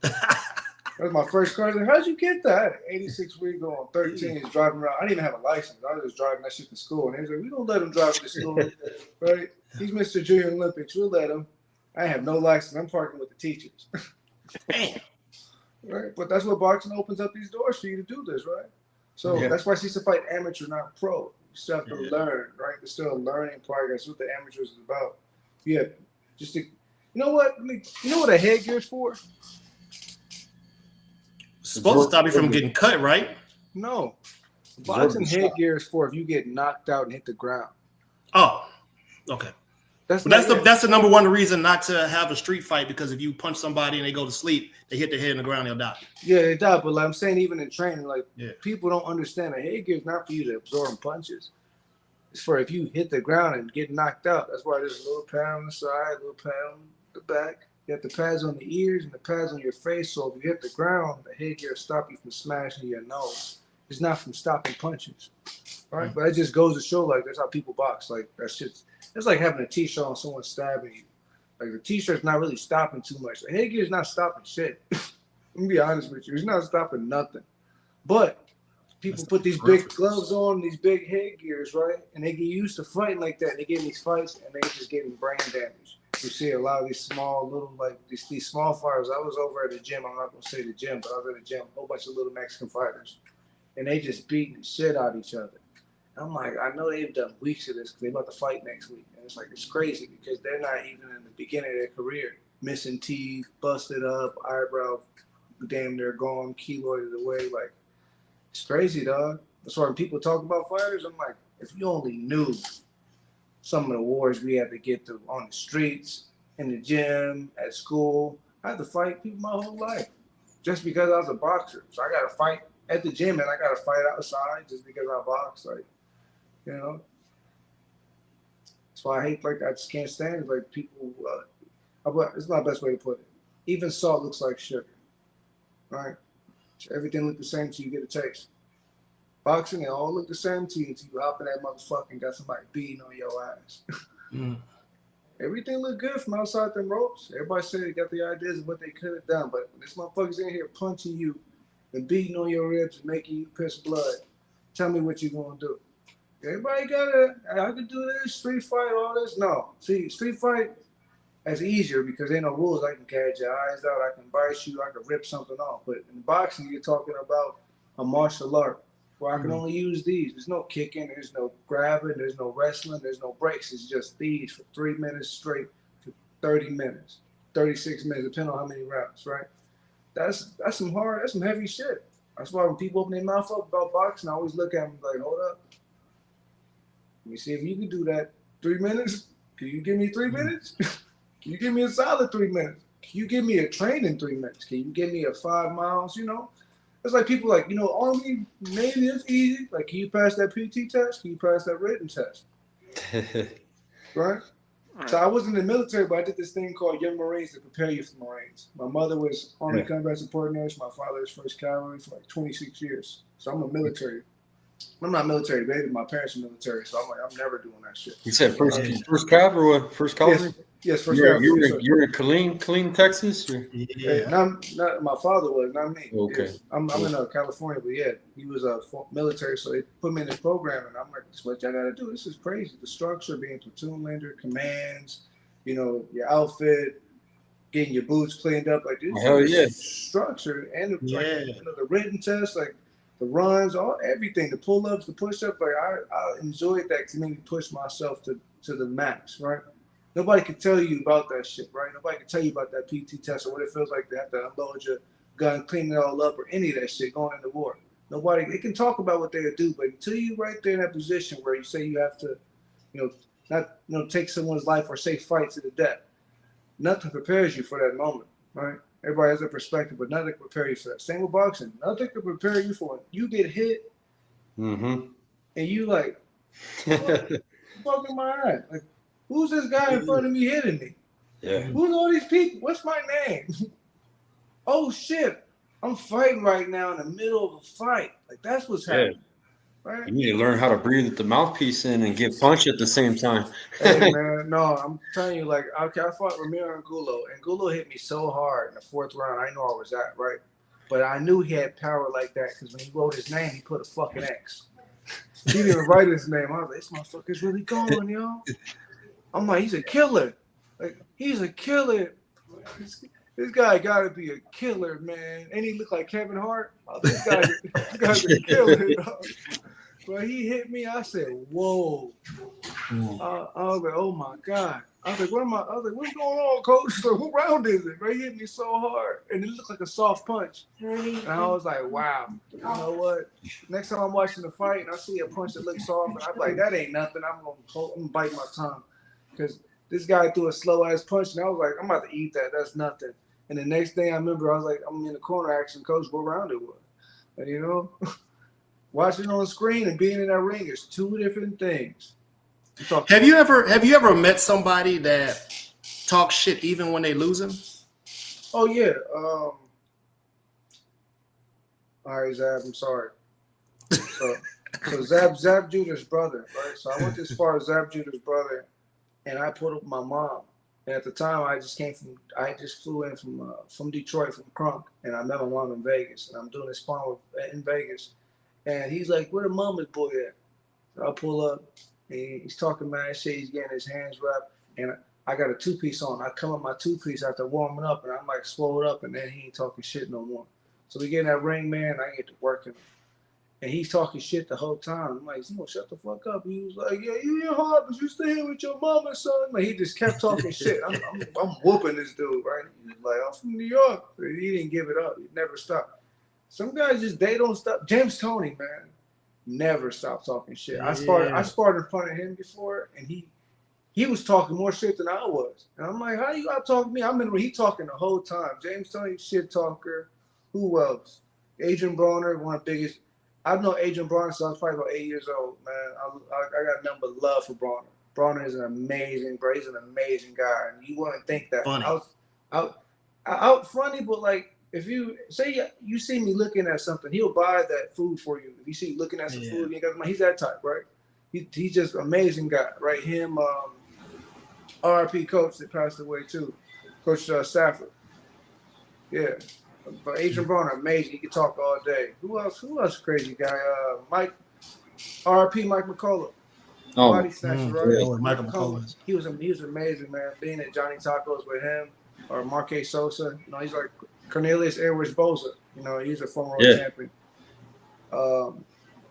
That was my first car. I was like, how'd you get that? 86 Regal on 13 is driving around. I didn't even have a license. I was just driving that shit to school. And he was like, we don't let him drive to school, right? He's Mr. Junior Olympics. We'll let him. I have no license. I'm parking with the teachers. Damn. Right? But that's what boxing opens up these doors for you to do this, right? So that's why she used to fight amateur, not pro. You still have to learn, right? There's still a learning progress. That's what the amateurs is about. Yeah. Just to, you know what? You know what a headgear is for? Supposed to stop you from getting cut, right? No. Boxing headgear is for if you get knocked out and hit the ground. Oh, okay. That's the number one reason not to have a street fight, because if you punch somebody and they go to sleep, they hit their head in the ground, they'll die. Yeah, they die. But like I'm saying, even in training, like people don't understand that headgear is not for you to absorb punches. It's for if you hit the ground and get knocked out. That's why there's a little pad on the side, a little pad on the back. You have the pads on the ears and the pads on your face. So if you hit the ground, the headgear will stop you from smashing your nose. It's not from stopping punches. All right, but it just goes to show, like, that's how people box. Like, that shit's, it's like having a t-shirt on someone stabbing you. Like, the t-shirt's not really stopping too much. The headgear's not stopping shit. Let me be honest with you. It's not stopping nothing. But people put these big gloves on, these big headgears, right? And they get used to fighting like that. They get in these fights, and they just getting brain damage. You see a lot of these small little, like, these small fighters. I was over at the gym. I'm not going to say the gym, but I was at the gym. A whole bunch of little Mexican fighters. And they just beating the shit out of each other. I'm like, I know they've done weeks of this because they're about to fight next week. And it's like, it's crazy because they're not even in the beginning of their career. Missing teeth, busted up, eyebrow damn near gone, keloided away. Like, it's crazy, dog. That's why when people talk about fighters, I'm like, if you only knew some of the wars we had to get through on the streets, in the gym, at school. I had to fight people my whole life just because I was a boxer. So I got to fight at the gym and I got to fight outside just because I box. Like, you know, that's why I hate, like, I just can't stand it. Like, people, it's not the best way to put it. Even salt looks like sugar, right? So everything look the same till you get a taste. Boxing, it all look the same to you until you hop in that motherfucker and got somebody beating on your ass. Everything look good from outside them ropes. Everybody said they got the ideas of what they could have done, but this motherfucker's in here punching you and beating on your ribs and making you piss blood. Tell me what you're gonna do. Everybody I could do this, street fight, all this. No. See, street fight, that's easier because there ain't no rules. I can catch your eyes out, I can bite you, I can rip something off. But in boxing, you're talking about a martial art where I can only use these. There's no kicking, there's no grabbing, there's no wrestling, there's no breaks. It's just these for 3 minutes straight for 30 minutes, 36 minutes, depending on how many rounds, right? That's some heavy shit. That's why when people open their mouth up about boxing, I always look at them like, hold up. Let me see if you can do that 3 minutes. Can you give me 3 minutes? Can you give me a solid 3 minutes? Can you give me a training 3 minutes? Can you give me a 5 miles, you know? It's like people like, you know, Army, maybe it's easy. Like, can you pass that PT test? Can you pass that written test? Right? So I wasn't in the military, but I did this thing called Young Marines to prepare you for the Marines. My mother was Army Combat Support Nurse. My father was 1st Cavalry for like 26 years. So I'm a military. I'm not military, baby. My parents are military, so I'm like, I'm never doing that shit. You said first Cav or what? First Cavalry? Yes, first Cavalry. You're in Killeen, Texas? Or? Yeah. Not my father was, not me. Okay. Yeah. I'm in California, but yeah, he was a military, so they put me in this program, and I'm like, this is what y'all got to do. This is crazy. The structure, being platoon leader, commands, you know, your outfit, getting your boots cleaned up, like this. Hell yeah. Structure and the written test, like. the runs, everything, the pull-ups, the push-ups. Like I enjoyed that to make me push myself to the max, right? Nobody can tell you about that shit, right? Nobody can tell you about that PT test or what it feels like to have to unload your gun, clean it all up, or any of that shit going into war. Nobody, they can talk about what they'll do, but until you right there in that position where you say you have to, not take someone's life or say fight to the death, nothing prepares you for that moment, right? Everybody has a perspective, but nothing can prepare you for that. Same with boxing. Nothing can prepare you for it. You get hit, and you like, fucking my eye. Like, who's this guy in front of me hitting me? Yeah. Who's all these people? What's my name? Oh shit! I'm fighting right now in the middle of a fight. Like that's what's happening. Right? You need to learn how to breathe with the mouthpiece in and get punched at the same time. Hey man, no, I'm telling you, like, okay, I fought Ramiro and Gulo hit me so hard in the 4th round. I know I was at, right? But I knew he had power like that because when he wrote his name, he put a fucking X. He didn't even write his name. I was like, this motherfucker's really going, yo. I'm like, he's a killer. Like, he's a killer. This guy got to be a killer, man. And he looked like Kevin Hart. Oh, this guy's a killer, dog. But he hit me. I said, whoa. I was like, oh, my God. I was like, what's going on, coach? He's like, what round is it? He hit me so hard. And it looked like a soft punch. And I was like, wow. You know what? Next time I'm watching the fight and I see a punch that looks soft, and I'm like, that ain't nothing. I'm going to bite my tongue. Because this guy threw a slow-ass punch, and I was like, I'm about to eat that. That's nothing. And the next thing I remember, I was like, I'm in the corner asking coach what round it was. And, watching on the screen and being in that ring is two different things. Have you ever met somebody that talks shit even when they losing? Oh, yeah. All right, Zab, I'm sorry. So Zab Jr.'s brother, right? So I went as far as Zab Jr.'s brother, and I put up my mom. And at the time, I just flew in from Detroit, from Crunk, and I met my mom in Vegas. And I'm doing this sparring in Vegas. And he's like, where the mama's boy at? So I pull up, and he's talking mad shit. He's getting his hands wrapped. And I got a 2-piece on. I come up my 2-piece after warming up, and I'm like swole up, and then he ain't talking shit no more. So we get in that ring, man, I get to working. And he's talking shit the whole time. I'm like, shut the fuck up. He was like, yeah, you in hard, but you stay here with your mama, son. Like, he just kept talking shit. I'm whooping this dude, right? He's like, I'm from New York. But he didn't give it up. He never stopped. Some guys they don't stop. James Toney, man, never stopped talking shit. I sparred in front of him before, and he was talking more shit than I was. And I'm like, how you out talking to me? I remember he talking the whole time. James Toney, shit talker. Who else? Adrian Broner, one of the biggest. I've known Adrian Broner since I was probably about 8 years old, man. I got nothing but love for Broner. Broner is an amazing, bro. He's an amazing guy. And you wouldn't think that. Funny. Out funny, but like, if you say you see me looking at something, he'll buy that food for you. If you see looking at some food, he's that type, right? He's just an amazing guy, right? Him, RIP coach that passed away too, Coach Stafford. Yeah. But Adrian Broner, amazing. He can talk all day. Who else? Crazy guy. Mike, RP Mike McCullough. Body snatcher, right? Yeah, Michael McCullough. He was amazing, man. Being at Johnny Tacos with him or Marquez Sosa. He's like Cornelius Edwards Boza. He's a former world champion.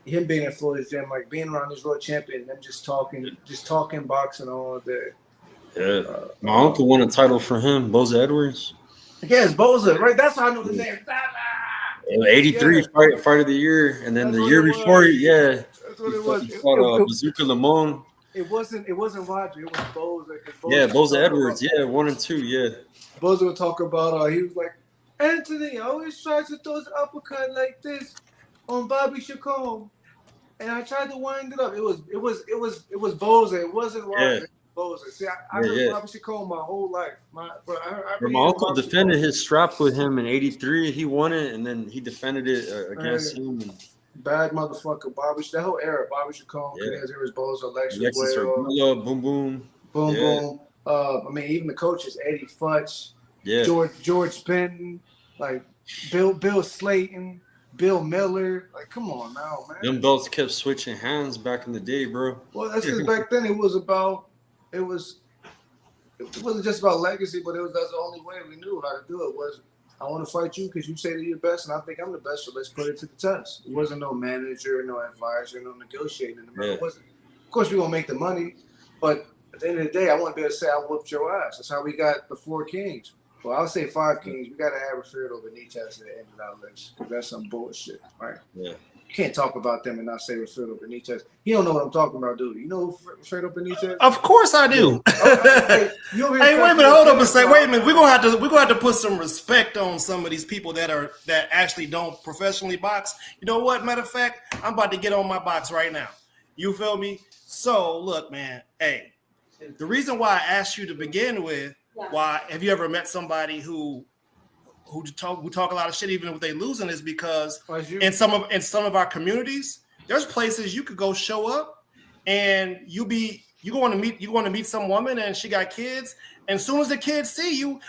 Him being at Floyd's gym, like being around this world champion, them just talking boxing all day. Yeah. My uncle won a title for him, Boza Edwards. Yes, Boza, right? That's how I know the name. 83 fight of the year, and then the year before, that's what it was. He fought Bazooka Lamone. It wasn't Roger. It was Boza. Boza Edwards. 1 and 2. Yeah. Boza would talk about. He was like, Anthony always tries to throw his uppercut like this on Bobby Chacon, and I tried to wind it up. It was Boza. It wasn't Roger. Yeah. Boza. See, I heard Bobby Chacon my whole life. My uncle defended his strap with him in '83. He won it, and then he defended it against him. Bad motherfucker, Bobby. That whole era, Bobby Chacon, Cornelius Boza, Alexis Boom Boom. Even the coaches, Eddie Futch, George Benton, like Bill Slayton, Bill Miller. Like, come on now, man. Them belts kept switching hands back in the day, bro. Well, that's because back then it wasn't just about legacy, but that's the only way we knew how to do it was I want to fight you because you say that you're the best, and I think I'm the best. So let's put it to the test. It wasn't no manager, no advisor, no negotiating in the middle. It wasn't. Of course, we're gonna make the money, but at the end of the day, I want to be able to say I whooped your ass. That's how we got the 4 kings. Well, I'll say 5 kings. We got to have Rafael Benitez at the end of our list because that's some bullshit, right? Yeah. You can't talk about them and not say Rafael Benitez. He don't know what I'm talking about, dude. You know Rafael Benitez? Of course I do. Hey, wait a minute, hold up a second. Wait a minute. We're gonna have to put some respect on some of these people that actually don't professionally box. You know what? Matter of fact, I'm about to get on my box right now. You feel me? So look, man. Hey, the reason why I asked you to begin with, why have you ever met somebody who talk a lot of shit even if they losing, is because in some of our communities, there's places you could go show up and you want to meet some woman and she got kids, and as soon as the kids see you,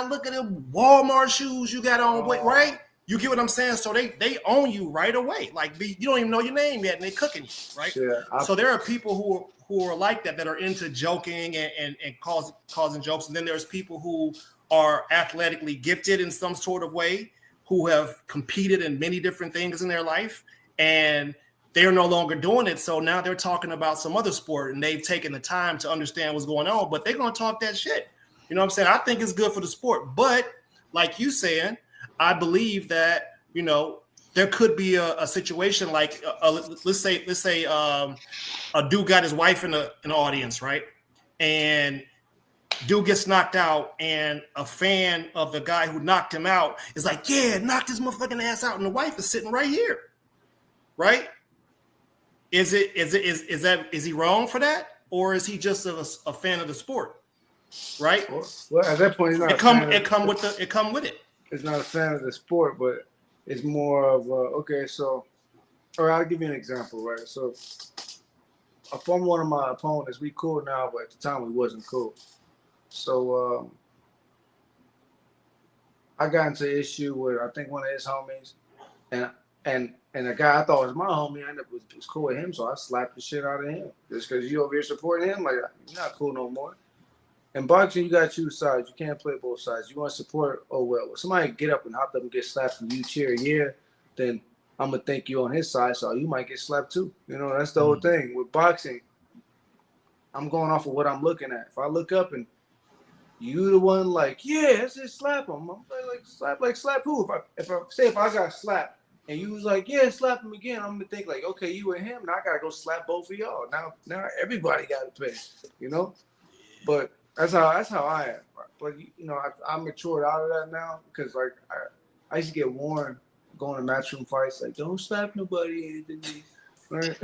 look at them Walmart shoes you got on, right? You get what I'm saying? So they own you right away. Like you don't even know your name yet, and they cooking you, right? Yeah, so there are people who are like that are into joking and causing jokes, and then there's people who are athletically gifted in some sort of way, who have competed in many different things in their life, and they're no longer doing it. So now they're talking about some other sport, and they've taken the time to understand what's going on, but they're going to talk that shit. You know what I'm saying? I think it's good for the sport, but like you saying, I believe that, you know, there could be a situation like, let's say a dude got his wife in the audience, right? And dude gets knocked out, and a fan of the guy who knocked him out is like, yeah, knocked his motherfucking ass out, and the wife is sitting right here, right? Is he wrong for that, or is he just a fan of the sport, right? Well, at that point, he's not it come with it. It's not a fan of the sport, but it's more of okay. So, all right, I'll give you an example, right? So, if I'm one of my opponents, we cool now, but at the time we wasn't cool. So I got into an issue with, I think, one of his homies, and a guy I thought was my homie, I ended up was cool with him, so I slapped the shit out of him just because you over here supporting him. Like, you're not cool no more. In boxing, you got to choose sides. You can't play both sides. You want to support, oh well. If somebody get up and hop up and get slapped and you cheer, then I'm gonna think you on his side, so you might get slapped too. You know, that's the whole thing with boxing. I'm going off of what I'm looking at. If I look up and you the one like, yeah, let's just slap him. I'm like slap who? If I got slapped and you was like, yeah, slap him again, I'm gonna think like, okay, you and him, now I gotta go slap both of y'all. Now everybody got to pay, you know. But that's how I am. But you know, I'm matured out of that now because like I used to get warned going to matchroom fights like, don't slap nobody. Right?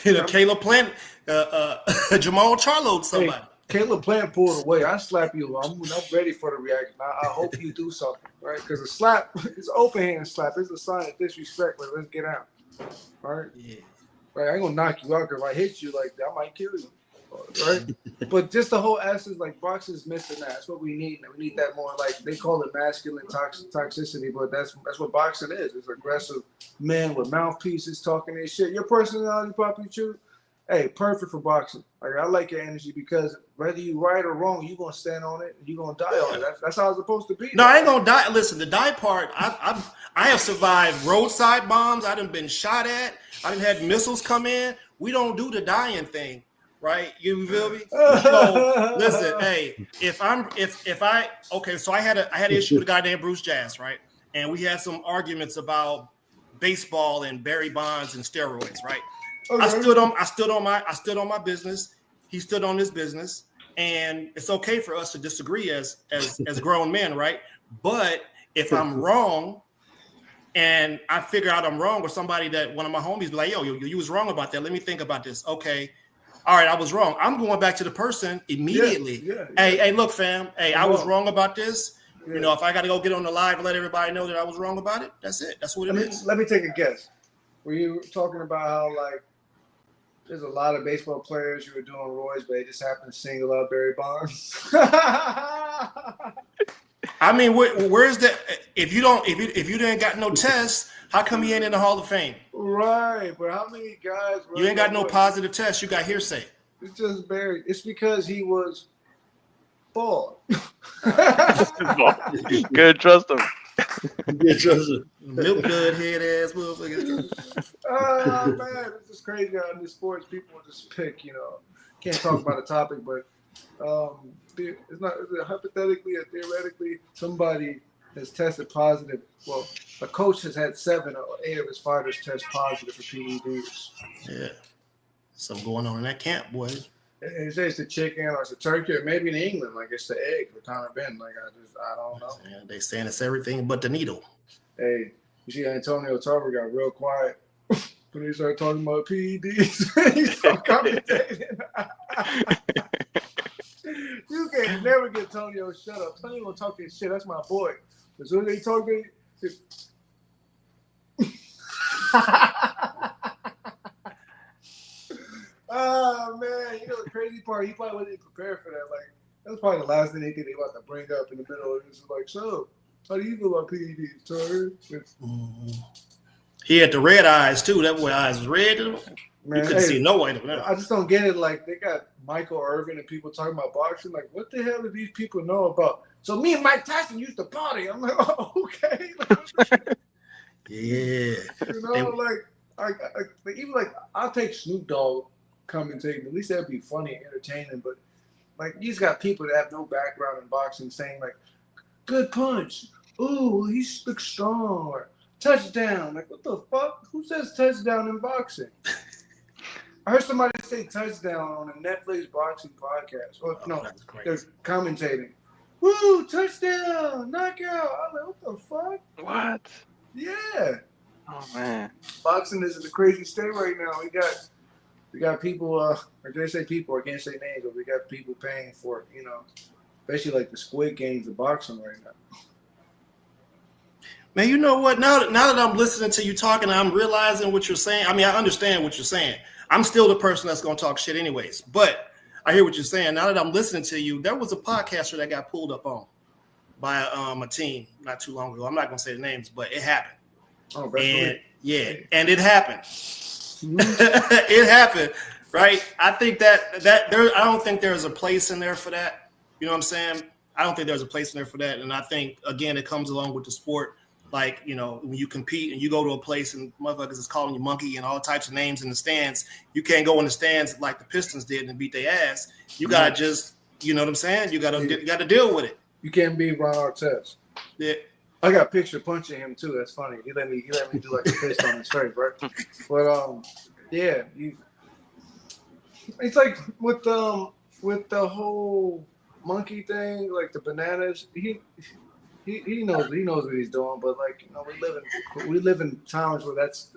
You know, Caleb Plant, Jamal Charlo, somebody. Hey, Caleb Plant pulled away. I slap you. I'm ready for the reaction. I hope you do something, right? Because a slap, it's open hand slap. It's a sign of disrespect. But let's get out, right? Yeah. Right. I ain't gonna knock you out because if I hit you like that, I might kill you, right? But just the whole essence, like boxing's missing that. That's what we need. We need that more. Like they call it masculine toxicity, but that's what boxing is. It's aggressive men with mouthpieces talking their shit. Your personality, Poppy Chew, hey, perfect for boxing. Like I like your energy because whether you right or wrong, you're gonna stand on it and you're gonna die on it. That's how it's supposed to be. No, I ain't gonna die. Listen, the die part, I have survived roadside bombs. I done been shot at. I done had missiles come in. We don't do the dying thing, right? You feel me? So listen, hey, so I had an issue with a guy named Bruce Jazz, right? And we had some arguments about baseball and Barry Bonds and steroids, right? Okay. I stood on my business. He stood on his business, and it's okay for us to disagree as grown men, right? But if I'm wrong, and I figure out I'm wrong, or somebody that one of my homies be like, yo, you was wrong about that. Let me think about this. Okay, all right, I was wrong. I'm going back to the person immediately. Yeah. Hey, look, fam. Hey, I was wrong about this. Yeah. You know, if I got to go get on the live and let everybody know that I was wrong about it, that's it. That's what it is. Let me take a guess. Were you talking about how like there's a lot of baseball players who are doing roids, but they just happen to single out Barry Bonds? I mean, where's the if you didn't got no tests, how come he ain't in the Hall of Fame? Right, but how many guys? You ain't got no positive tests. You got hearsay. It's just Barry. It's because he was ball. Good, trust him. Yeah, trust him. Milk dud head ass motherfucker. Oh man, it's just crazy how in this sports people just pick. Can't talk about a topic, but it's not hypothetically or theoretically somebody has tested positive. Well, a coach has had 7 or 8 of his fighters test positive for PEDs. Yeah, something going on in that camp, boy. They say it's the chicken or it's the turkey, or maybe in England, like it's the egg for time been. Like I don't know. Yeah, they saying it's everything but the needle. Hey, you see Antonio Tarver got real quiet when he started talking about PEDs. He started commentating. You can never get Tonio shut up. Tonio gonna talk his shit. That's my boy. As soon as they talk to oh man, the crazy part, he probably wasn't prepared for that. Like that's probably the last thing they think they about to bring up in the middle. It's like, so how do you feel about PEDs, Tarver? He had the red eyes too. That boy eyes was red. Man, you couldn't see no white of them. I just don't get it. Like they got Michael Irvin and people talking about boxing. Like, what the hell do these people know about? So me and Mike Tyson used to party. I'm like, oh, okay. Yeah. I'll take Snoop Dogg commentating. At least that'd be funny and entertaining. But like, he's got people that have no background in boxing saying like, good punch. Ooh, he looks strong. Or touchdown. Like, what the fuck? Who says touchdown in boxing? I heard somebody say touchdown on a Netflix boxing podcast. They're commentating. Woo, touchdown, knockout. I'm like, what the fuck? What? Yeah. Oh man. Boxing is in a crazy state right now. We got people, or did I say people? I can't say names, but we got people paying for, especially like the Squid Games of boxing right now. Man, you know what? Now that I'm listening to you talking, I'm realizing what you're saying. I mean, I understand what you're saying. I'm still the person that's going to talk shit anyways. But I hear what you're saying. Now that I'm listening to you, there was a podcaster that got pulled up on by a team not too long ago. I'm not going to say the names, but it happened. Oh, and it happened. It happened, right? I think that there. I don't think there's a place in there for that. You know what I'm saying? I don't think there's a place in there for that. And I think, again, it comes along with the sport. Like, when you compete and you go to a place and motherfuckers is calling you monkey and all types of names in the stands, you can't go in the stands like the Pistons did and beat their ass. You got to just, you know what I'm saying? You got to deal with it. You can't be Ron Artest. Yeah. I got a picture punching him too. That's funny. He let me do like a fist on his face, right? But yeah, it's like with the whole monkey thing, like the bananas. He knows what he's doing, but like we live in times where that's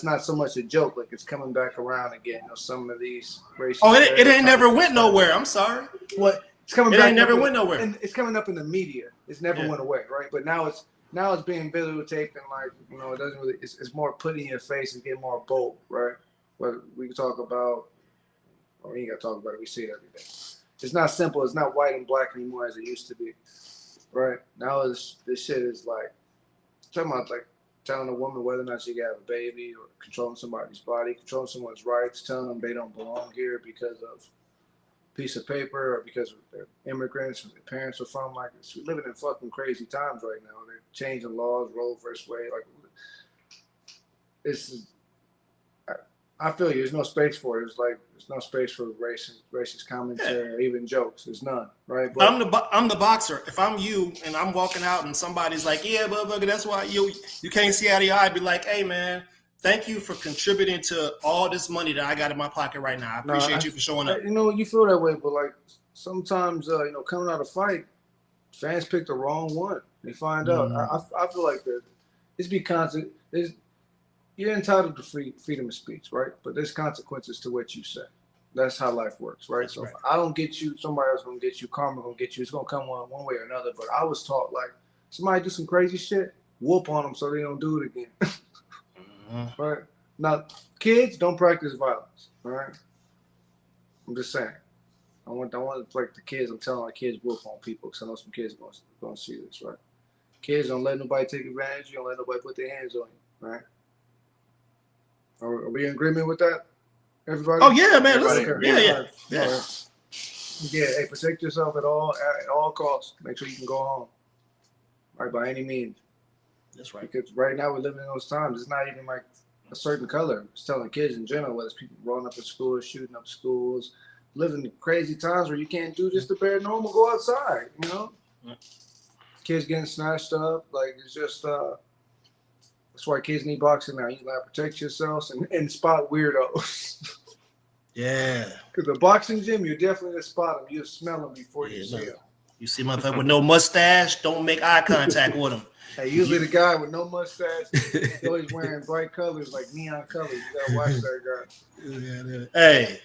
not so much a joke. Like it's coming back around again. Some of these races. Oh, it ain't never went nowhere. I'm sorry. What? It's coming back. It ain't never went nowhere. And it's coming up in the media. It's never went away, right? But now it's being videotaped and like it doesn't really. It's more put in your face and get more bold, right? But we can talk about. Or we ain't got to talk about it. We see it every day. It's not simple. It's not white and black anymore as it used to be. Right now, this shit is like talking about like telling a woman whether or not she can have a baby, or controlling somebody's body, controlling someone's rights, telling them they don't belong here because of a piece of paper or because they're immigrants or their parents are from. Like we're living in fucking crazy times right now. They're changing laws, Roe versus Wade. Like this is. I feel you. There's no space for it. There's no space for racist commentary or even jokes. There's none, right? But I'm the boxer. If I'm you and I'm walking out and somebody's like, "Yeah, motherfucker, that's why you can't see out of your eye," I'd be like, "Hey, man, thank you for contributing to all this money that I got in my pocket right now. I appreciate you for showing up." You feel that way, but like sometimes, coming out of fight, fans pick the wrong one. They find out. I feel like that. It's be constant. You're entitled to freedom of speech, right? But there's consequences to what you say. That's how life works, right? So if I don't get you, somebody else gonna get you, karma gonna get you. It's gonna come one way or another. But I was taught like somebody do some crazy shit, whoop on them so they don't do it again. Right? Now, kids don't practice violence, all right? I'm just saying. I want like the kids. I'm telling my kids whoop on people because I know some kids are gonna see this, right? Kids don't let nobody take advantage. You don't let nobody put their hands on you, right? Are we in agreement with that, everybody? Oh yeah, man. Listen, yeah. Yeah, hey, protect yourself at all costs. Make sure you can go home, right, by any means. That's right. Because right now we're living in those times. It's not even like a certain color. It's telling kids in general, whether it's people rolling up in schools, shooting up schools, living crazy times where you can't do just the bare normal, go outside, you know? Yeah. Kids getting snatched up. Like, it's just, that's why kids need boxing now. You gotta protect yourselves and spot weirdos. Yeah. Because the boxing gym, you're definitely gonna spot them. You'll smell them before you see them. You see motherfucker with no mustache, don't make eye contact with him. Hey, usually the guy with no mustache, he's always wearing bright colors, like neon colors. You gotta watch that guy. Hey,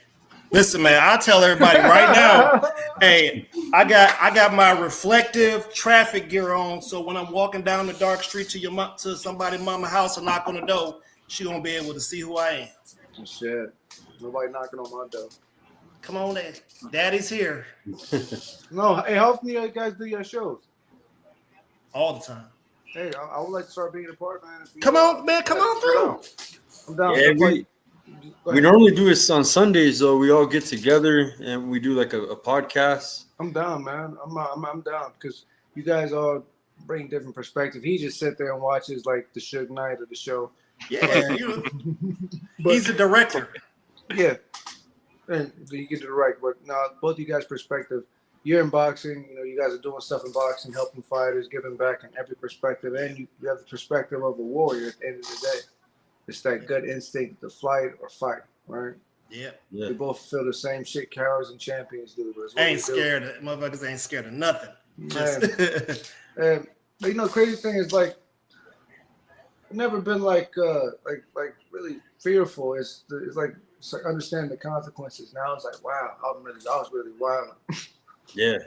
listen, man. I tell everybody right now. Hey, I got my reflective traffic gear on, so when I'm walking down the dark street to somebody's mama house and knock on the door, she gonna be able to see who I am. Shit, nobody knocking on my door. Come on, Daddy's here. No, hey, how often do you guys do your shows? All the time. Hey, I would like to start being a part, man. Come on, man. Come on through. I'm down. Yeah, we normally do this on Sundays, though. We all get together and we do like a podcast. I'm down, man. I'm down because you guys all bring different perspective. He just sit there and watches like the Suge Knight of the show. Yeah, he's a director. Yeah, and you get to direct. But now, both you guys' perspective. You're in boxing, you know, you guys are doing stuff in boxing, helping fighters, giving back in every perspective, and you have the perspective of a warrior at the end of the day. It's that gut instinct to flight or fight, right? Yeah. We both feel the same shit cowards and champions do. Motherfuckers ain't scared of nothing. And you know, crazy thing is like, I've never been like really fearful. It's like understanding the consequences. Now it's like, wow, I was really wild. Yeah.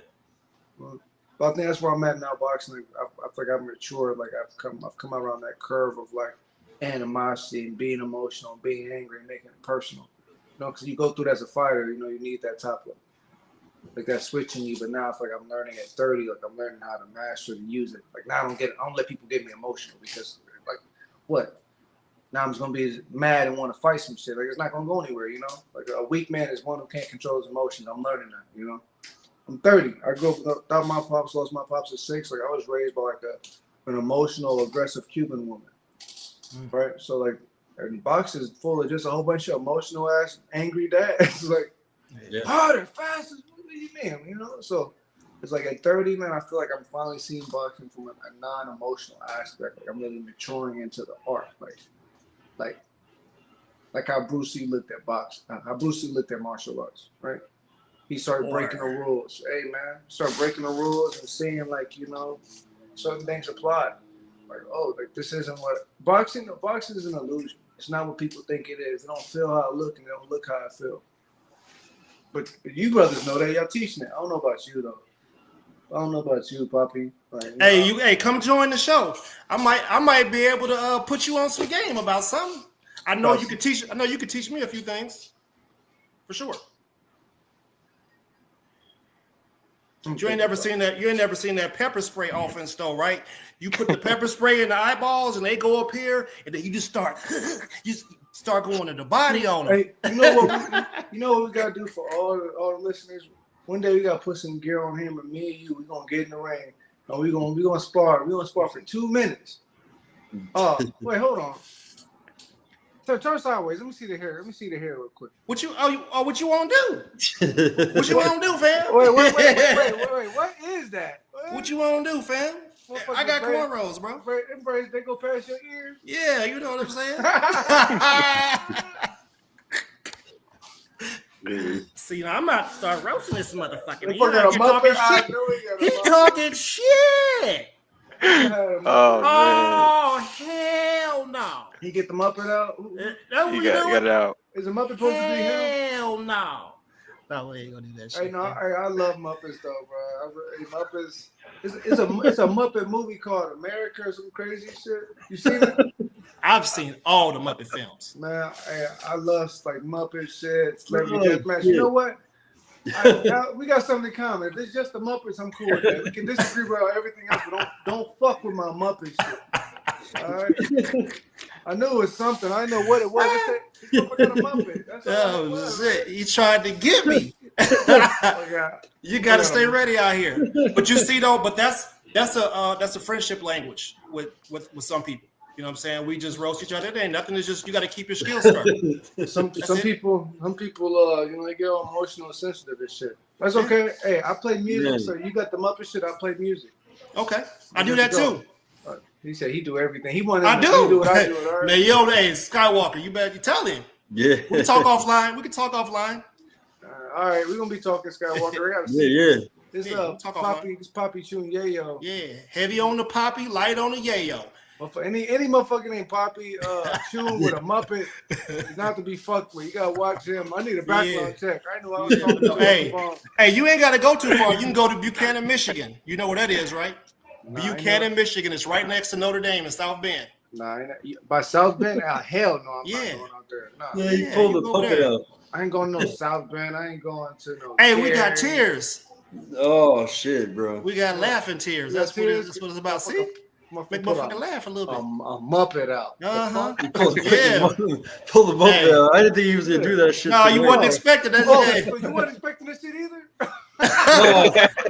But I think that's where I'm at now boxing. Like, I feel like I've matured. Like I've come around that curve of like animosity and being emotional, and being angry, and making it personal. You know, because you go through it as a fighter, you know, you need that top level. Like that switch in you. But now I feel like I'm learning at 30. Like I'm learning how to master and use it. Like now I don't let people get me emotional because like what? Now I'm just gonna be mad and want to fight some shit. Like it's not gonna go anywhere, you know. Like a weak man is one who can't control his emotions. I'm learning that, you know. I'm 30. I grew up without my pops. Lost my pops at 6. Like I was raised by like an emotional, aggressive Cuban woman, right? So like, and boxing is full of just a whole bunch of emotional ass, angry dads. Like harder, faster. What do you mean? You know. So it's like at 30, man, I feel like I'm finally seeing boxing from a non-emotional aspect. Like I'm really maturing into the art. Like how Bruce Lee looked at boxing, how Bruce Lee looked at martial arts, right? He started breaking the rules. Hey, man, start breaking the rules and seeing, like, you know, certain things apply. Like, oh, like this isn't what boxing is an illusion. It's not what people think it is. They don't feel how I look and they don't look how I feel. But you brothers know that. Y'all teaching it. I don't know about you, though. I don't know about you, Poppy. Like, hey, come join the show. I might be able to put you on some game about something. I know you could teach me a few things, for sure. You ain't never seen that. You ain't never seen that pepper spray offense, though, right? You put the pepper spray in the eyeballs, and they go up here, and then you just start going to the body on them. Hey, you know what we gotta do for all the listeners. One day we gotta put some gear on him, and me and you, we're gonna get in the ring, and we're gonna spar. We're gonna spar for 2 minutes. Oh, wait, hold on. Turn sideways. Let me see the hair. Real quick. What you want to do? What you want to do, fam? Wait. What is that? What you want to do, fam? I got cornrows, bro. They go past your ears. Yeah, you know what I'm saying. See, now I'm about to start roasting this motherfucker. He's talking shit. Oh, hell no. He get the Muppet out? You got it out. Is the Muppet supposed to be him? Hell no. No, we ain't gonna do that shit. Hey, no, I love Muppets though, bro. Muppets. It's a Muppet movie called America or some crazy shit. You seen it? I've seen all the Muppet films. Man, I love like Muppet shit, Celebrity Deathmatch. You know what? We got something in common. If it's just the Muppets, I'm cool with that. We can disagree about everything else, but don't fuck with my Muppet shit. All right? I knew it was something. I didn't know what it was. It's a Muppet. That's all shit. He tried to get me. You got to stay ready out here. But you see though, but that's a friendship language with some people. You know what I'm saying? We just roast each other. There ain't nothing. It's just you got to keep your skills sharp. Some people, they get all emotional and sensitive and shit. That's okay. Hey, I play music, so you got the Muppet shit. I play music. Okay, I do that too. He said he do everything. He wanted. I do. Do what I do. All right? Man, hey, Skywalker, you better tell him. Yeah. We can talk offline. All right, we're gonna be talking Skywalker. Yeah. This Poppy chewing yayo. Yeah, heavy on the Poppy, light on the yayo. But for any motherfucker named Poppy chewing with a Muppet, he's not to be fucked with. You gotta watch him. I need a background check. I know I was talking about Hey, you ain't gotta go too far. You can go to Buchanan, Michigan. You know where that is, right? Buchanan, Michigan. It's right next to Notre Dame in South Bend. Nah, by South Bend? Hell no, I'm not going out there. Nah. Yeah, you pulled the puppet out. I ain't going to no South Bend. I ain't going to no. Hey, we got tears. Oh shit, bro. We got laughing tears. That's what it's about. See? Make motherfucker laugh a little bit. A Muppet out. Pull the Muppet out. I didn't think he was gonna do that shit. No, you wasn't expecting that. You wasn't expecting this shit either.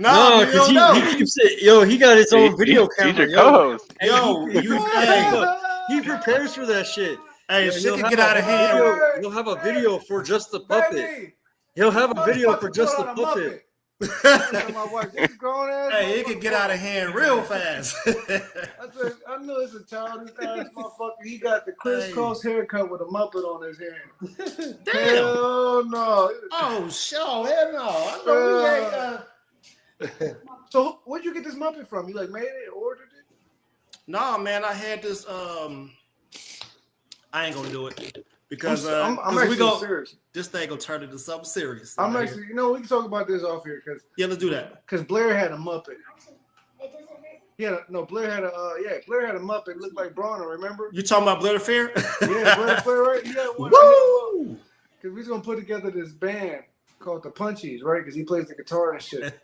No, because he keeps it. Yo, he got his own video camera. He prepares for that shit. Hey, shit can get out of hand. He'll have a video for just the puppet. He'll have a video for just the puppet. Hey, it could get out of hand real fast. I know it's a childish ass motherfucker. He got the crisscross haircut with a Muppet on his hand. Damn. Hell no. Oh, sure. Hell no. I know So where'd you get this Muppet from? You made it, ordered it? No, man. I had this. I ain't gonna do it. Because I'm actually serious. This thing gonna turn into something serious. I'm actually, we can talk about this off here because let's do that. Because Blair had a Muppet. Blair had a Muppet. Looked like Bronner. Remember? You talking about Blair Fair? Yeah, Blair, right? Yeah. Woo! Because we was gonna put together this band called the Punchies, right? Because he plays the guitar and shit.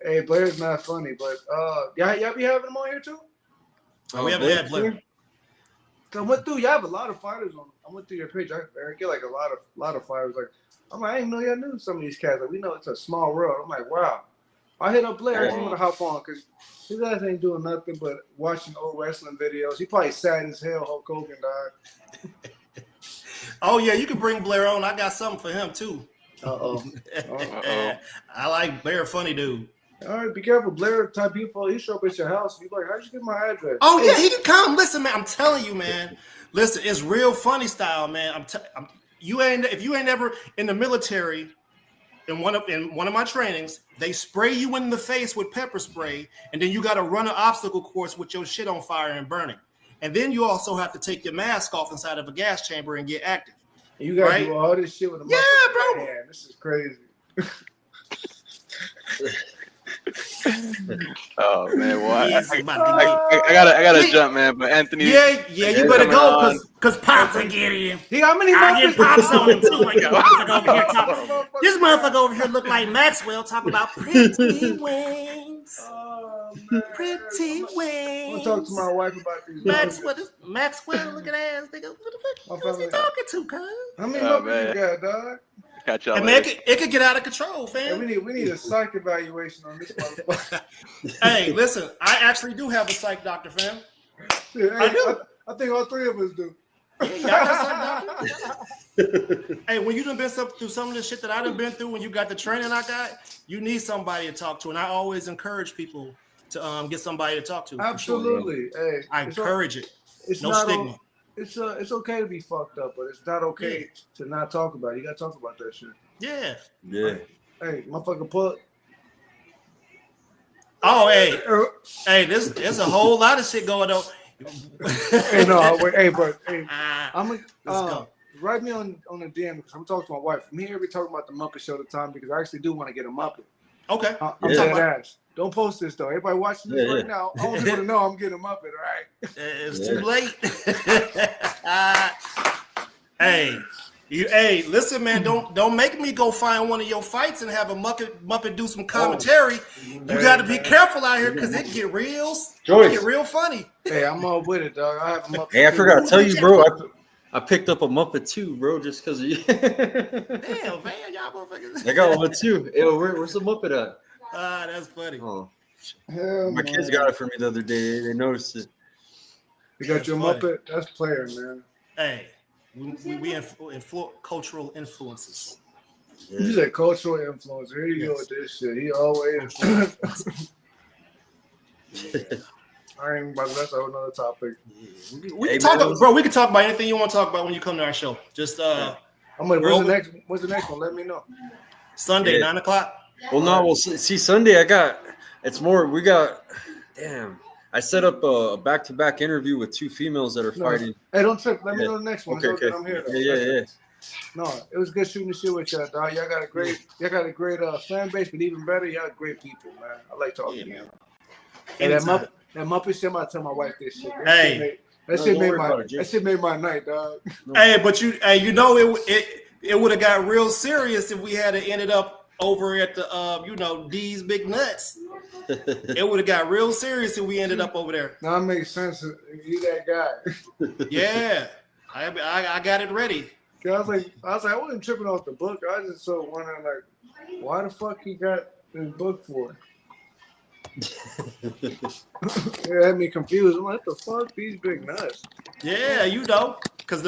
Hey, Blair's not funny, but y'all be having him on here too? We haven't had Blair. I went through. You have a lot of fighters on. I went through your page. I get a lot of fighters. I'm like, I didn't know y'all knew some of these cats. We know it's a small world. I'm like, wow. I hit up Blair. I just want to hop on because his guys ain't doing nothing but watching old wrestling videos. He probably sad as hell. Hulk Hogan died. Oh yeah, you can bring Blair on. I got something for him too. I like Blair, funny dude. All right, be careful. Blair type people, he show up at your house. You like, how'd you get my address? Oh yeah, he can come. Listen, man, I'm telling you, man. Listen, it's real funny style, man. If you ain't ever in the military, in one of my trainings, they spray you in the face with pepper spray, and then you got to run an obstacle course with your shit on fire and burning. And then you also have to take your mask off inside of a gas chamber and get active. You got to do all this shit with a bro. Man, this is crazy. Oh man, what? I gotta jump, man. But Anthony, you better go because Pops will get him. How many Pops on him too? This motherfucker over here look like Maxwell talking about pretty wings. Pretty wings. I'm gonna talk to my wife about these. Maxwell, look at ass nigga. What the fuck? Who's he talking to? Cuz? How many numbers you got, dog? Catch up. It could get out of control, fam. Yeah, we need a psych evaluation on this motherfucker. Hey, listen, I actually do have a psych doctor, fam. Yeah, I do. I think all three of us do. Hey, when you done been through some of the shit that I done been through, when you got the training I got, you need somebody to talk to, and I always encourage people to get somebody to talk to. Absolutely. Sure. Hey, I encourage it. It's no not stigma. It's okay to be fucked up, but it's not okay to not talk about it. You gotta talk about that shit. Yeah. Hey, motherfucker, pull. Oh, hey, there's a whole lot of shit going on. Hey, no, wait, hey, bro, hey, let's go. Write me on the DM because I'm talking to my wife. I'm here, we talking about the Muppet Show the time because I actually do want to get a Muppet. Okay. I'm talking ass. Don't post this though. Everybody watching this right now, I want you to know I'm getting a Muppet, all right? It's too late. Hey, listen, man. Don't make me go find one of your fights and have a Muppet do some commentary. You got to be careful out here because it get real funny. Hey, I'm all with it, dog. I have a Muppet. Hey, I forgot to tell you, bro. I picked up a Muppet too, bro, just because of you. Damn, man, y'all motherfuckers. I got one too. Yo, where's the Muppet at? Ah, that's funny. Oh, Hell my kids got it for me the other day. They noticed it. You got your funny. Muppet? That's player, man. Hey, we cultural influences. Yeah. You said cultural influence. Here you go with this shit. He always. I ain't about to. That's another topic. We can talk, bro. We can talk about anything you want to talk about when you come to our show. Just I'm gonna. What's the next one? Let me know. Sunday, 9 o'clock. Well, no, we'll see. Sunday, it's more. We got. Damn. I set up a back-to-back interview with 2 females that are fighting. Hey, don't trip. Let me know the next one. Okay. I'm here. Yeah. No, it was good shooting the shit with y'all, dog. Y'all got a great fan base, but even better, y'all great people, man. I like talking to you. And that Muppet shit, I'm about to tell my wife this shit. That shit made my night, dog. Hey, but you know it would have got real serious if we had ended up over at the D's Big Nuts. It would have got real serious if we ended up over there. No, it makes sense. You that guy. Yeah, I got it ready. I was like, I wasn't tripping off the book. I was just so wondering, like, why the fuck he got this book for? It had me confused. I'm like, what the fuck? These Big Nuts. Yeah, because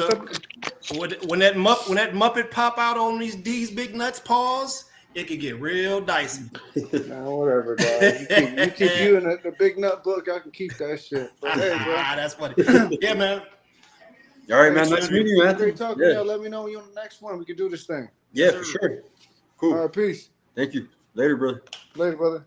when that Muppet pop out on these Big Nuts paws, it could get real dicey. Nah, whatever, dog. You keep you in the Big Nut book. I can keep that shit. But hey, bro. That's funny. Yeah, man. All right, man. Nice meeting you, man. Great talking to you. Let me know when you're on the next one. We can do this thing. Yeah, for sure. Cool. All right, peace. Thank you. Later, brother. Later, brother.